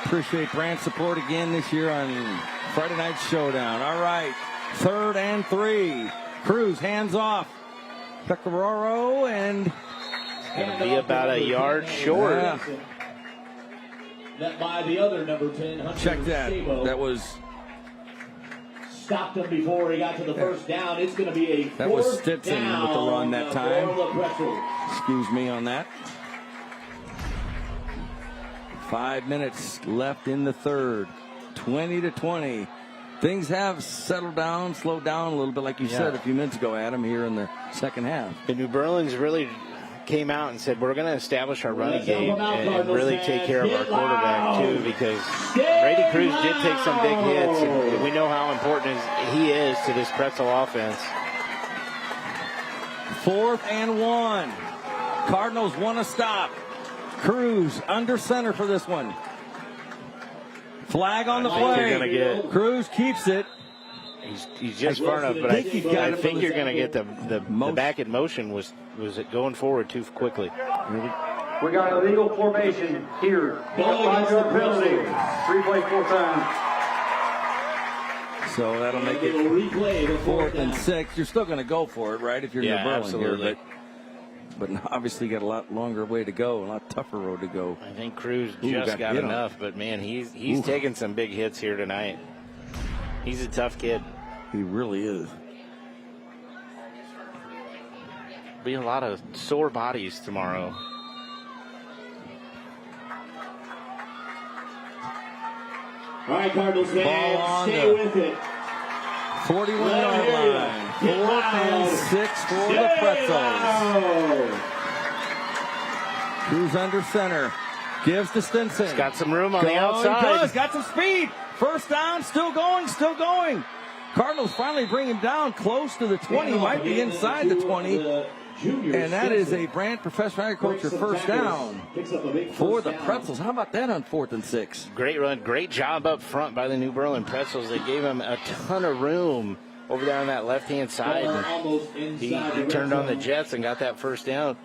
Appreciate Brandt's support again this year on Friday Night Showdown. All right, 3rd and 3. Cruz hands off. Pecoraro and going to be about a yard short. Yeah. That by the other number 10. Hunter Check that. Sabo. That was stopped him before he got to the first down. It's going to be a that was 4th Stetson down with the run that time. for the Pretzels. Excuse me on that. 5 minutes left in the third. 20-20. Things have settled down, slowed down a little bit, like you said a few minutes ago, Adam, here in the second half. And New Berlin's really came out and said, we're going to establish our running game and really take care of our quarterback, too, because Brady Cruz did take some big hits, and we know how important he is to this Pretzel offense. 4th and 1. Cardinals want to stop. Cruz under center for this one. Flag on the play. Cruz keeps it. He's just far enough, but I think you're going to get the back in motion was it going forward too quickly. We got an illegal formation here. 5-yard penalty. 3 plays 4 times. So that'll make it 4th and 6. You're still going to go for it, right? If you're New Berlin here, but obviously got a lot longer way to go, a lot tougher road to go. I think Cruz just got enough, but man, he's taking some big hits here tonight. He's a tough kid. He really is. Be a lot of sore bodies tomorrow. All right, Cardinals Ball fans, on stay with it. 41-yard line. 4th and 6 for the Pretzels. Cruz under center. Gives to Stinson. He's got some room on the outside. He does. Got some speed. First down. Still going. Still going. Cardinals finally bring him down close to the 20. Might be inside the 20. And that is a Brand Professional Agriculture first down for the Pretzels. How about that on 4th and 6? Great run. Great job up front by the New Berlin Pretzels. They gave him a ton of room over there on that left-hand side. He turned on the jets and got that first down.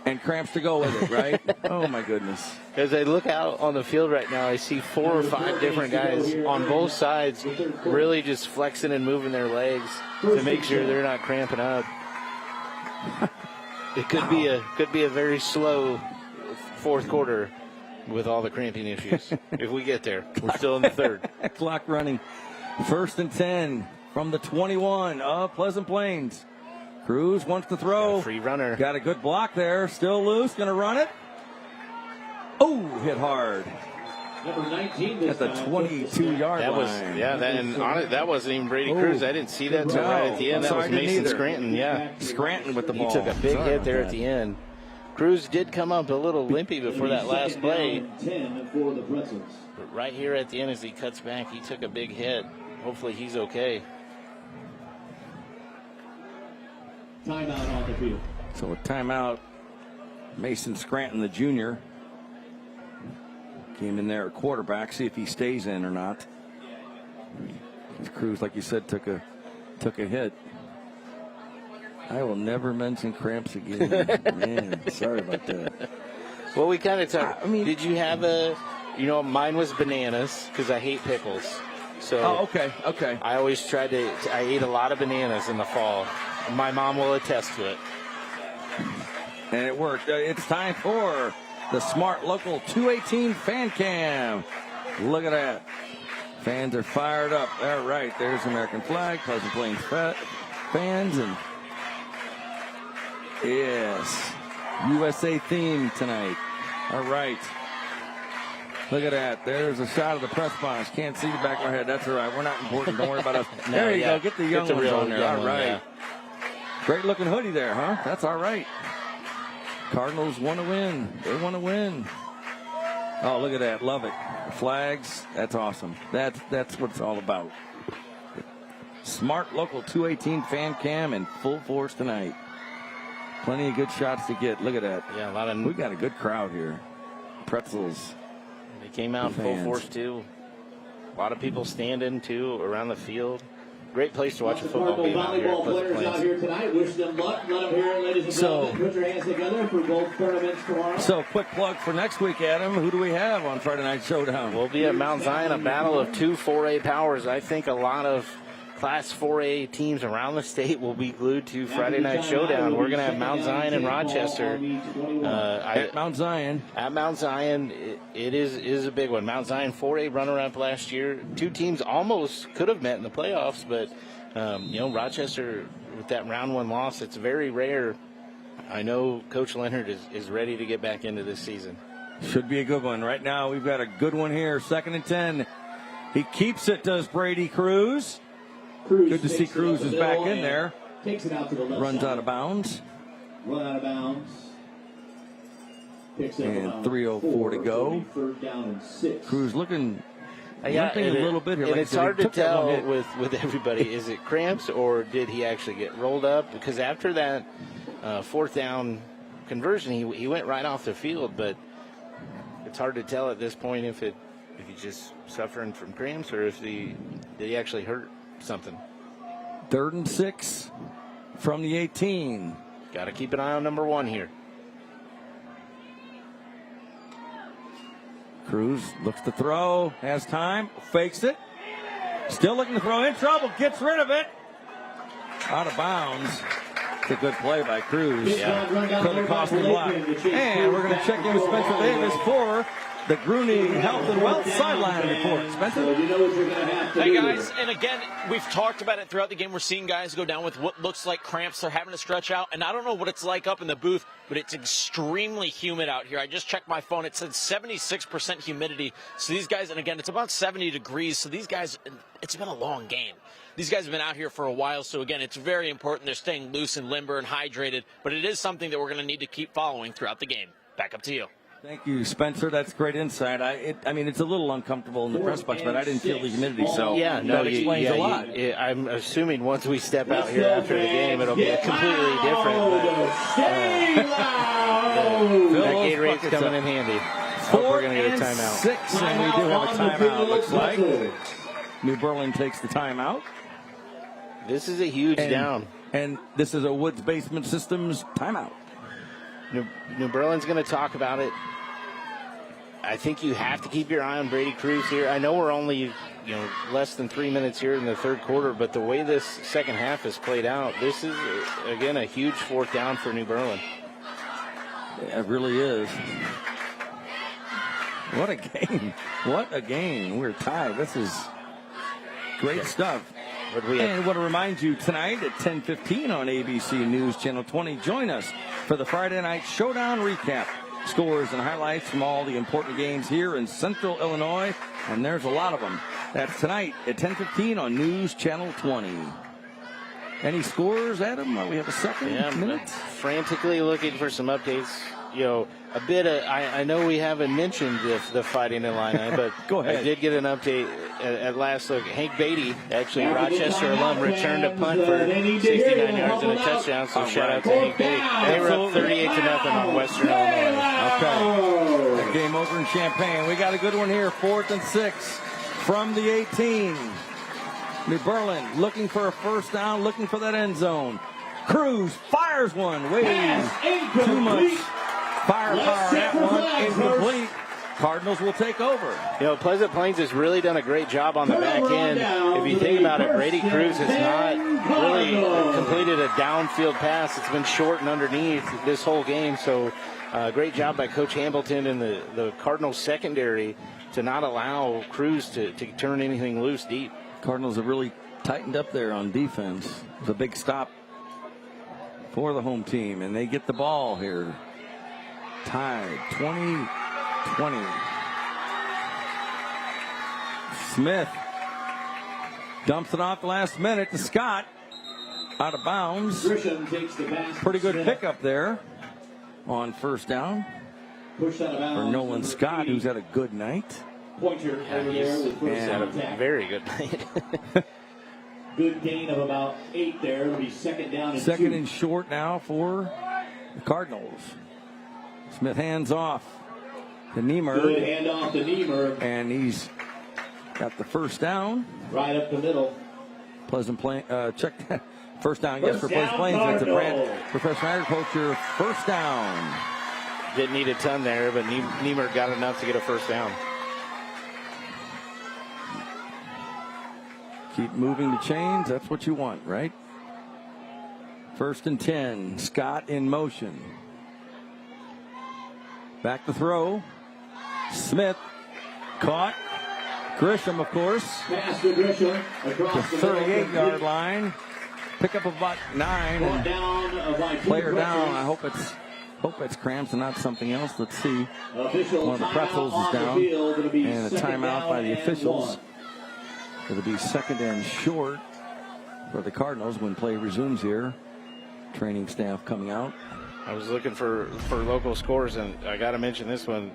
And cramps to go with it, right? Oh, my goodness. As I look out on the field right now, I see 4 or 5 different guys on both sides really just flexing and moving their legs to make sure they're not cramping up. It could be a very slow fourth quarter with all the cramping issues. If we get there, we're still in the third. Clock running. 1st and 10 from the 21 of Pleasant Plains. Cruz wants to throw. Free runner. Got a good block there. Still loose. Going to run it. Oh, hit hard. Number 19 at the 22-yard line. That wasn't even Brady Cruz. I didn't see that until right at the end. That was Mason Scranton. Yeah, Scranton with the ball. He took a big hit there at the end. Cruz did come up a little limpy before that last play. 10 for the Pretzels. But right here at the end, as he cuts back, he took a big hit. Hopefully, he's okay. Timeout on the field. So a timeout. Mason Scranton, the junior, came in there at quarterback. See if he stays in or not. Cruz, like you said, took a hit. I will never mention cramps again. Man, sorry about that. Well, we kind of talked. Did you have mine was bananas because I hate pickles. So okay. I always tried I ate a lot of bananas in the fall. My mom will attest to it. And it worked. It's time for the Smart Local 218 Fan Cam. Look at that. Fans are fired up. All right, there's the American flag. Pleasant Plains fans. And yes, USA theme tonight. All right. Look at that. There's a shot of the press box. Can't see the back of our head. That's all right. We're not important. Don't worry about us. There you go. Get the young ones on there. All right. Yeah. Great looking hoodie there, huh? That's all right. Cardinals want to win. They want to win. Oh, look at that. Love it. Flags. That's awesome. That's what it's all about. Smart Local 218 Fan Cam in full force tonight. Plenty of good shots to get. Look at that. Yeah, we got a good crowd here. Pretzels. They came out full force, too. A lot of people standing, too, around the field. Great place to watch a football game out here. Volleyball players out here tonight. Wish them luck. Let them hear it, ladies and gentlemen. Put your hands together for both tournaments tomorrow. So, quick plug for next week, Adam. Who do we have on Friday Night Showdown? We'll be at Mount Zion, a battle of two 4A powers. I think a lot of Class 4A teams around the state will be glued to Friday Night Showdown. We're going to have Mount Zion and Rochester. At Mount Zion. At Mount Zion, it is a big one. Mount Zion 4A runner-up last year. Two teams almost could have met in the playoffs, but Rochester with that round one loss, it's very rare. I know Coach Leonard is ready to get back into this season. Should be a good one. Right now, we've got a good one here. 2nd and 10. He keeps it, does Brady Cruz. Good to see Cruz is back in there. Takes it out to the left Runs side. out of bounds. Run out of bounds. Picks up And 3:04 to go. 3rd down and 6. Cruz looking a little bit here. And like it's hard to tell with everybody. Is it cramps or did he actually get rolled up? Because after that 4th down conversion, he went right off the field. But it's hard to tell at this point if he's just suffering from cramps or if did he actually hurt something. 3rd and 6 from the 18. Got to keep an eye on number 1 here. Cruz looks to throw, has time, fakes it. Still looking to throw, in trouble, gets rid of it. Out of bounds. It's a good play by Cruz. Yeah. Could have cost him a lot. And we're going to check in with Spencer Davis for the Gruning Health and Wealth Sideline Report. Spencer? Hey, guys. And again, we've talked about it throughout the game. We're seeing guys go down with what looks like cramps. They're having to stretch out. And I don't know what it's like up in the booth, but it's extremely humid out here. I just checked my phone. It said 76% humidity. So these guys, and again, it's about 70 degrees. So these guys, it's been a long game. These guys have been out here for a while. So, again, it's very important. They're staying loose and limber and hydrated. But it is something that we're going to need to keep following throughout the game. Back up to you. Thank you, Spencer. That's great insight. I mean, it's a little uncomfortable in the press box, but I didn't feel the humidity, so that explains a lot. I'm assuming once we step out here after the game, it'll be completely different. That Gatorade's coming in handy. Hope we're going to get a timeout. 6, and we do have a timeout, looks like. New Berlin takes the timeout. This is a huge down. And this is a Woods Basement Systems timeout. New Berlin's going to talk about it. I think you have to keep your eye on Brady Cruz here. I know we're only less than 3 minutes here in the third quarter, but the way this second half has played out, this is, again, a huge fourth down for New Berlin. Yeah, it really is. What a game. What a game. We're tied. This is great stuff. And I want to remind you tonight at 10:15 on ABC News Channel 20, join us for the Friday Night Showdown recap. Scores and highlights from all the important games here in Central Illinois, and there's a lot of them. That's tonight at 10:15 on News Channel 20. Any scores, Adam? We have a second minute. I'm frantically looking for some updates. A bit of, I know we haven't mentioned the Fighting Illini, but Go ahead. I did get an update at last look. Hank Beatty, actually Rochester alum, returned a punt for 69 yards and a touchdown, so shout out to Hank Beatty. They were up 38-0 on Western Illinois. Okay. Game over in Champaign. We got a good one here, 4th and 6 from the 18. New Berlin looking for a first down, looking for that end zone. Cruz fires one, way too much firepower. That one incomplete. Cardinals will take over. Pleasant Plains has really done a great job on the back end. If you think about it, Brady Cruz has not really completed a downfield pass. It's been short and underneath this whole game. So great job by Coach Hambleton and the Cardinals secondary to not allow Cruz to turn anything loose deep. Cardinals have really tightened up there on defense. It's a big stop for the home team, and they get the ball here. Tied 20-20. Smith dumps it off the last minute to Scott. Out of bounds. Pretty good pickup there on first down for Nolan Scott, who's had a good night. Pointer over there with first had a very good night. Good gain of about 8 there. It'll be second down and 2. Second and short now for the Cardinals. Smith hands off to Niemer. Good handoff to Niemer. And he's got the first down. Right up the middle. Pleasant Plains. Check that. First down, yes, for Pleasant Plains. That's a Professional Agriculture first down. Didn't need a ton there, but Niemer got enough to get a first down. Keep moving the chains. That's what you want, right? 1st and 10. Scott in motion. Back to throw. Smith caught. Grisham, of course. Pass to Grisham across the 38-yard line. Pickup of about 9. Player down. I hope it's cramps and not something else. Let's see. One of the Pretzels is down. And a timeout by the officials. It'll be second and short for the Cardinals when play resumes here. Training staff coming out. I was looking for local scores, and I got to mention this one.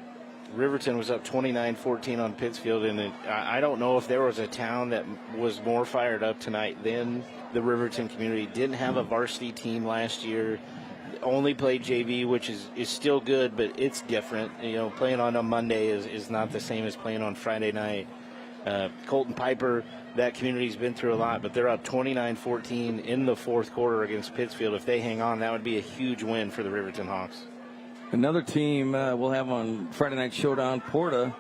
Riverton was up 29-14 on Pittsfield, and I don't know if there was a town that was more fired up tonight than the Riverton community. Didn't have a varsity team last year. Only played JV, which is still good, but it's different. Playing on a Monday is not the same as playing on Friday night. Colton Piper, that community's been through a lot, but they're up 29-14 in the fourth quarter against Pittsfield. If they hang on, that would be a huge win for the Riverton Hawks. Another team we'll have on Friday Night Showdown, Porta,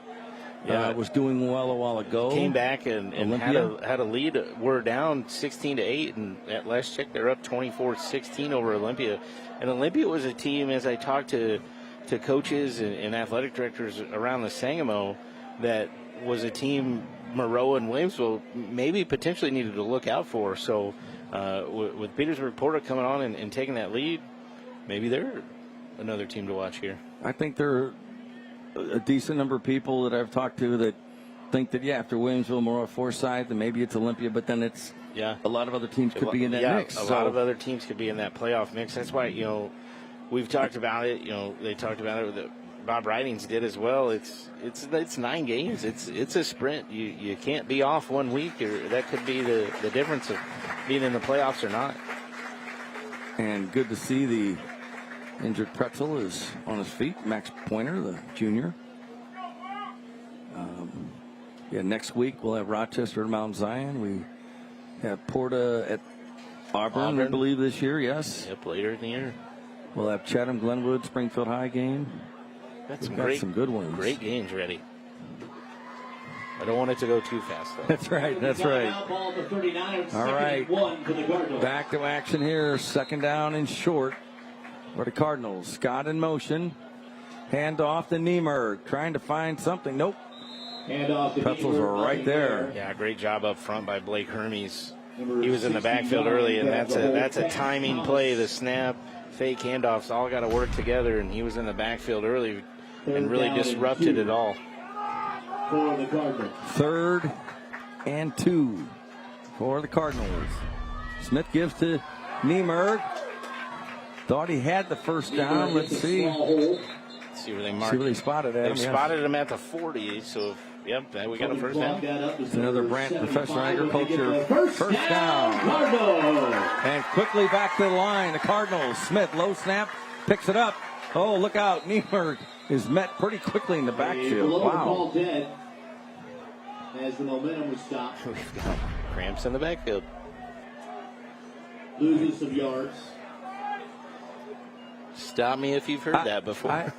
was doing well a while ago. Came back and had a lead. We're down 16-8, and at last check, they're up 24-16 over Olympia. And Olympia was a team, as I talked to coaches and athletic directors around the Sangamo, that was a team Moreau and Williamsville maybe potentially needed to look out for. So with Petersburg Porter coming on and taking that lead, maybe they're another team to watch here. I think there are a decent number of people that I've talked to that think that, after Williamsville, Moreau, Forsyth, then maybe it's Olympia, but then it's a lot of other teams could be in that mix. A lot of other teams could be in that playoff mix. That's why, we've talked about it. They talked about it. Bob Ridings did as well. It's 9 games. It's a sprint. You can't be off 1 week, or that could be the difference of being in the playoffs or not. And good to see the injured Pretzel is on his feet. Max Pointer, the junior. Next week we'll have Rochester at Mount Zion. We have Porta at Auburn, I believe, this year. Yes. Yep, later in the year. We'll have Chatham, Glenwood, Springfield High game. Got some good ones. Great games ready. I don't want it to go too fast, though. That's right. All right. Back to action here. Second down and short for the Cardinals. Scott in motion. Hand off to Niemer. Trying to find something. Nope. Pretzels were right there. Yeah, great job up front by Blake Hermes. He was in the backfield early, and that's a timing play. The snap, fake handoffs, all got to work together, and he was in the backfield early and really disrupted it all. For the Cardinals. 3rd and 2 for the Cardinals. Smith gives to Niemer. Thought he had the first down. Let's see. See where they marked. See where they spotted him. They spotted him at the 40. So, yep, we got a first down. It's another Brant Professional Agriculture first down. And quickly back to the line. The Cardinals. Smith, low snap, picks it up. Oh, look out. Niemer is met pretty quickly in the backfield. Wow. As the momentum was stopped. We've got cramps in the backfield. Loses some yards. Stop me if you've heard that before.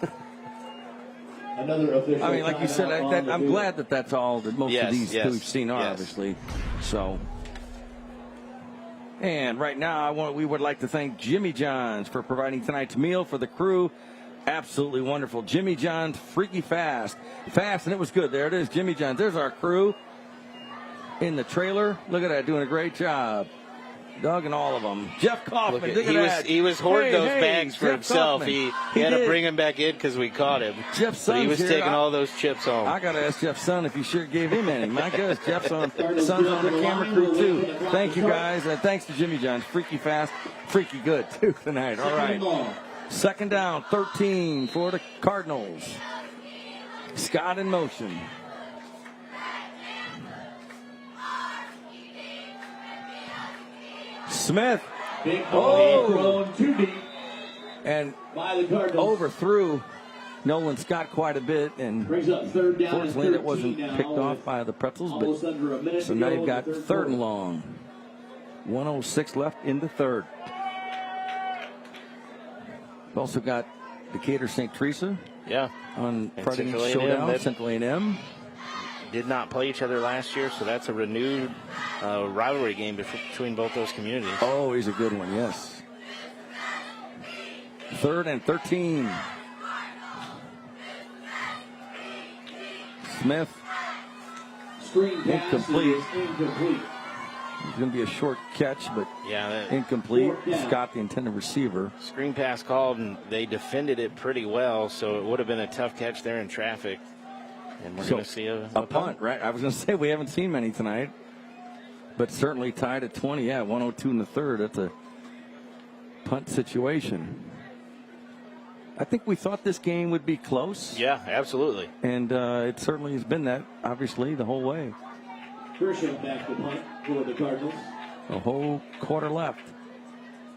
Another official. I mean, like you said, I'm glad that that's all that most of these we've seen are, yes. obviously. So, and right now, we would like to thank Jimmy John's for providing tonight's meal for the crew. Absolutely wonderful. Jimmy John's, freaky fast, and it was good. There it is, Jimmy John's. There's our crew in the trailer. Look at that, doing a great job. Doug and all of them. Jeff Kaufman, look at that. He was hoarding those bags for Jeff himself. Kaufman. He had to bring him back in because we caught him. Jeff's son, he was here. taking all those chips home. I got to ask Jeff's son if he sure gave him any. My goodness, Jeff's son's on the camera crew, too. Thank you, guys. And thanks to Jimmy John's. Freaky fast, freaky good, too, tonight. All right. Second down, 13 for the Cardinals. Scott in motion. Smith. Thrown too deep. And by the Cardinals. Overthrew Nolan Scott quite a bit. And brings up third down. Fortunately, that wasn't picked off by the Pretzels. But so now you've got third and long. 1:06 left in the third. We've also got Decatur St. Teresa. Yeah. On and Friday night Showdown. Central A&M. Did not play each other last year, so that's a renewed rivalry game between both those communities. Oh, he's a good one, yes. 3rd and 13. Smith. Screen pass incomplete. is incomplete. It's going to be a short catch, but incomplete. Scott, the intended receiver. Screen pass called, and they defended it pretty well, so it would have been a tough catch there in traffic. And we're going to see a punt, right? I was going to say we haven't seen many tonight, but certainly tied at 20. Yeah, 1:02 in the third. That's a punt situation. I think we thought this game would be close. Yeah, absolutely. And it certainly has been that, obviously, the whole way. Grisham back to punt for the Cardinals. A whole quarter left.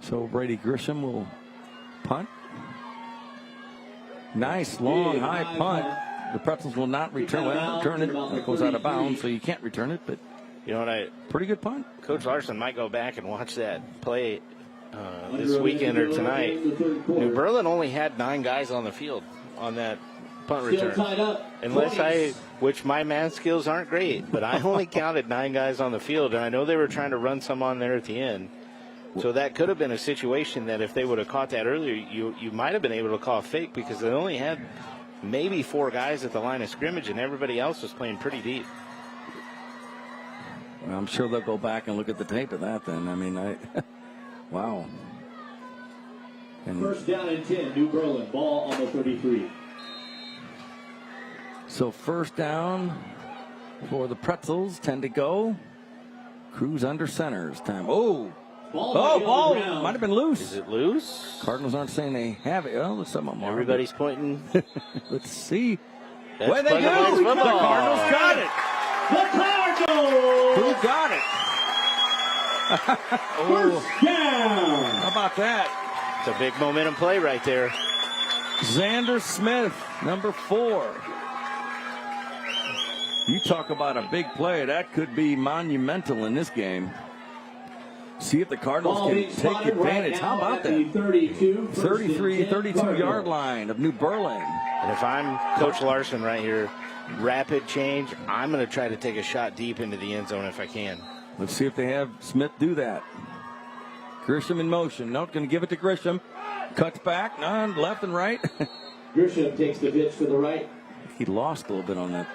So Brady Grisham will punt. Nice, long, high punt. The Pretzels will not return it. It goes out of bounds, so you can't return it. But you know what? Pretty good punt. Coach Larson might go back and watch that play this weekend or tonight. New Berlin only had 9 guys on the field on that punt Still return. tied up. Which my math skills aren't great, but I only counted 9 guys on the field, and I know they were trying to run some on there at the end. So that could have been a situation that if they would have caught that earlier, you might have been able to call a fake because they only had maybe 4 guys at the line of scrimmage, and everybody else was playing pretty deep. Well, I'm sure they'll go back and look at the tape of that then. I mean, wow. And First down and 10, New Berlin. Ball on the 33. so first down for the Pretzels, 10 to go. Cruz under centers time. Oh, ball might have been loose. Is it loose? Cardinals aren't saying they have it. Well, let's some Everybody's pointing. Let's see. That's What they do? Pleasant Plains The football. Cardinals got it. The Cardinals! Who got it? First down! How about that? It's a big momentum play right there. Xander Smith, number 4. You talk about a big play. That could be monumental in this game. See if the Cardinals can take advantage. How about that? 32-yard line of New Berlin. And if I'm Coach Larson right here, rapid change, I'm going to try to take a shot deep into the end zone if I can. Let's see if they have Smith do that. Grisham in motion. No, going to give it to Grisham. Cuts back. None. Left and right. Grisham takes the pitch to the right. He lost a little bit on that.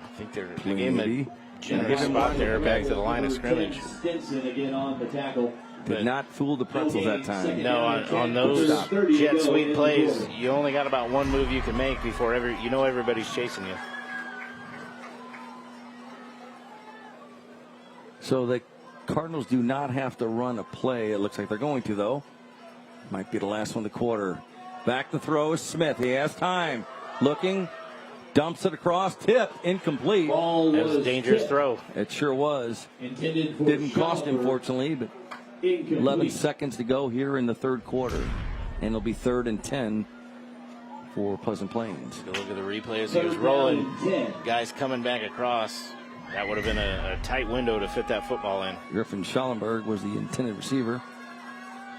I think they're giving him a generous spot there back to the line of scrimmage. Stinson again on the tackle. Did not fool the Pretzels that time. No, on those jet sweep plays, you only got about one move you can make before everybody's chasing you. So the Cardinals do not have to run a play. It looks like they're going to, though. Might be the last one of the quarter. Back to throw is Smith. He has time. Looking. Dumps it across. Tip. Incomplete. That was a dangerous throw. It sure was. Intended for Didn't cost him, fortunately, but incomplete. 11 seconds to go here in the third quarter. And it'll be 3rd and 10 for Pleasant Plains. Go look at the replay as he was rolling. Guys coming back across. That would have been a tight window to fit that football in. Griffin Schallenberg was the intended receiver.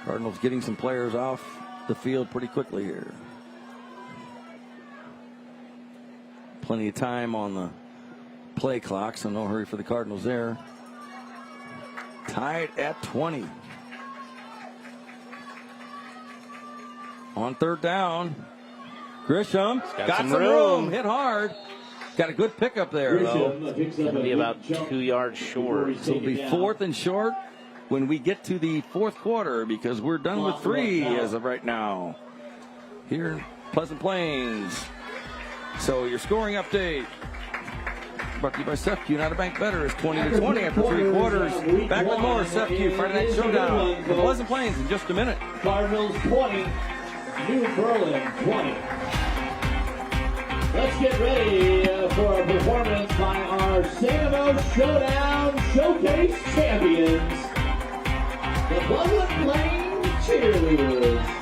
Cardinals getting some players off the field pretty quickly here. Plenty of time on the play clock, so no hurry for the Cardinals there. Tied at 20. On 3rd down, Grisham got some room. Hit hard. Got a good pickup there, though. It's going to be about 2 yards short. So it'll be 4th and short when we get to the 4th quarter because we're done with 3 as of right now here in Pleasant Plains. So your scoring update brought to you by CEFCU. Not a bank better is 20-20 after 3 quarters. Back with more CEFCU Friday Night Showdown from Pleasant Plains in just a minute. Cardinals 20, New Berlin 20. Let's get ready for a performance by our Sanimo Showdown Showcase champions, the Pleasant Plains Cheerleaders.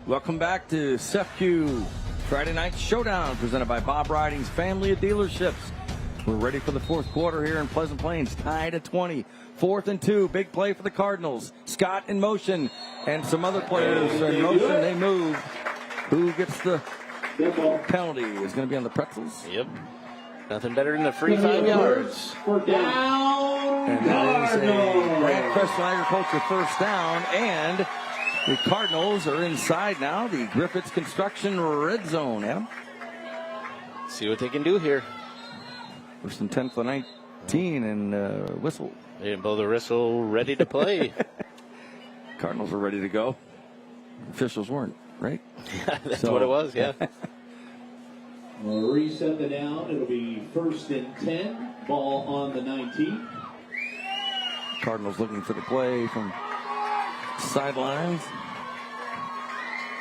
Welcome back to CEFCU Friday Night Showdown, presented by Bob Riding's family of dealerships. We're ready for the fourth quarter here in Pleasant Plains, tied at 20. 4th and 2, big play for the Cardinals. Scott in motion, and some other players in motion. They move. Who gets the penalty? Is going to be on the Pretzels. Yep. Nothing better than the free 5 yards. Down. And that is a Grant Crestline Agriculture first down, and the Cardinals are inside now. The Griffiths Construction red zone. Adam? See what they can do here. First and 10 for 19, and whistle. They didn't blow the whistle, ready to play. Cardinals are ready to go. Officials weren't, right? That's what it was, yeah. We'll reset the down. It'll be 1st and 10. Ball on the 19. Cardinals looking for the play from sidelines.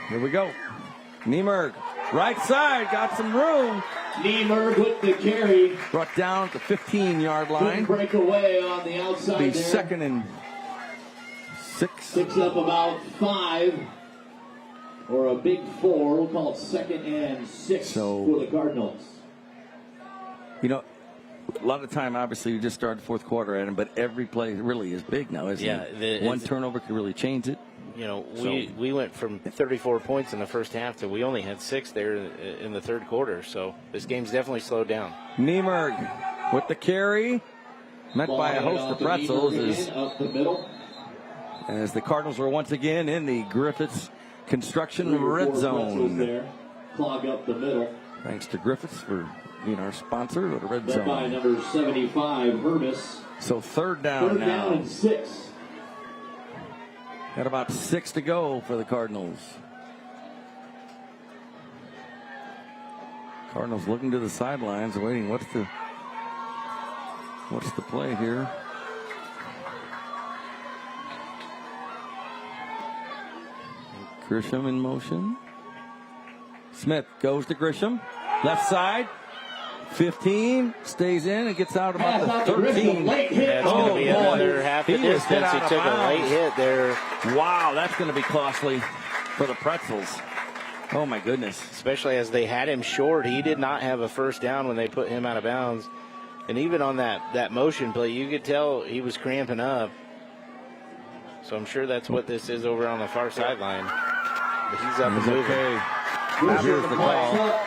Here we go. Niemerg, right side, got some room. Niemerg with the carry. Brought down at the 15-yard line. Couldn't break away on the outside Be there. 2nd and 6. Picks up about 5. Or a big 4. We'll call it 2nd and 6 for the Cardinals. You know, a lot of time, obviously, you just start the fourth quarter at him, but every play really is big now, isn't it? One turnover could really change it. You know, we went from 34 points in the first half to we only had 6 there in the third quarter. So this game's definitely slowed down. Niemerg with the carry. Met by a host of Pretzels. Up the middle. As the Cardinals are once again in the Griffiths Construction red zone. There. Clog up the middle. Thanks to Griffiths for being our sponsor of the red zone. By number 75, Hermis. So third down now. 3rd down and 6. Got about 6 to go for the Cardinals. Cardinals looking to the sidelines, waiting. What's the play here? Grisham in motion. Smith goes to Grisham. Left side. 15. Stays in and gets out about the 13. That's going to be another half the distance. He took a late hit there. Wow, that's going to be costly for the Pretzels. Oh, my goodness. Especially as they had him short. He did not have a first down when they put him out of bounds. And even on that motion play, you could tell he was cramping up. So I'm sure that's what this is over on the far sideline. But he's up and moving. Okay. Now here's the call.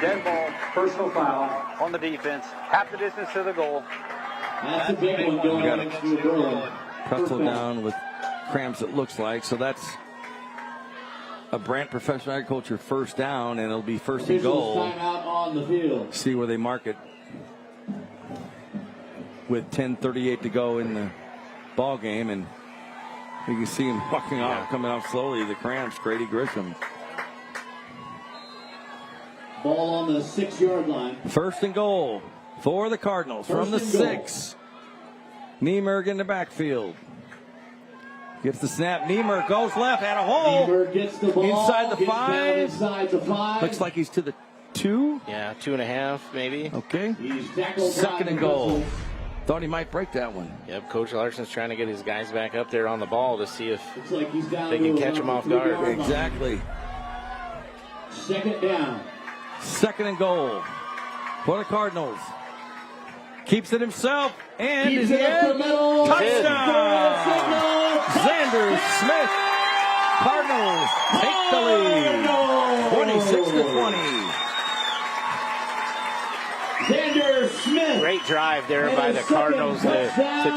Dead ball, personal foul on the defense. Half the distance to the goal. That's a big one going on into the goal. Pretzel down with cramps, it looks like. So that's a Brant Professional Agriculture first down, and it'll be first and goal. Timeout on the field. See where they mark it. With 10:38 to go in the ball game, and you can see him walking off, coming off slowly. The cramps, Grady Grisham. Ball on the 6-yard line. First and goal for the Cardinals from the 6. Niemerg in the backfield. Gets the snap. Niemerg goes left, had a hole. Niemerg gets the ball. Inside the gets 5. Down inside the 5. Looks like he's to the 2. Yeah, 2.5 maybe. Okay. He's tackled. 2nd and goal. Thought he might break that one. Yep, Coach Larson's trying to get his guys back up there on the ball to see if like he's down they can catch him off guard. Exactly. 2nd down. 2nd and goal for the Cardinals. Keeps it himself and Keeps is it up in. the middle. Touchdown! Xander Smith. Cardinals take the lead. 26-20. Xander Smith. Great drive there by the Cardinals to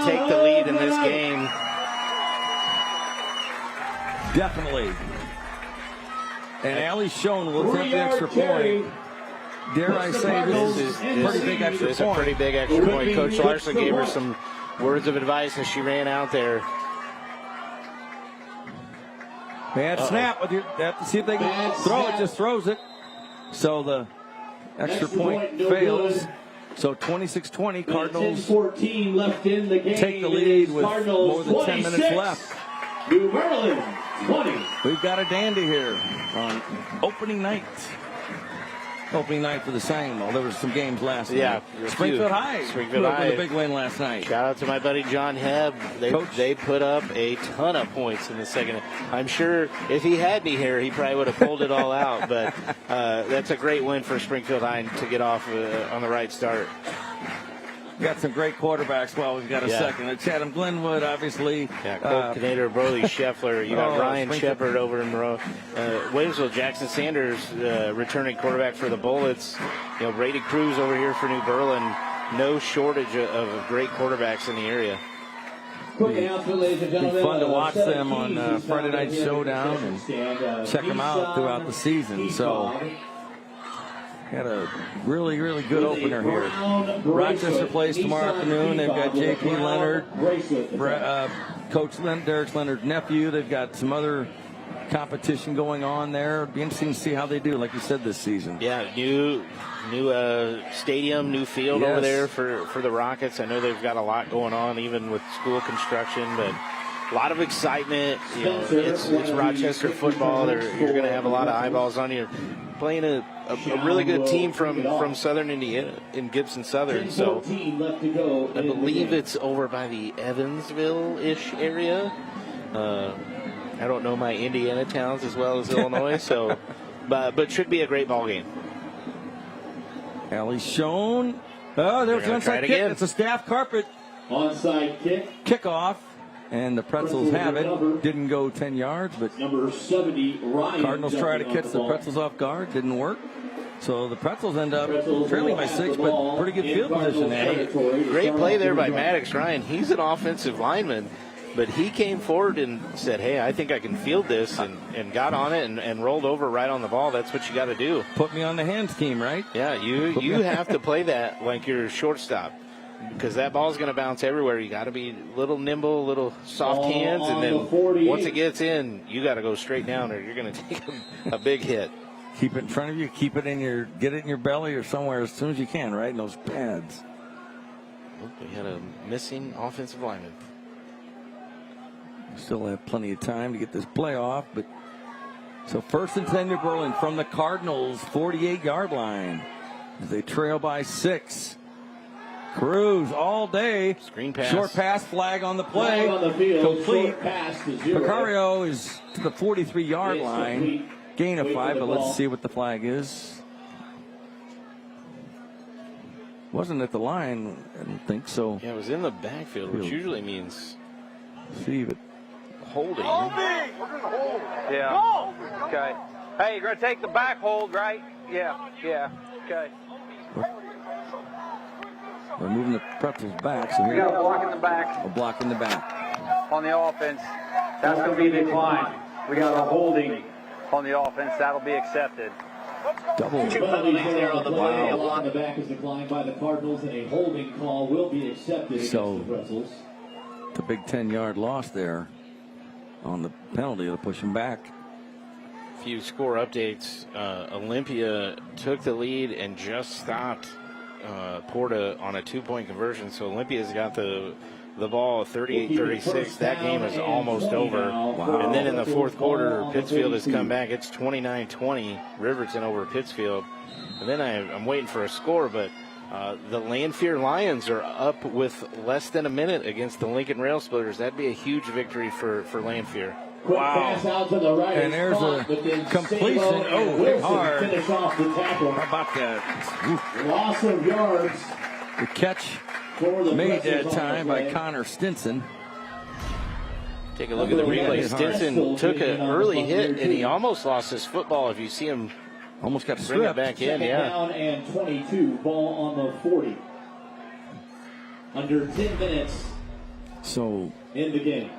take the lead in this game. Definitely. And Allie Schoen will take the extra point. Dare I say this is a pretty big extra point. It's a pretty big extra point. Coach Larson gave her some words of advice as she ran out there. Bad snap. You have to see if they can throw it. Just throws it. So the extra point fails. So 26-20, Cardinals 10-14 left in the game. Take the lead with Cardinals more than 10 minutes left. New Maryland 20. We've got a dandy here on opening night. opening night for the same. Well, there was some games last night. Springfield High. Springfield High. With a big win last night. Shout out to my buddy John Hebb. They put up a ton of points in the second. I'm sure if he had me here, he probably would have pulled it all out. But that's a great win for Springfield High to get off on the right start. Got some great quarterbacks. Well, we've got a second. It's Adam Glenwood, obviously. Yeah, Colt Knader, Brody Scheffler. You got Ryan Shepard over in Monroe. Williamsville, Jackson Sanders, returning quarterback for the Bullets. Brady Cruz over here for New Berlin. No shortage of great quarterbacks in the area. Quick announcement, ladies and gentlemen. Be fun to watch them on Friday Night Showdown and check them out throughout the season. So. Got a really, really good opener here. Rochester plays tomorrow afternoon. They've got J.P. Leonard, Coach Derek Leonard's nephew. They've got some other competition going on there. It'll be interesting to see how they do, like you said, this season. Yeah, new stadium, new field over there for the Rockets. I know they've got a lot going on, even with school construction, but a lot of excitement. It's Rochester football. You're going to have a lot of eyeballs on you. Playing a really good team from Southern Indiana in Gibson Southern. So I believe it's over by the Evansville-ish area. I don't know my Indiana towns as well as Illinois, so but should be a great ball game. Allie Schoen. Oh, there's an onside kick. It's a staff carpet. Onside kick. Kickoff. And the Pretzels have it. Didn't go 10 yards, but number 70, Ryan. Cardinals tried to catch the Pretzels off guard. Didn't work. So the Pretzels end up trailing by 6, but pretty good field position there. Great play there by Maddox Ryan. He's an offensive lineman, but he came forward and said, hey, I think I can field this, and got on it and rolled over right on the ball. That's what you got to do. Put me on the hands team, right? Yeah, you have to play that like you're shortstop. Because that ball's going to bounce everywhere. You got to be a little nimble, a little soft hands, and then once it gets in, you got to go straight down, or you're going to take a big hit. Keep it in front of you. Keep it get it in your belly or somewhere as soon as you can, right? In those pads. We had a missing offensive lineman. Still have plenty of time to get this play off, but so 1st and 10 New Berlin from the Cardinals 48-yard line as they trail by 6. Cruz all day. Screen pass. Short pass, flag on the play. Flag on the field. Complete. Short pass to 0. Picario is to the 43-yard line. Gain of 5, but let's see what the flag is. Wasn't at the line, I don't think so. Yeah, it was in the backfield, which usually means see, but holding. Yeah. Okay. Hey, you're going to take the back hold, right? Yeah. Okay. We're moving the Pretzels back. So we got a block in the back. A block in the back. On the offense. That's going to be declined. We got a holding on the offense. That'll be accepted. Double. There on the play. A block in the back is declined by the Cardinals, and a holding call will be accepted against the Pretzels. The big 10-yard loss there on the penalty to push him back. A few score updates. Olympia took the lead and just stopped Porta on a 2-point conversion. So Olympia's got the ball 38-36. That game is almost over. Wow. And then in the fourth quarter, Pittsfield has come back. It's 29-20. Riverton over Pittsfield. And then I'm waiting for a score, but the Lanphier Lions are up with less than a minute against the Lincoln Rail Splitters. That'd be a huge victory for Lanphier. Wow. Pass out to the right. And there's a completion. Oh, hit hard. Finish off the tackle. How about that? Loss of yards. The catch made that time by Connor Stinson. Take a look at the replay. Stinson took an early hit, and he almost lost his football. If you see him almost got bring it back in, yeah. Down and 22. Ball on the 40. Under 10 minutes. So in the game.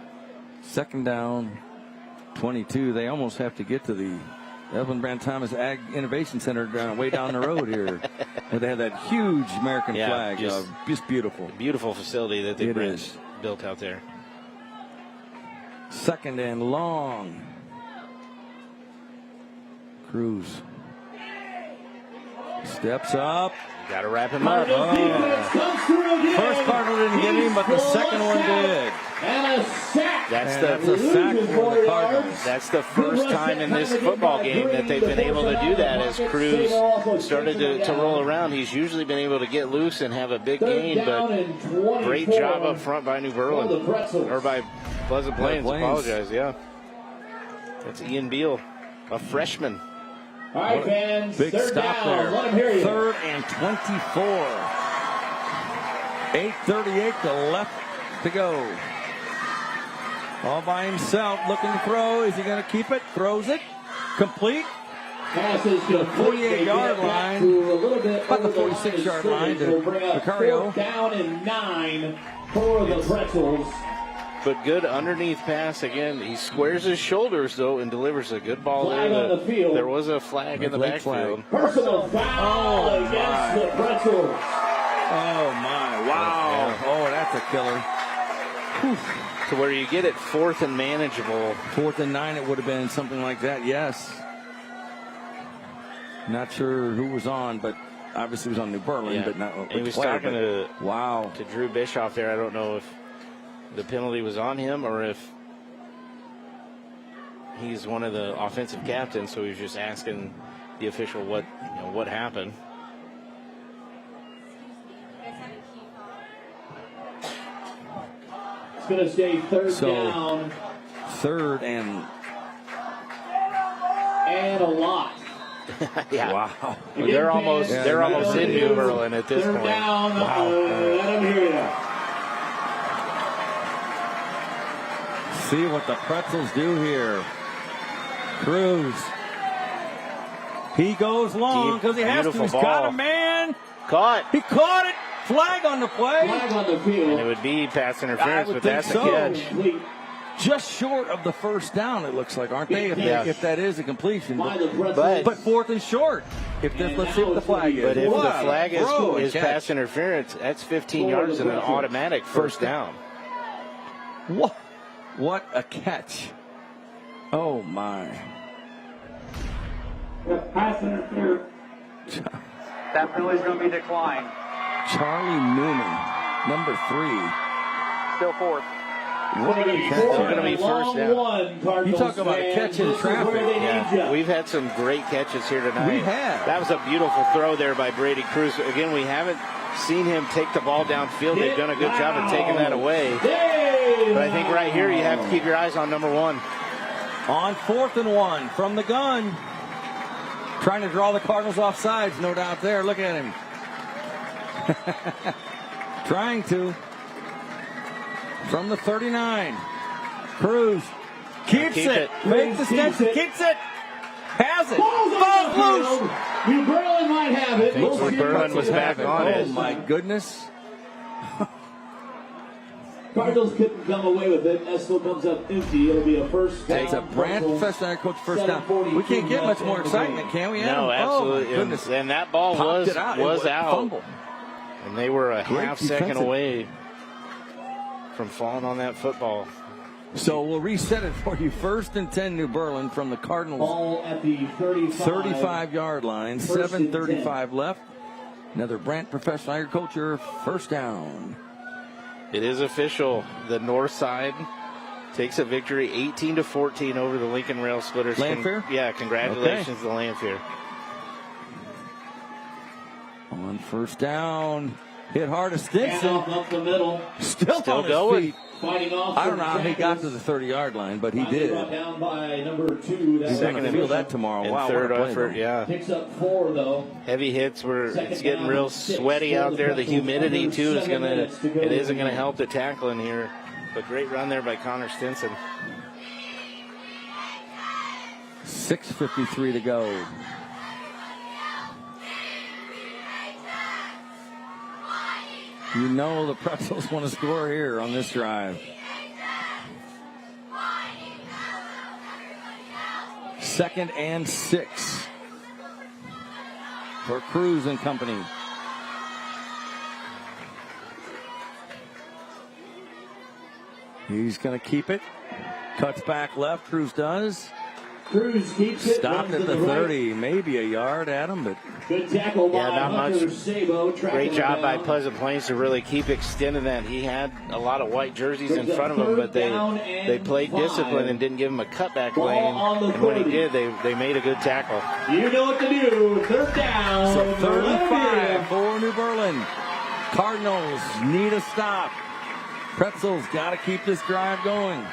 Second down, 22. They almost have to get to the Evelyn Brand Thomas Ag Innovation Center way down the road here. Where they have that huge American flag. Just beautiful. Beautiful facility that they built out there. Second and long. Cruz steps up. Got to wrap him up. First Cardinal didn't get him, but the second one did. And a sack. That's a sack for the Cardinals. That's the first time in this football game that they've been able to do that as Cruz started to roll around. He's usually been able to get loose and have a big gain, but great job up front by New Berlin. Or by Pleasant Plains, apologize, yeah. That's Ian Beal, a freshman. All right, fans. Big stop there. Let him hear you. 3rd and 24. 8:38 to left to go. All by himself, looking to throw. Is he going to keep it? Throws it. Complete. Passes to the 48-yard line. About the 46-yard line to Vicario. Down and 9 for the Pretzels. But good underneath pass again. He squares his shoulders though and delivers a good ball Flag there. on the field. There was a flag in the backfield. Personal foul against the Pretzels. Oh my! Wow! Oh, that's a killer. Whew. To where you get it 4th and manageable. 4th and 9, it would have been something like that. Yes. Not sure who was on, but obviously it was on New Berlin. But not. He was talking to to Drew Bischoff there. I don't know if the penalty was on him or if he's one of the offensive captains, so he was just asking the official what happened. It's going to stay 3rd down. 3rd and a lot. Yeah. Wow. Well, they're almost in New Berlin at this point. 3rd down. Wow. Let him hear you. See what the Pretzels do here. Cruz. He goes long because he has to. He's got a man. Caught. He caught it. Flag on the play. Flag on the field. And it would be pass interference, but that's a catch. Just short of the 1st down, it looks like, aren't they? If that is a completion. But 4th and short. Let's see what the flag is. But if the flag is pass interference, that's 15 yards and an automatic 1st down. What a catch. Oh, my. Pass interference. That penalty is going to be declined. Charlie Newman, number 3. Still 4th. What a catch. It's going to be 1st down. You talk about a catch in traffic. Yeah, we've had some great catches here tonight. We have. That was a beautiful throw there by Brady Cruz. Again, we haven't seen him take the ball downfield. They've done a good job of taking that away. But I think right here you have to keep your eyes on number 1. On 4th and 1 from the gun. Trying to draw the Cardinals off sides, no doubt there. Look at him. Trying to. From the 39. Cruz keeps it. Makes the steps. Keeps it. Has it. Ball's loose. New Berlin might have it. New Berlin was back on it. Oh, my goodness. Cardinals couldn't come away with it. Estel comes up empty. It'll be a 1st down. It's a brand professional coach 1st down. We can't get much more excitement, can we? No, absolutely. Oh, and that ball was out. Fumble. And they were a half second away from falling on that football. So we'll reset it for you. 1st and 10 New Berlin from the Cardinals. Ball at the 35-yard line. 7:35 left. Another Brandt Professional Agriculture 1st down. It is official. The north side takes a victory 18-14 over the Lincoln Rail Splitters. Lanphier? Congratulations to Lanphier. On 1st down. Hit hard to Stinson. Up the middle. Still on going. his feet. I don't know how he got to the 30-yard line, but he did. Down by number 2. He's going to feel that tomorrow. Wow, third what a play, effort, yeah. Picks up 4 though. Heavy hits. It's getting real sweaty out there. The humidity too isn't going to help the tackling here. But great run there by Connor Stinson. 6:53 to go. You know the Pretzels want to score here on this drive. 2nd and 6 for Cruz and company. He's going to keep it. Cuts back left. Cruz does. Cruz keeps it. Stopped at the 30, maybe a yard, Adam, but good tackle by not Hunter much. Sabo. Great job by Pleasant Plains to really keep extending that. He had a lot of white jerseys in front of him, but they played discipline and didn't give him a cutback lane. And when he did, they made a good tackle. You know what to do. Third down. So 35 for New Berlin. Cardinals need a stop. Pretzels got to keep this drive going.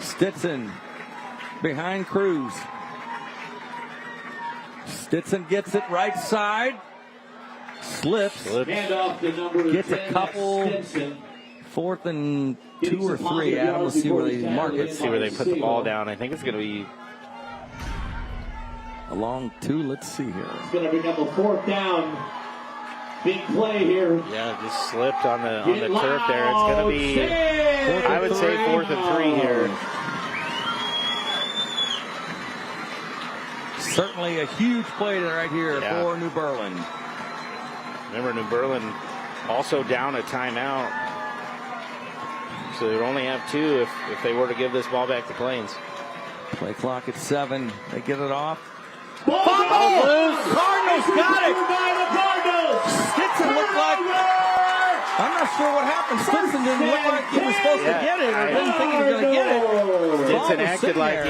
Stetson behind Cruz. Stetson gets it right side. Slips. Handoff to number Gets 10, a couple. Stetson. 4th and 2 or 3. Adam, we'll see where they mark it. See where they put the ball down. I think it's going to be a long 2. Let's see here. It's going to bring up a 4th down. Big play here. Yeah, just slipped on the turf there. It's going to be, I would say, 4th and 3 here. Certainly a huge play right here for New Berlin. Remember, New Berlin also down a timeout. So they would only have 2 if they were to give this ball back to Plains. Play clock at 7. They get it off. Ball Cardinals got it! Cardinals! Stetson looked like... I'm not sure what happened. Stetson didn't look like he was supposed to get it, or didn't think he was going to get it. Stetson acted like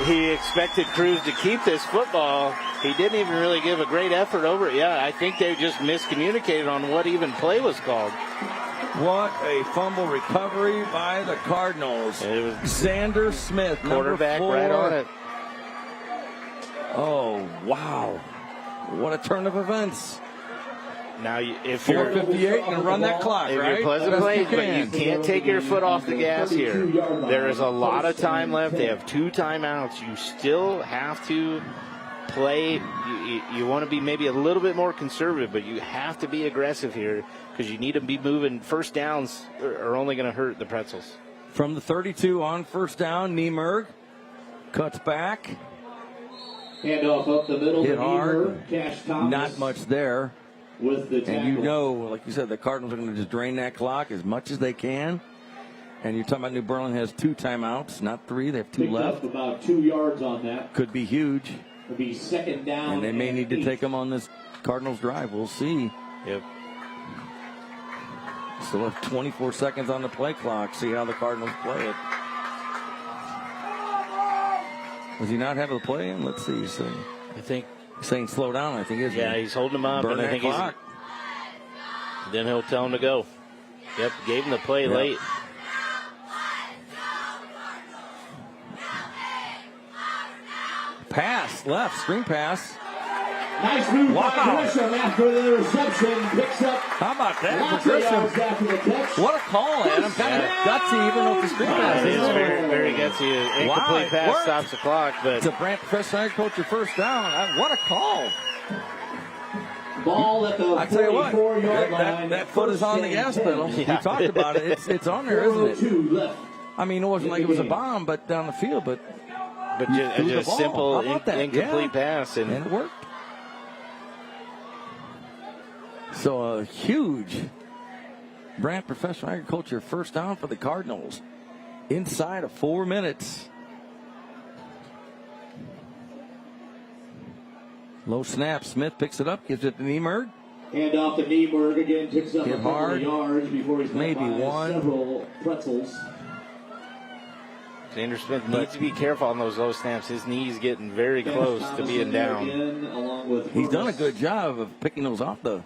he expected Cruz to keep this football. He didn't even really give a great effort over it. Yeah, I think they just miscommunicated on what even play was called. What a fumble recovery by the Cardinals. It was Xander Smith, quarterback, number 4. right on it. Oh, wow. What a turn of events. Now, if you're 4:58 and run that clock, if right? you're Pleasant Plains, but you can't take your foot off the gas here. There is a lot of time left. They have 2 timeouts. You still have to play. You want to be maybe a little bit more conservative, but you have to be aggressive here because you need to be moving. First downs are only going to hurt the Pretzels. From the 32 on first down, Niemerg cuts back. Handoff up the middle. Hit hard. Cash Thomas. Not much there. With the tackle. And you know, like you said, the Cardinals are going to just drain that clock as much as they can. And you're talking about New Berlin has 2 timeouts, not 3. They have 2 Picked left. up about 2 yards on that. Could be huge. It'll be second down. And they may need to take them on this Cardinals drive. We'll see. Yep. Still have 24 seconds on the play clock. See how the Cardinals play it. Does he not have the play in? Let's see. So I think saying slow down. I think isn't yeah, he? he's holding him up, Burn and I that think clock. then he'll tell him to go. Yep, gave him the play late. Pass left, screen pass. Nice move by Wow. Grisham after the interception. Picks up. How about that lots for of yards Grisham? after the catch. What a call, Adam. Kind of gutsy, even though the screen pass It's is very, very gutsy. Incomplete pass worked. stops the clock, but It's a Brant professional agriculture first down. What a call. Ball at the I tell you what, 44-yard line. that foot is on the gas pedal. Yeah. We talked about it. It's on there, isn't it? 4:02 left. I mean, it wasn't like it was a bomb, but down the field, but just, threw the just ball. simple How about that? incomplete pass, and it worked. So a huge Brant Professional Agriculture first down for the Cardinals inside of 4 minutes. Low snap. Smith picks it up, gives it to Niemerg. Hand off to Nieberg again, picks up Hit a couple hard. of yards before he's Maybe by one. several Pretzels. Xander Smith needs to be careful on those low snaps. His knee's getting very close to being down. Again, along with He's done a good job of picking those off the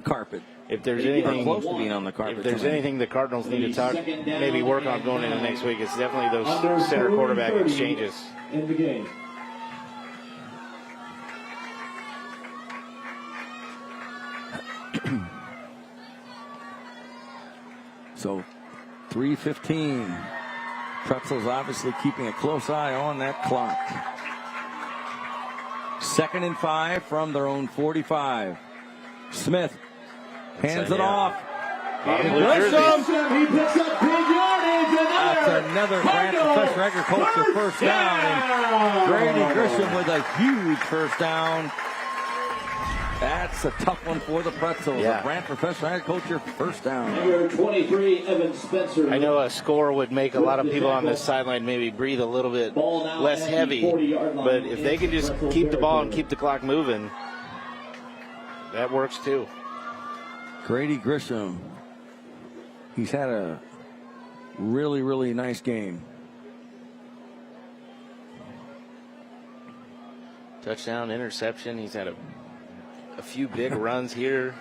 carpet. If there's Or anything close to being on the carpet. If there's anything the Cardinals need to talk, maybe work on going into next week, it's definitely those Under center quarterback 30 exchanges. in the game. So 3:15. Pretzels obviously keeping a close eye on that clock. 2nd and 5 from their own 45. Smith hands it off. And Grisham, he picks up big yardage. That's another Brant Professional Agriculture first down. And Grady Grisham with a huge first down. That's a tough one for the Pretzels. Yeah. A Brant professional agriculture first down. Number 23, Evan Spencer. I know a score would make a lot of people on this sideline maybe breathe a little bit less heavy, but if they could just keep the ball and keep the clock moving, that works too. Grady Grisham. He's had a really, really nice game. Touchdown, interception. He's had a few big runs here.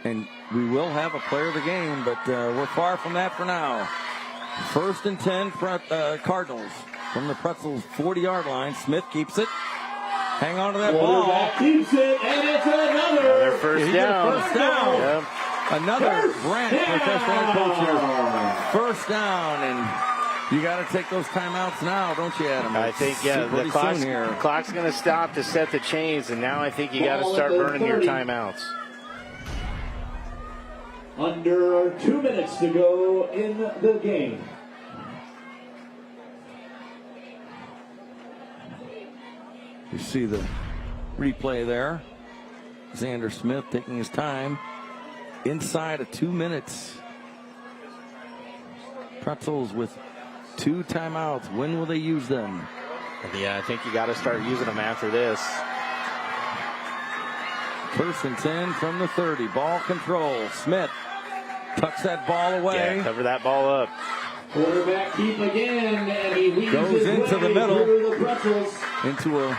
And we will have a player of the game, but we're far from that for now. 1st and 10 for Cardinals from the Pretzels 40-yard line. Smith keeps it. Hang on to that ball. Keeps it, and it's another first down. First down. Yep. Another Brant professional coach. First down, and you got to take those timeouts now, don't you, Adam? I think, the clock's going to stop to set the chains, and now I think you got to start burning your timeouts. Under 2 minutes to go in the game. You see the replay there. Xander Smith taking his time. Inside of 2 minutes. Pretzels with 2 timeouts. When will they use them? Yeah, I think you got to start using them after this. 1st and 10 from the 30. Ball control. Smith tucks that ball away. Yeah, cover that ball up. Quarterback keep again, and he weaves goes into the middle. through the Pretzels. Into a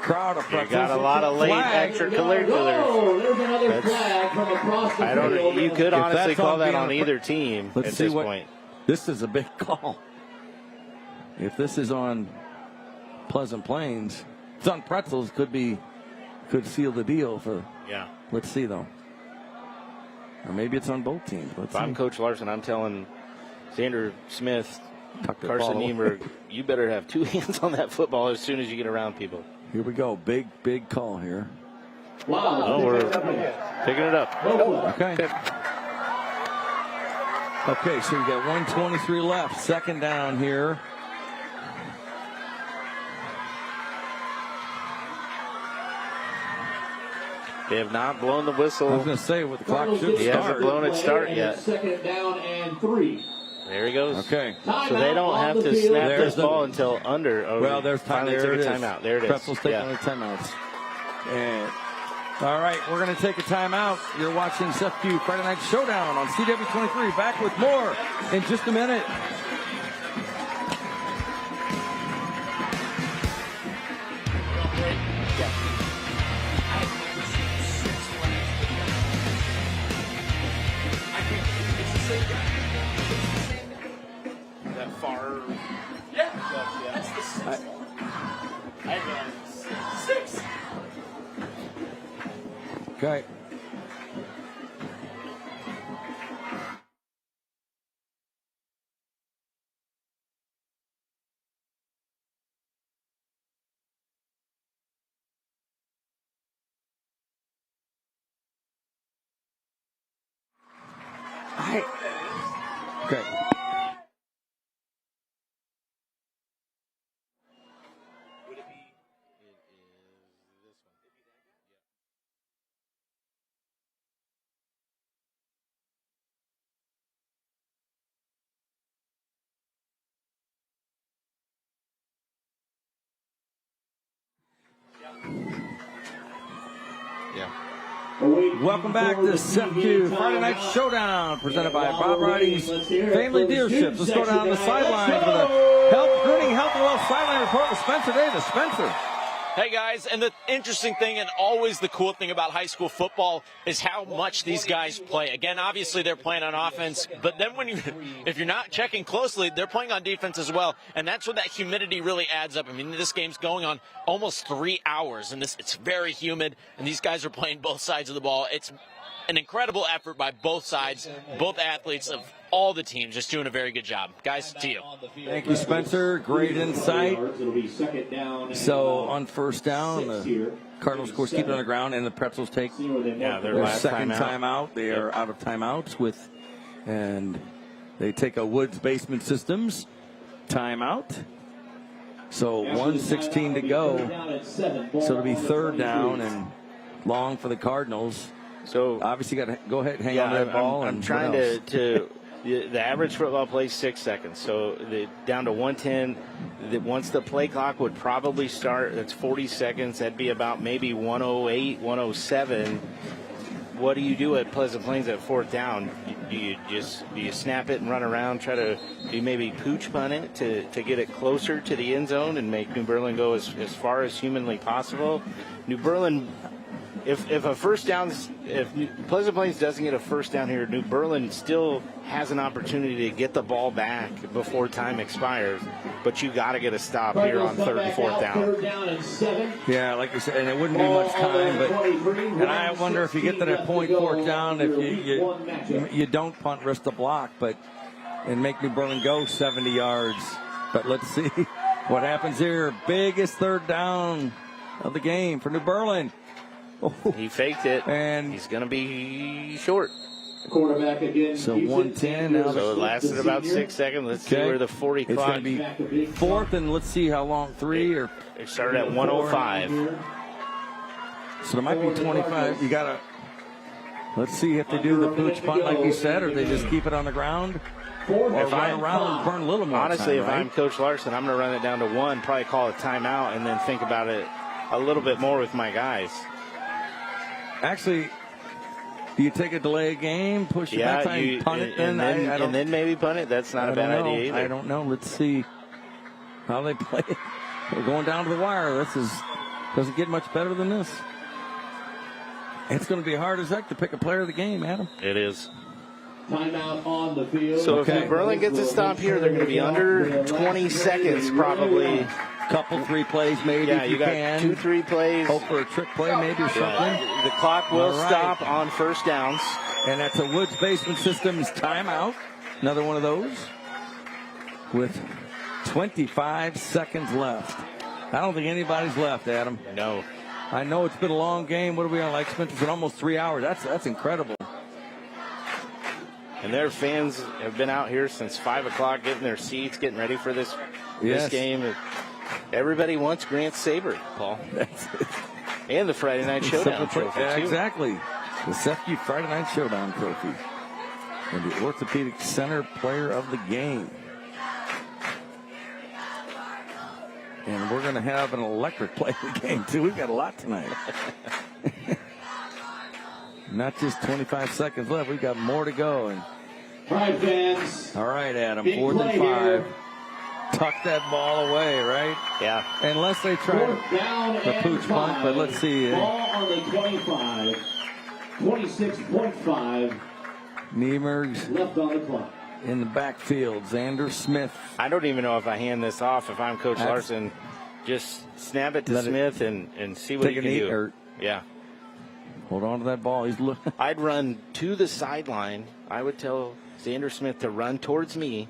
crowd of Pretzels. You got a lot of late extracurriculars. There's another flag from across the field. You could honestly call that on either team at this point. This is a big call. If this is on Pleasant Plains, it's on Pretzels. Could seal the deal for. Yeah. Let's see though. Or maybe it's on both teams. If I'm Coach Larson, I'm telling Xander Smith, Carson Niemer, you better have 2 hands on that football as soon as you get around people. Here we go. Big call here. Wow. Oh, we're picking it up. Okay. Okay, so we got 1:23 left. 2nd down here. They have not blown the whistle. I was going to say, with the clock should start. He hasn't blown it start yet. 2nd down and 3. There he goes. Okay. So they don't have to snap this ball until under. Well, there's time. Finally took a timeout. There it is. Pretzels taking the timeouts. And all right, we're going to take a timeout. You're watching CEFCU Friday Night Showdown on CW23. Back with more in just a minute. That far. Yeah. That's the 6th one. I have 6. Okay. Okay. Yeah. Welcome back to CEFCU Friday Night Showdown, presented by Bob Riding's Family Dealerships. Let's go down the sidelines with a grinning health and wealth sideline report with Spencer Davis. Spencer. Hey guys, and the interesting thing and always the cool thing about high school football is how much these guys play. Again, obviously they're playing on offense, but then if you're not checking closely, they're playing on defense as well, and that's where that humidity really adds up. I mean, this game's going on almost 3 hours, and it's very humid, and these guys are playing both sides of the ball. It's an incredible effort by both sides, both athletes of all the teams, just doing a very good job. Guys, to you. Thank you, Spencer. Great insight. So on 1st down, the Cardinals, of course, keep it on the ground, and the Pretzels take their second timeout. They are out of timeouts and they take a Woods Basement Systems timeout. So 1:16 to go. So it'll be 3rd down, and long for the Cardinals. So obviously, got to go ahead and hang on to that ball. I'm trying to the average football plays 6 seconds, so down to 110. Once the play clock would probably start, that's 40 seconds. That'd be about maybe 108, 107. What do you do at Pleasant Plains at fourth down? Do you snap it and run around? Do you maybe pooch punt it to get it closer to the end zone and make New Berlin go as far as humanly possible? New Berlin, if Pleasant Plains doesn't get a first down here, New Berlin still has an opportunity to get the ball back before time expires. But you got to get a stop here on third and fourth down. Third down and 7. Yeah, like you said, and it wouldn't be much time. And I wonder if you get to that point, fourth down, if you don't punt, risk the block, and make New Berlin go 70 yards. But let's see what happens here. Biggest third down of the game for New Berlin. He faked it, and he's going to be short. Quarterback again. So 110 now. So it lasted about 6 seconds. Let's see where the 40 it's clock. It's going to be fourth, and let's see how long. 3 or it started at 105. So there might be 25. You got to. Let's see if they do the pooch punt like you said, or they just keep it on the ground. Or run around and burn a little more honestly, time, if I'm Coach Larson, I'm going to run it down to 1, probably call a timeout, and then think about it a little bit more with my guys. Actually, do you take a delay game, push it back time, punt it, and then maybe punt it? That's not a bad idea either. I don't know. Let's see how they play it. We're going down to the wire. Doesn't get much better than this. It's going to be hard as heck to pick a player of the game, Adam. It is. Timeout on the field. So if New Berlin gets a stop here, they're going to be under 20 seconds probably. Couple 3 plays maybe. Yeah, if you got can. 2-3 plays. Hope for a trick play maybe or something. The clock will stop on first downs. And that's a Woods Basement Systems timeout. Another one of those with 25 seconds left. I don't think anybody's left, Adam. No. I know it's been a long game. What are we on? Like Spencer said, almost 3 hours. That's incredible. And their fans have been out here since 5 o'clock, getting their seats, getting ready for this game. Everybody wants Grant Saber, Paul. And the Friday Night Showdown trophy, yeah, too. Exactly. The CEFCU Friday Night Showdown trophy. And the Orthopedic Center Player of the Game. And we're going to have an electric play of the game, too. We've got a lot tonight. Not just 25 seconds left. We've got more to go. And all right, fans. All right, Adam. 4th and 5. Tuck that ball away, right? Yeah. Unless they try the pooch punt, but let's see. Ball on the 25. 26.5. Niemer's left on the clock. In the backfield, Xander Smith. I don't even know if I hand this off if I'm Coach Larson. Just snap it to Smith and see what he can do. Yeah. Hold on to that ball. He's looking. I'd run to the sideline. I would tell Xander Smith to run towards me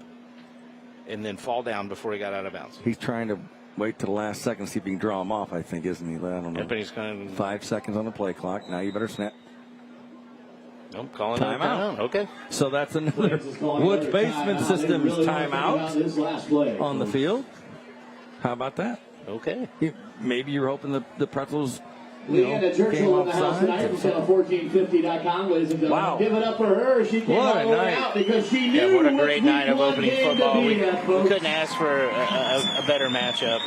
and then fall down before he got out of bounds. He's trying to wait to the last second to see if he can draw him off, I think, isn't he? I don't know. But he's going 5 seconds on the play clock. Now you better snap. Nope, calling timeout. Okay. So that's another Woods Basement Systems timeout on the field. How about that? Okay. Maybe you're hoping the Pretzels Leanna Churchill in the house tonight from channel1450.com. Ladies and gentlemen, give it up for her. She came all the way out because she knew what a great night of opening football. We folks. couldn't ask for a better matchup.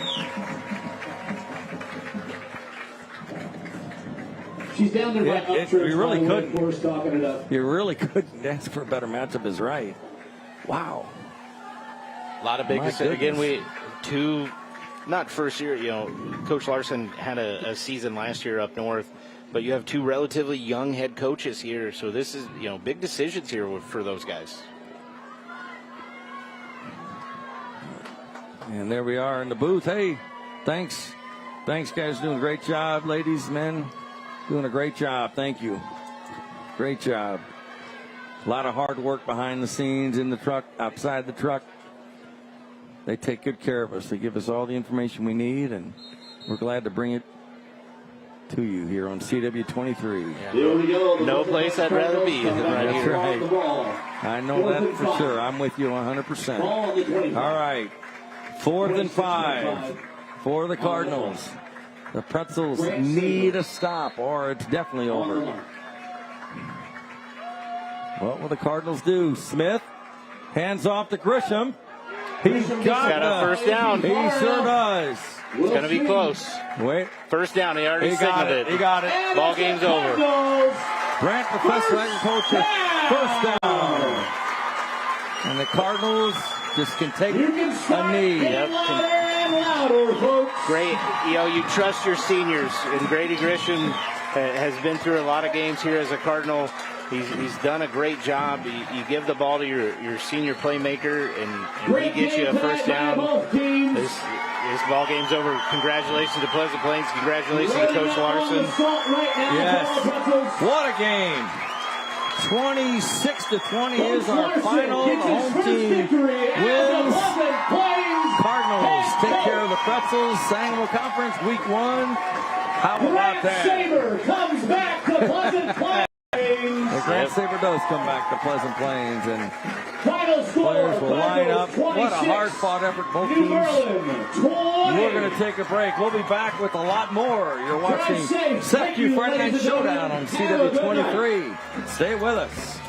She's down there by Upchurch. You really couldn't. Of course, talking it up. You really couldn't ask for a better matchup. Is right. Wow. A lot of big decisions. Again, not first year, Coach Larson had a season last year up north, but you have 2 relatively young head coaches here. So this is, big decisions here for those guys. And there we are in the booth. Hey, thanks. Thanks, guys. Doing a great job, ladies, men. Doing a great job. Thank you. Great job. A lot of hard work behind the scenes, in the truck, outside the truck. They take good care of us. They give us all the information we need, and we're glad to bring it to you here on CW23. Yeah, here we go. No place I'd rather be than right That's here. Right. I know that for sure. I'm with you 100%. All right. 4th and 5 for the Cardinals. The Pretzels need a stop, or it's definitely over. What will the Cardinals do? Smith hands off to Grisham. He's got a first down. He sure does. It's going to be close. Wait. First down. He already signaled it. He got it. Ball game's over. Grant Professor Agriculture, first down. And the Cardinals just can take a knee. Yep. Great. You trust your seniors. And Grady Grisham has been through a lot of games here as a Cardinal. He's done a great job. You give the ball to your senior playmaker, and he gets you a first down. This ball game's over. Congratulations to Pleasant Plains. Congratulations to Coach Larson. Yes. What a game. 26-20 is our final. The home team wins. Cardinals take care of the Pretzels. Sangamon Conference Week 1. How about that? Saber comes back to Pleasant Plains. The Grant Saber does come back to Pleasant Plains, and Final score, players will line up. What a hard-fought effort, both teams. We're going to take a break. We'll be back with a lot more. You're watching CEFCU Friday Night Showdown on CW23. Stay with us.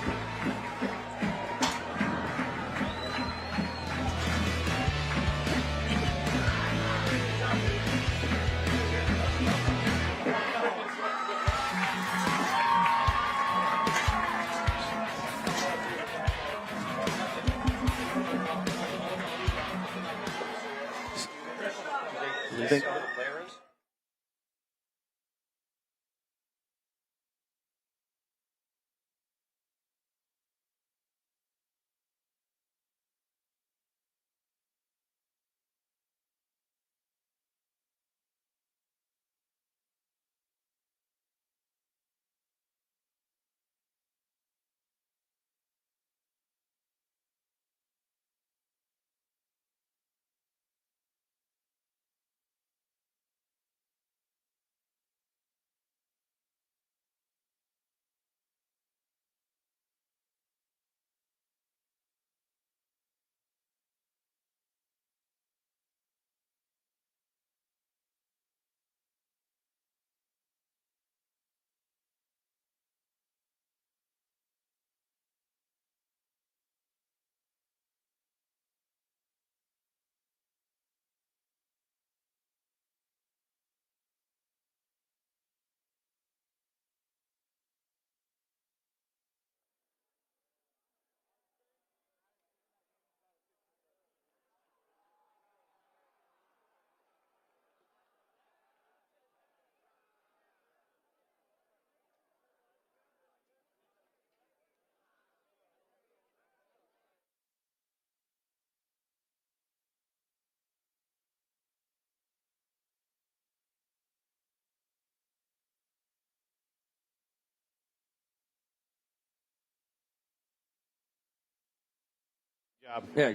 Yeah.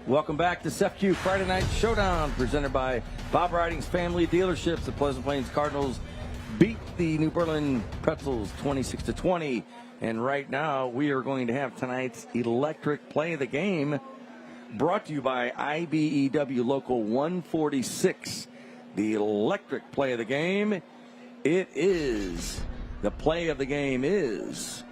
Welcome back to CEFCU Friday Night Showdown, presented by Bob Riding's Family Dealerships. The Pleasant Plains Cardinals beat the New Berlin Pretzels 26-20. And right now, we are going to have tonight's electric play of the game, brought to you by IBEW Local 146. The electric play of the game, the play of the game is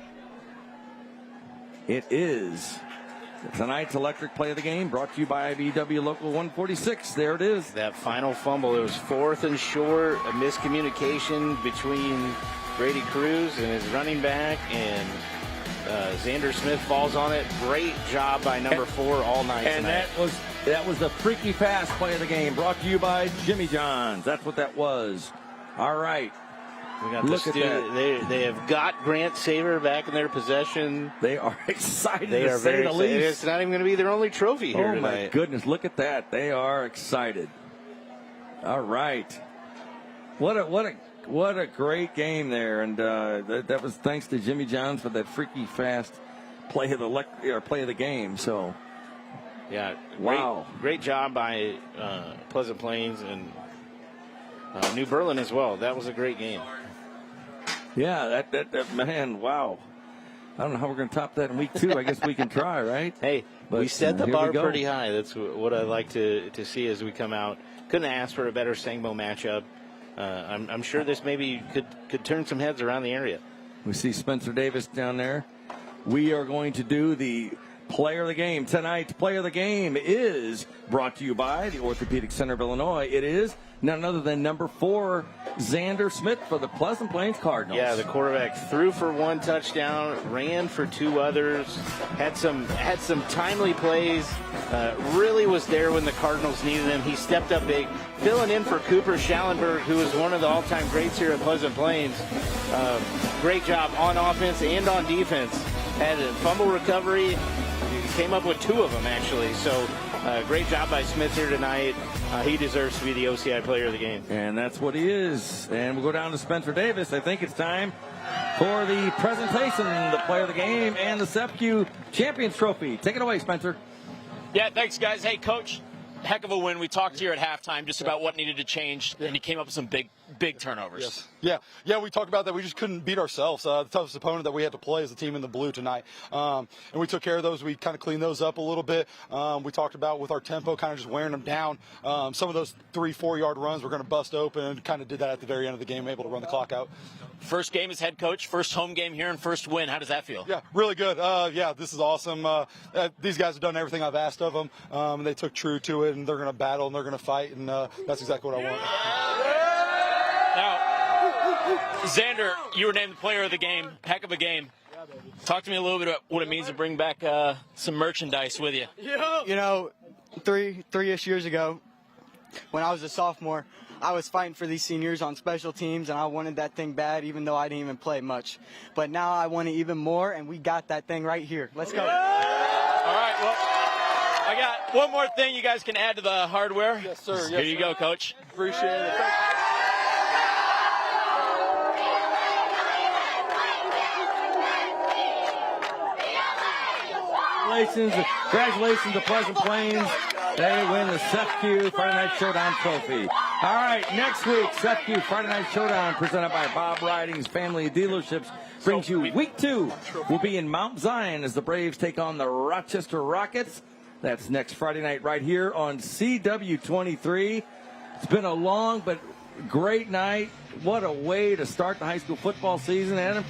tonight's electric play of the game, brought to you by IBEW Local 146. There it is. That final fumble, it was 4th and short, a miscommunication between Brady Cruz and his running back, and Xander Smith falls on it. Great job by number 4 all night and tonight. that was the freaky fast play of the game, brought to you by Jimmy John's. That's what that was. All right. We got Look at that. They have got Grant Saber back in their possession. They are excited. They are very excited. Least. It's not even going to be their only trophy here tonight. Oh my goodness! Look at that. They are excited. All right. What a great game there, and that was thanks to Jimmy Johns for that freaky fast play of the game. So, yeah, wow, great job by Pleasant Plains and New Berlin as well. That was a great game. Yeah, that man, wow. I don't know how we're going to top that in week 2. I guess we can try, right? Hey, But, we set the here bar we go. pretty high. That's what I like to see as we come out. Couldn't ask for a better Sangmo matchup. I'm sure this maybe could turn some heads around the area. We see Spencer Davis down there. We are going to do the Player of the Game. Tonight's Player of the Game is brought to you by the Orthopedic Center of Illinois. It is none other than number 4, Xander Smith for the Pleasant Plains Cardinals. Yeah, the quarterback threw for 1 touchdown, ran for 2 others, had some timely plays, really was there when the Cardinals needed him. He stepped up big, filling in for Cooper Schallenberg, who is one of the all-time greats here at Pleasant Plains. Great job on offense and on defense. Had a fumble recovery. Came up with 2 of them, actually. So great job by Smith here tonight. He deserves to be the OCI Player of the Game. And that's what he is. And we'll go down to Spencer Davis. I think it's time for the presentation, the Player of the Game, and the CEFCU Champions Trophy. Take it away, Spencer. Yeah, thanks, guys. Hey, Coach, heck of a win. We talked here at halftime just about what needed to change, and you came up with some big turnovers. Yes. Yeah, we talked about that. We just couldn't beat ourselves. The toughest opponent that we had to play is the team in the blue tonight. And we took care of those. We kind of cleaned those up a little bit. We talked about with our tempo kind of just wearing them down. Some of those 3-4 yard runs were going to bust open, and kind of did that at the very end of the game, able to run the clock out. First game as head coach, first home game here, and first win. How does that feel? Yeah, really good. Yeah, this is awesome. These guys have done everything I've asked of them. They took true to it, and they're going to battle, and they're going to fight, and that's exactly what I want. Now, Xander, you were named the Player of the Game. Heck of a game. Talk to me a little bit about what it means to bring back some merchandise with you. You know, three-ish years ago, when I was a sophomore, I was fighting for these seniors on special teams, and I wanted that thing bad, even though I didn't even play much. But now I want it even more, and we got that thing right here. Let's go. All right, well, I got one more thing you guys can add to the hardware. Yes, sir. Here you go, Coach. Appreciate it. Congratulations to Pleasant Plains. They win the CEFCU Friday Night Showdown Trophy. All right, next week, CEFCU Friday Night Showdown presented by Bob Riding's Family Dealerships brings you week 2. We'll be in Mount Zion as the Braves take on the Rochester Rockets. That's next Friday night right here on CW23. It's been a long but great night. What a way to start the high school football season, Adam.